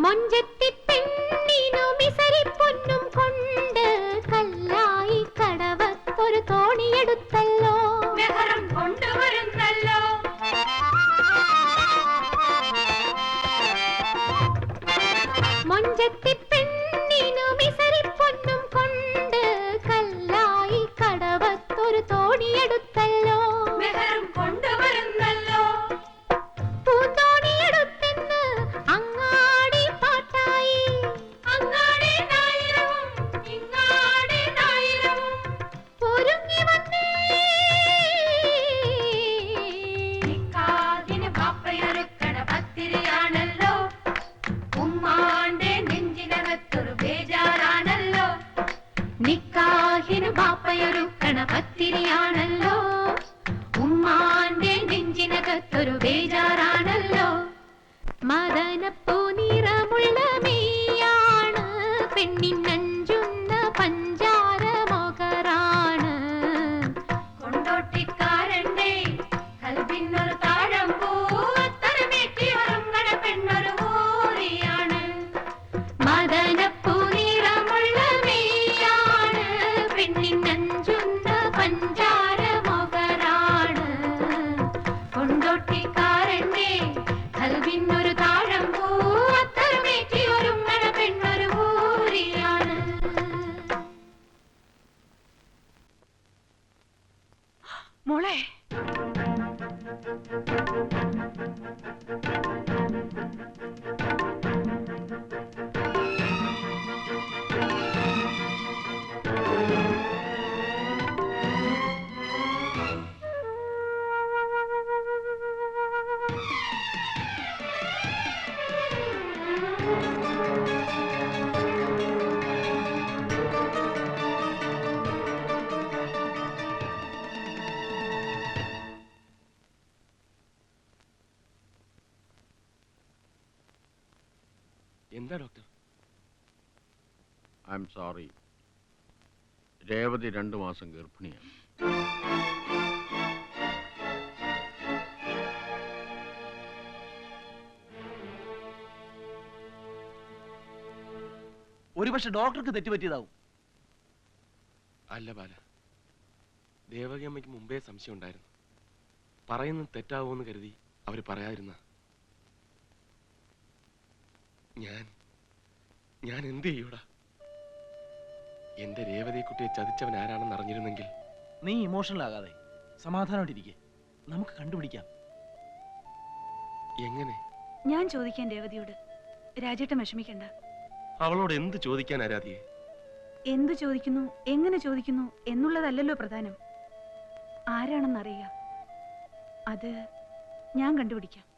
മൊഞ്ചത്തി പെണ്ണിനു മിസരിപ്പൊന്നും കൊണ്ട് കല്ലായി കടവത്തൊരു തോണിയെടുത്തല്ലോ മെഹറും കൊണ്ടുവരുന്നല്ലോ മൊഞ്ചത്തി പെണ്ണിനു മിസരിപ്പൊന്നും കൊണ്ട് കല്ലായി കടവത്തൊരു തോണിയെടുത്തല്ലോ മെഹറും കൊണ്ടുവരുന്നല്ലോ പൂന്തോണിയെടുത്തെന്ന് അങ്ങാടി പാട്ടായി അങ്ങാടി നായിരവും ഇങ്ങാടി നായിരവും ഒരുങ്ങി വന്നേ നിക്കാതിന് പാപ്പയൊരുക്കണ പത്തിരിയാണല്ലോ ഉമ്മാന്റെ നെഞ്ചിനകത്തൊരു ബേജാറാണല്ലോ നിക്കാഹിന് പാപ്പയൊരുക്കണ പത്തിരിയാണല്ലോ ഉമ്മാന്റെ നെഞ്ചിനകത്തൊരു ബേജാറാണല്ലോ മദനപ്പൂ നിറമുള്ള മെയ്യാണ് പെണ്ണിനഞ്ചുന്ന പഞ്ചാര മൊകറാണ് കൊണ്ടോട്ടിക്കാരന്റെ കൽവിന്നൊരു താഴമ്പൂ അത്തരമേറ്റിയൊരുങ്ങണ പെണ്ണൊരു ഊറിയാണ് മദനപ്പൂ നിറമുള്ള മെയ്യാണ് പെണ്ണിനഞ്ചുന്ന പഞ്ചാര മൊകറാണ് കൊണ്ടോട്ടിക്കാരന്റെ കൽവിന്നൊരു താഴമ്പൂ അത്തരമേറ്റിയൊരുങ്ങണ പെണ്ണൊരു ഊറിയാണ്
മോളെ
എന്താ doctor?
I am sorry, Revathi 2 മാസം ഗർഭിണിയാണ്.
ഒരുപക്ഷെ ഡോക്ടർക്ക് തെറ്റുപറ്റിയതാവും.
അല്ല ബാല, ദേവകി അമ്മയ്ക്ക് മുമ്പേ സംശയം ഉണ്ടായിരുന്നു. പറയുന്നത് തെറ്റാവുമെന്ന് കരുതി അവര് പറയാതിരുന്ന. ഞാൻ എന്ത് ചെയ്യൂടാ? എന്റെ രേവതിക്കുട്ടിയെ ചതിച്ചവൻ ആരാണെന്ന് അറിഞ്ഞിരുന്നെങ്കിൽ.
നീ ഇമോഷണൽ ആകാതെ സമാധാനമായിട്ടിരിക്കെ, നമുക്ക് കണ്ടുപിടിക്കാം.
എങ്ങനെ?
ഞാൻ ചോദിക്കാൻ രേവതിയോട്. രാജേട്ടൻ വിഷമിക്കണ്ട.
അവളോട് എന്ത് ചോദിക്കാൻ ആരാധിയെ?
എന്തു ചോദിക്കുന്നു, എങ്ങനെ ചോദിക്കുന്നു എന്നുള്ളതല്ലല്ലോ പ്രധാനം. ആരാണെന്നറിയുക. അത് ഞാൻ കണ്ടുപിടിക്കാം.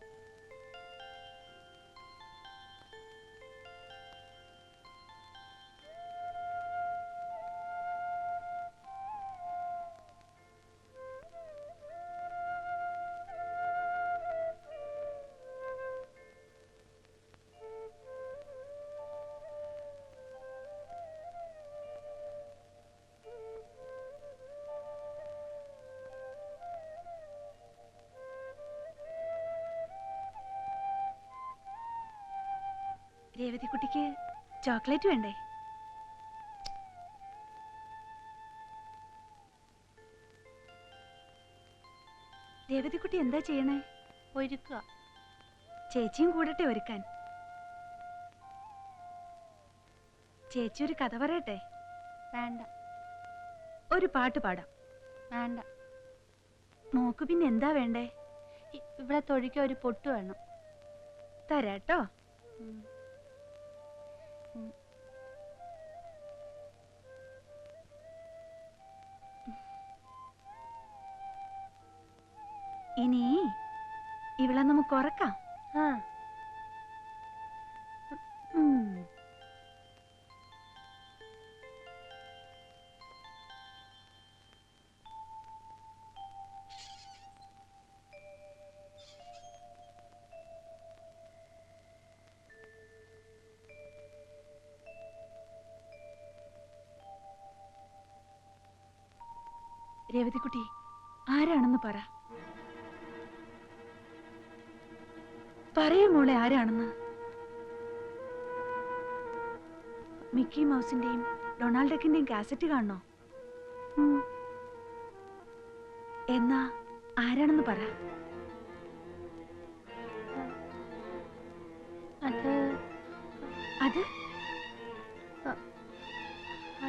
രേവതിക്കുട്ടിക്ക് ചോക്ലേറ്റ് വേണ്ടേ? രേവതിക്കുട്ടി എന്താ ചെയ്യണേ?
ഒരുക്കുക.
ചേച്ചിയും കൂടട്ടെ ഒരുക്കാൻ. ചേച്ചി ഒരു കഥ പറയട്ടെ?
വേണ്ട.
ഒരു പാട്ട് പാടാം?
വേണ്ട.
മോക്ക് പിന്നെ എന്താ വേണ്ടേ?
ഇവിടെ തൊഴിക്കാൻ ഒരു പൊട്ട് വേണം.
തരാട്ടോ. ഇനി ഇവളെ നമുക്ക് ഉറക്കാം. രേവതിക്കുട്ടി, ആരാണെന്ന് പറയൂ മോളെ, ആരാണെന്ന്. മിക്കി മൗസിന്റെയും ഡൊണാൾഡ് ഡക്കിന്റെയും കാസറ്റ് കാണണോ? എന്നാ ആരാണെന്ന് പറ.
അത്
അത്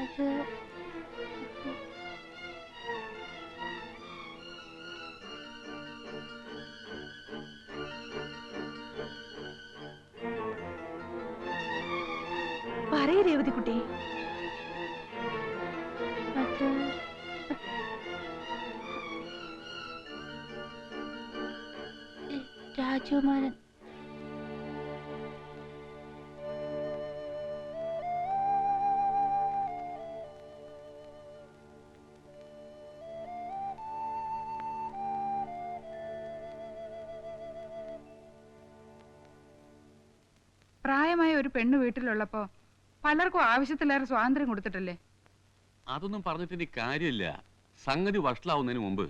അത്
പറയൂ രേവതിക്കുട്ടി.
രാജകുമാരൻ.
പ്രായമായ ഒരു പെണ്ണ് വീട്ടിലുള്ളപ്പോ പലർക്കും ആവശ്യത്തിലേറെ സ്വാതന്ത്ര്യം കൊടുത്തിട്ടല്ലേ?
അതൊന്നും പറഞ്ഞിട്ട് ഇനി കാര്യമില്ല. സംഗതി വഷളാവുന്നതിന് മുമ്പ്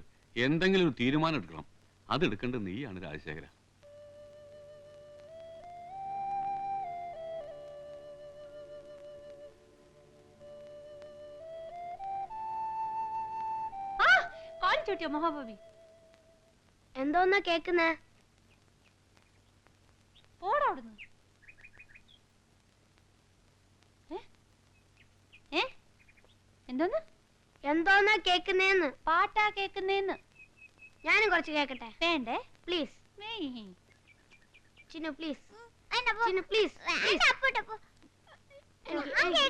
എന്തെങ്കിലും ഒരു തീരുമാനം എടുക്കണം. അത് എടുക്കേണ്ടത് നീയാണ് രാജശേഖര.
മഹാഭാവി
എന്തോന്നാ കേക്കുന്നേ?
ഓടവിടുന്ന്. എന്തോന്ന്
എന്തോന്നാ കേക്കുന്നേന്ന്?
പാട്ടാ കേക്കുന്നേന്ന്.
ഞാനും കുറച്ച് കേക്കട്ടെ?
വേണ്ടേ?
Please Chinnu, please Chinnu, please.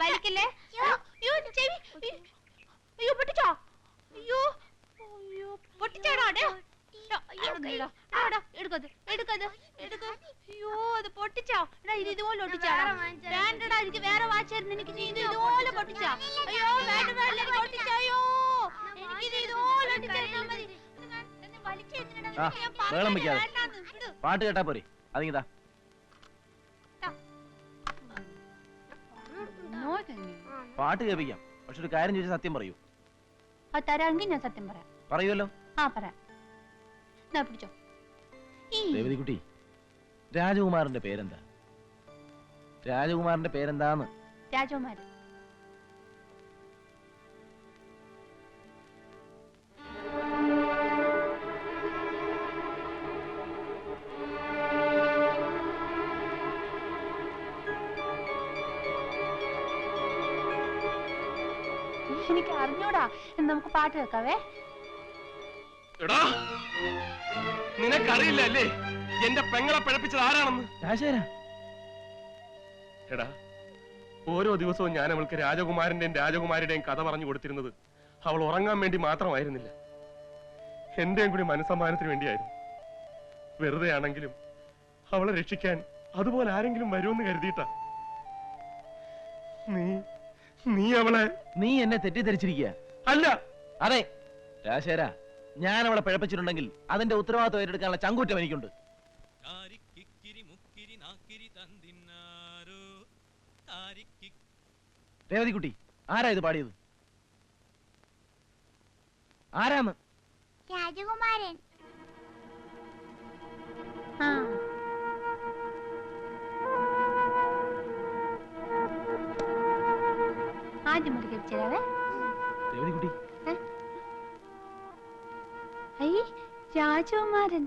വലിക്കല്ലേ? അയ്യോ ചെവി. അയ്യോ പൊട്ടിച്ചോ? അയ്യോ അയ്യോ പൊട്ടിച്ചാടാ. അയ്യോ അത് പൊട്ടിച്ചോ? ഇത് ഇതുപോലെ ഒട്ടിച്ചാടാ. വേണ്ടടാ, എനിക്ക് വേറെ വാച്ചായിരുന്നു. എനിക്ക് ഇത് ഇതുപോലെ പൊട്ടിച്ചാ. അയ്യോ വേണ്ട പൊട്ടിച്ചോ. അയ്യോ എനിക്കിത് ഇതുപോലെ ഒട്ടിച്ചാ മതി.
വെള്ളം വെക്കാതെ പാട്ട് കേട്ടാ പോരെ. അതിങ്ങിതാ പാട്ട് കേൾപ്പിക്കാം. പക്ഷെ ഒരു കാര്യം ചോദിച്ചാൽ സത്യം പറയൂ.
തരാമെങ്കിൽ ഞാൻ സത്യം പറയാം.
പറയുമല്ലോ?
ആ പറയാം. പിടിച്ചോ.
രേവതിക്കുട്ടി, രാജകുമാരന്റെ പേരെന്താ? രാജകുമാരന്റെ പേരെന്താന്ന്?
രാജകുമാരൻ. എനിക്ക് അറിഞ്ഞൂടാ. നമുക്ക് പാട്ട് വെക്കാവേ.
എടാ, നിനക്കറിയില്ല അല്ലേ എന്റെ പെങ്ങളെ പിഴപ്പിച്ചത് ആരാണെന്ന്? എടാ, ഓരോ ദിവസവും ഞാൻ അവൾക്ക് രാജകുമാരന്റെയും രാജകുമാരിയുടെയും കഥ പറഞ്ഞു കൊടുത്തിരുന്നത് അവൾ ഉറങ്ങാൻ വേണ്ടി മാത്രമായിരുന്നില്ല, എന്റെയും കൂടി മനസ്സമ്മാനത്തിന് വേണ്ടിയായിരുന്നു. വെറുതെ ആണെങ്കിലും അവളെ രക്ഷിക്കാൻ അതുപോലെ ആരെങ്കിലും വരുമെന്ന് കരുതിയിട്ടാ. നീ അവളെ
നീ എന്നെ തെറ്റിദ്ധരിച്ചിരിക്കുക.
അല്ല.
അതെ രാജശേഖര, ഞാൻ അവളെ പിഴപ്പിച്ചിട്ടുണ്ടെങ്കിൽ അതിന്റെ ഉത്തരവാദിത്വം ഏറ്റെടുക്കാനുള്ള ചങ്കൂറ്റം എനിക്കുണ്ട്. രേവതിക്കുട്ടി, ആരാ ഇത് പാടിയത്? ആരാന്ന്?
രാജകുമാരൻ.
ആദ്യം മുറി കഴിച്ചരാവേ.
രേവതിക്കുട്ടി,
അയ്യ രാജകുമാരൻ.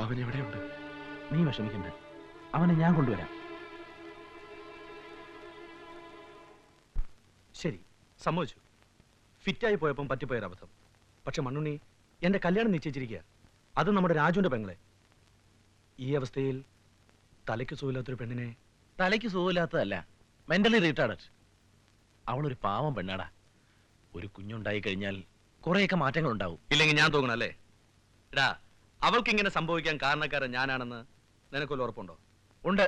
അവൻ എവിടെയുണ്ട്?
നീ വിഷമിക്കണ്ട, അവനെ ഞാൻ കൊണ്ടുവരാം.
ശരി, സമ്മതിച്ചു. ഫിറ്റായി പോയപ്പം പറ്റിപ്പോയൊരബദ്ധം. പക്ഷെ മണ്ണുണ്ണി, എന്റെ കല്യാണം നിശ്ചയിച്ചിരിക്കുക. അത് നമ്മുടെ രാജുവിന്റെ പെങ്ങളെ. ഈ അവസ്ഥയിൽ തലയ്ക്ക് സുഖമില്ലാത്തൊരു പെണ്ണിനെ.
തലയ്ക്ക് സുഖമില്ലാത്തതല്ല, മെന്റലി റീറ്റാർഡഡ്. അവളൊരു പാവം പെണ്ണാടാ. ഒരു കുഞ്ഞുണ്ടായി കഴിഞ്ഞാൽ കുറെയൊക്കെ മാറ്റങ്ങൾ ഉണ്ടാവും.
ഇല്ലെങ്കിൽ ഞാൻ തോന്നണല്ലേ? എടാ, അവൾക്ക് ഇങ്ങനെ സംഭവിക്കാൻ കാരണക്കാരൻ ഞാനാണെന്ന് നിനക്കൊരു ഉറപ്പുണ്ടോ?
ഉണ്ട്.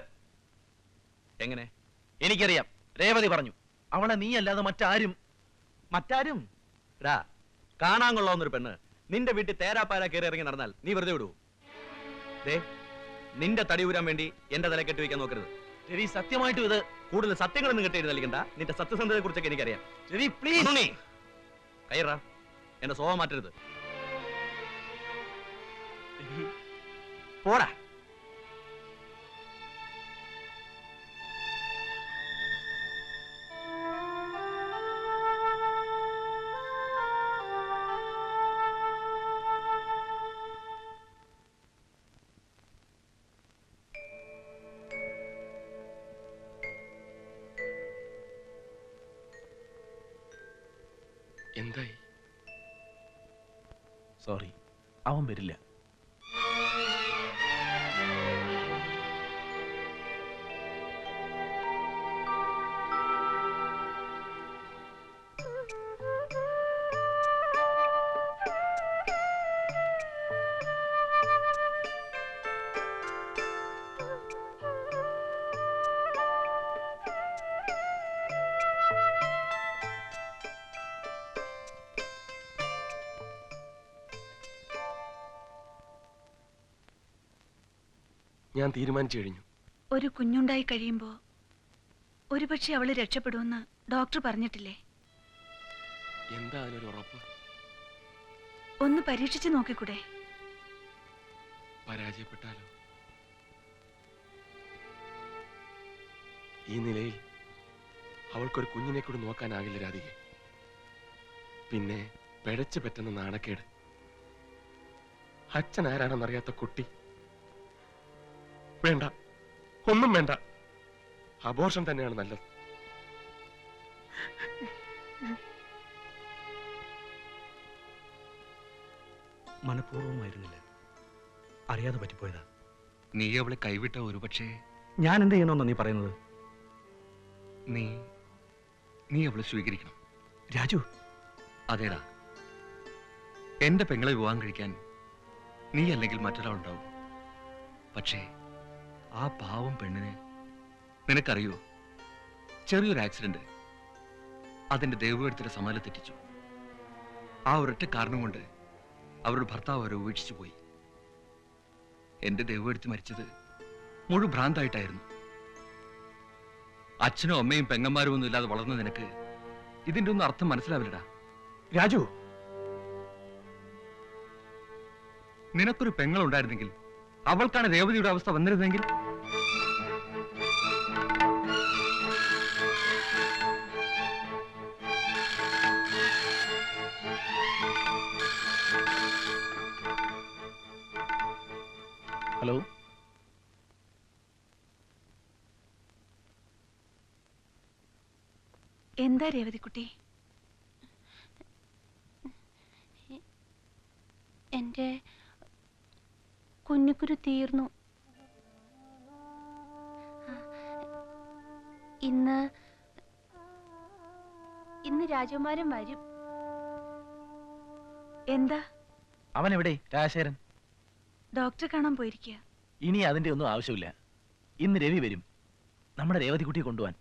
എങ്ങനെ?
എനിക്കറിയാം. രേവതി പറഞ്ഞു. അവളെ നീ അല്ലാതെ മറ്റാരും.
മറ്റാരും? എടാ, കാണാൻ കൊള്ളാവുന്നൊരു പെണ്ണ് നിന്റെ വീട്ടിൽ തേരാപ്പാര കയറി ഇറങ്ങി നടന്നാൽ നീ വെറുതെ വിടൂ? ദേ, നിന്റെ തടി ഊരാൻ വേണ്ടി എന്റെ തല കെട്ടി വെക്കാൻ നോക്കരുത്.
രവി, സത്യമായിട്ടും ഇത്
കൂടുതൽ സത്യങ്ങളൊന്നും കെട്ടി നൽകണ്ട. നിന്റെ സത്യസന്ധതയെ കുറിച്ചൊക്കെ എനിക്കറിയാം.
രവി, പ്ലീസ്.
കയറാ, എന്റെ സ്വഭാവം മാറ്റരുത്. പോടാ.
എന്തായി?
സോറി, അവൻ വരില്ല.
ഞാൻ തീരുമാനിച്ചു കഴിഞ്ഞു.
ഒരു കുഞ്ഞുണ്ടായി കഴിയുമ്പോ ഒരുപക്ഷെ അവള് രക്ഷപ്പെടുമെന്ന് ഡോക്ടർ പറഞ്ഞിട്ടില്ലേ?
എന്താ അതിനൊരു ഉറപ്പ്?
ഒന്ന് പരീക്ഷിച്ചു നോക്കിക്കൂടെ?
പരാജയപ്പെട്ടാലോ? ഈ നിലയിൽ അവൾക്കൊരു കുഞ്ഞിനെ കൂടി നോക്കാനാകില്ല രാധികെ. പിന്നെ പിഴച്ചു പറ്റുന്ന നാണക്കേട്. അച്ഛൻ ആരാണെന്നറിയാത്ത കുട്ടി. വേണ്ട, ഒന്നും വേണ്ട. അബോർഷൻ തന്നെയാണ് നല്ലത്.
മനഃപൂർവ്വമായിരുന്നില്ല, അറിയാതെ പറ്റിപ്പോയതാ.
നീ അവളെ കൈവിട്ട ഒരുപക്ഷേ
ഞാൻ എന്ത് ചെയ്യണമെന്നോ നീ പറയുന്നത്?
നീ അവളെ സ്വീകരിക്കണം.
രാജു.
അതേടാ, എന്റെ പെങ്ങളെ വിവാഹം കഴിക്കാൻ നീ അല്ലെങ്കിൽ മറ്റൊരാളുണ്ടാവും. പക്ഷേ ആ പാവം പെണ്ണിന് നിനക്കറിയോ, ചെറിയൊരു ആക്സിഡന്റ് അതിന്റെ ദൈവത്തിന്റെ സമാല തെറ്റിച്ചു. ആ ഒരൊറ്റ കാരണം കൊണ്ട് അവരുടെ ഭർത്താവ് അവരെ ഉപേക്ഷിച്ചു പോയി. എന്റെ ദൈവമെടുത്ത് മരിച്ചത് മുഴു ഭ്രാന്തായിട്ടായിരുന്നു. അച്ഛനും അമ്മയും പെങ്ങന്മാരും ഒന്നും ഇല്ലാതെ വളർന്ന നിനക്ക് ഇതിന്റെ ഒന്നും അർത്ഥം മനസ്സിലാവില്ലടാ
രാജു.
നിനക്കൊരു പെങ്ങളുണ്ടായിരുന്നെങ്കിൽ, അവൾക്കാണ് രേവതിയുടെ അവസ്ഥ വന്നിരുന്നെങ്കിൽ.
ഹലോ,
എന്താ രേവതിക്കുട്ടി? എന്റെ കുഞ്ഞിക്കുരു തീർന്നു. ഇന്ന് രാജകുമാരൻ വരും. എന്താ?
അവൻ എവിടെ? രാജശേഖരൻ
ഡോക്ടറെ കാണാൻ പോയിരിക്കുക.
ഇനി അതിന്റെ ഒന്നും ആവശ്യമില്ല. ഇന്ന് രവി വരും നമ്മുടെ രേവതിക്കുട്ടിയെ കൊണ്ടുപോവാൻ.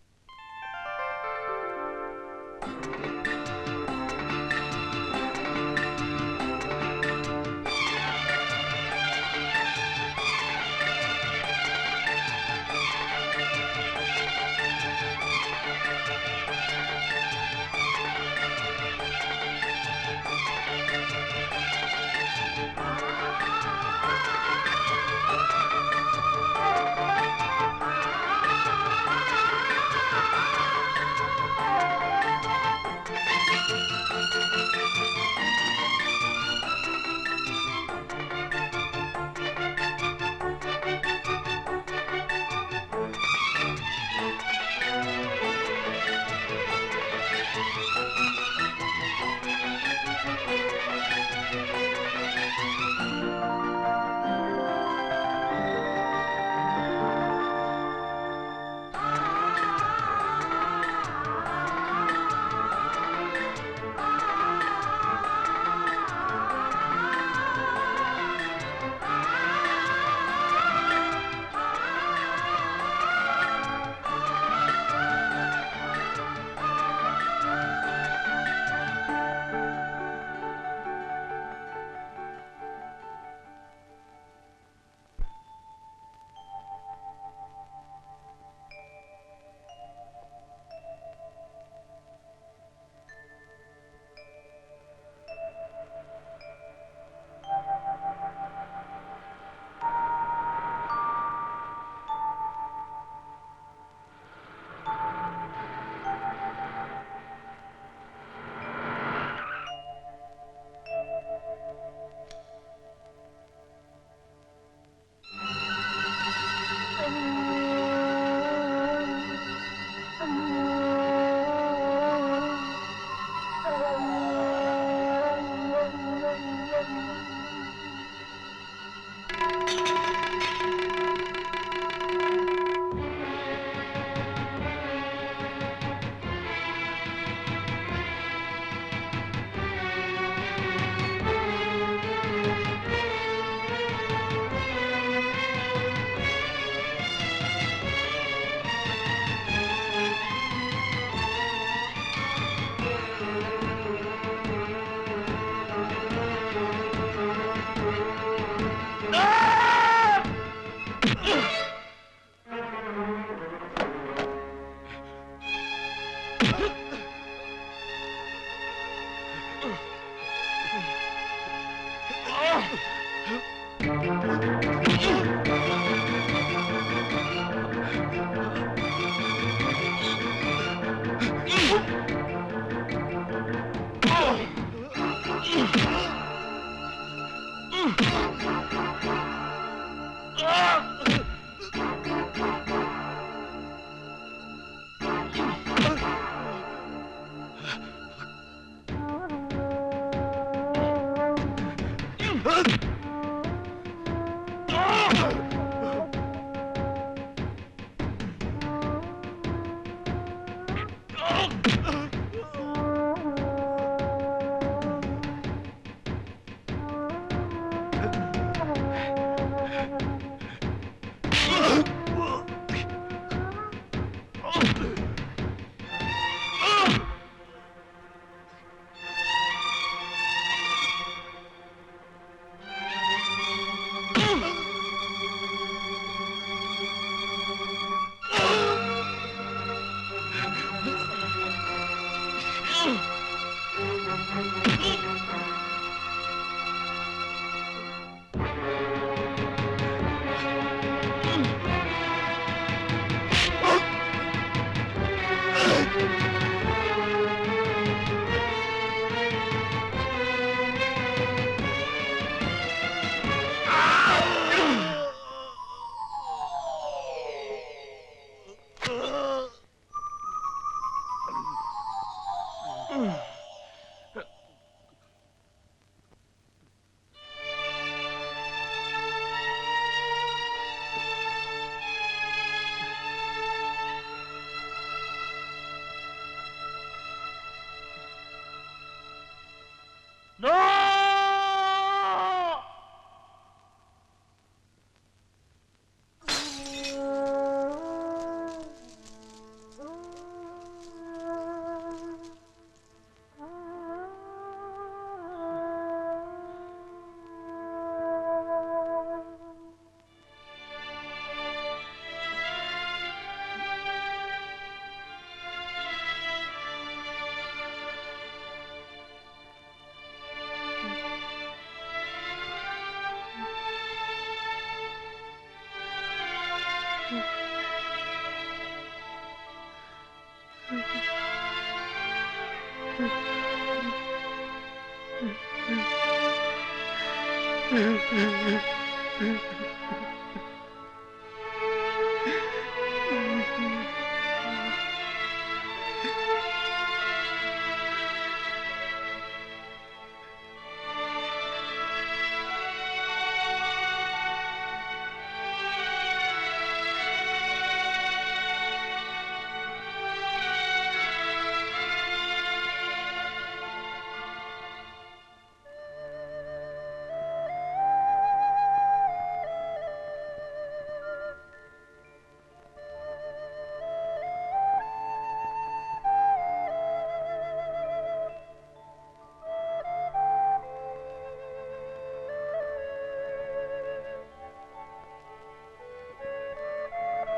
Mm-hmm.